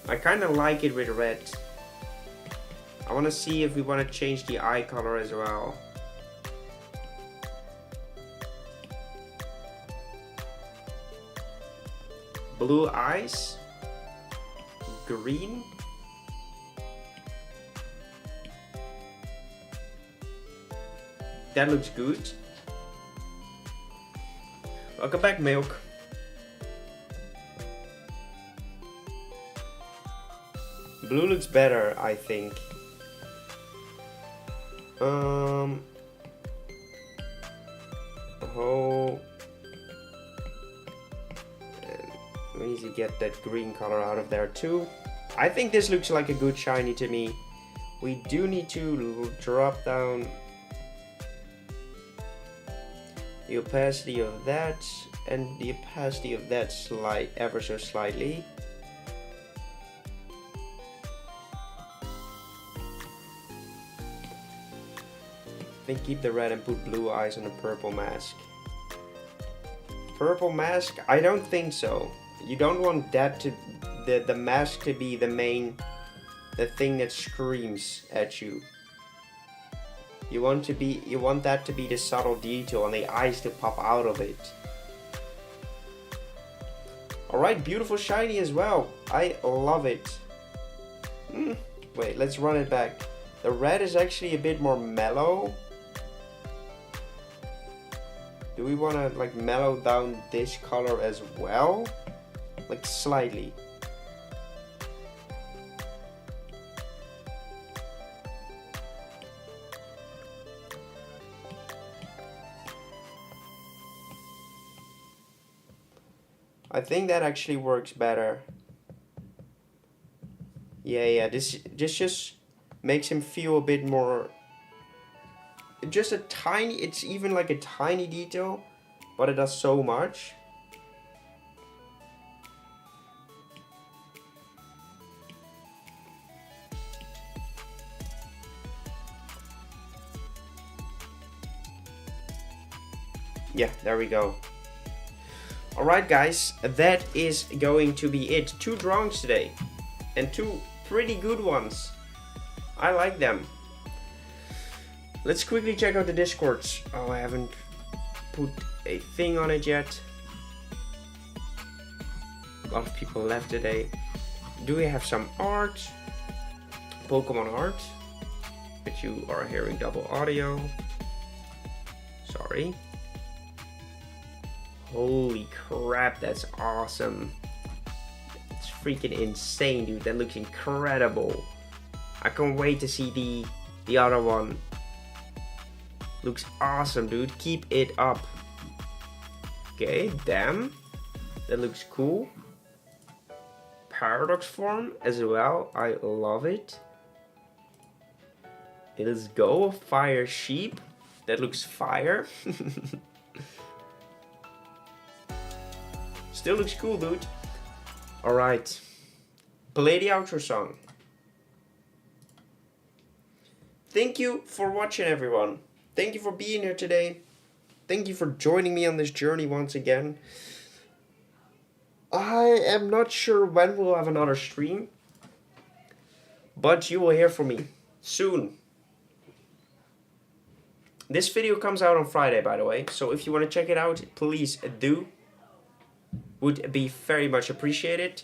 I kind of like it with red. I want to see if we want to change the eye color as well. Blue eyes. Green. That looks good. Welcome back, Milk. Blue looks better, I think. Oh, we need to get that green color out of there too. I think this looks like a good shiny to me. We do need to drop down the opacity of that and the opacity of that ever so slightly. I think keep the red and put blue eyes on a purple mask. Purple mask? I don't think so. You don't want that to the mask to be the thing that screams at you. You want that to be the subtle detail and the eyes to pop out of it. Alright, beautiful shiny as well. I love it. Wait, let's run it back. The red is actually a bit more mellow. Do we want to like mellow down this color as well? Like slightly. I think that actually works better. Yeah, this just makes him feel a bit more. Just a tiny, it's even like a tiny detail, but it does so much. Yeah, there we go. Alright guys, that is going to be it. 2 drawings today, and 2 pretty good ones. I like them. Let's quickly check out the Discords. Oh, I haven't put a thing on it yet. A lot of people left today. Do we have some art? Pokemon art. But you are hearing double audio. Sorry. Holy crap, that's awesome. It's freaking insane, dude. That looks incredible. I can't wait to see the other one. Looks awesome, dude. Keep it up. Okay, damn. That looks cool. Paradox form as well. I love it. Let's go. Fire sheep. That looks fire. Still looks cool, dude. Alright. Play the outro song. Thank you for watching, everyone. Thank you for being here today. Thank you for joining me on this journey once again. I am not sure when we'll have another stream, But you will hear from me soon. This video comes out on Friday, by the way, so if you want to check it out, please do. Would be very much appreciated.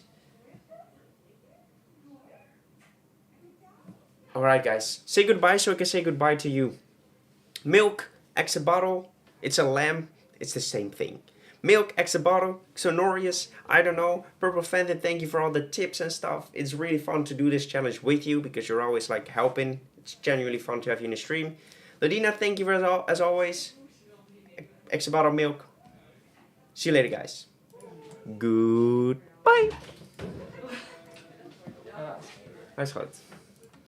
Alright guys, say goodbye so I can say goodbye to you. Milk, eggs a bottle, it's a lamb, it's the same thing. Milk, eggs a bottle, Xenorius, I don't know, Purple Phantom, thank you for all the tips and stuff. It's really fun to do this challenge with you because you're always like helping. It's genuinely fun to have you in the stream. Ladina, thank you for as always. Eggs a bottle, milk. See you later guys. Goodbye. Nice hot.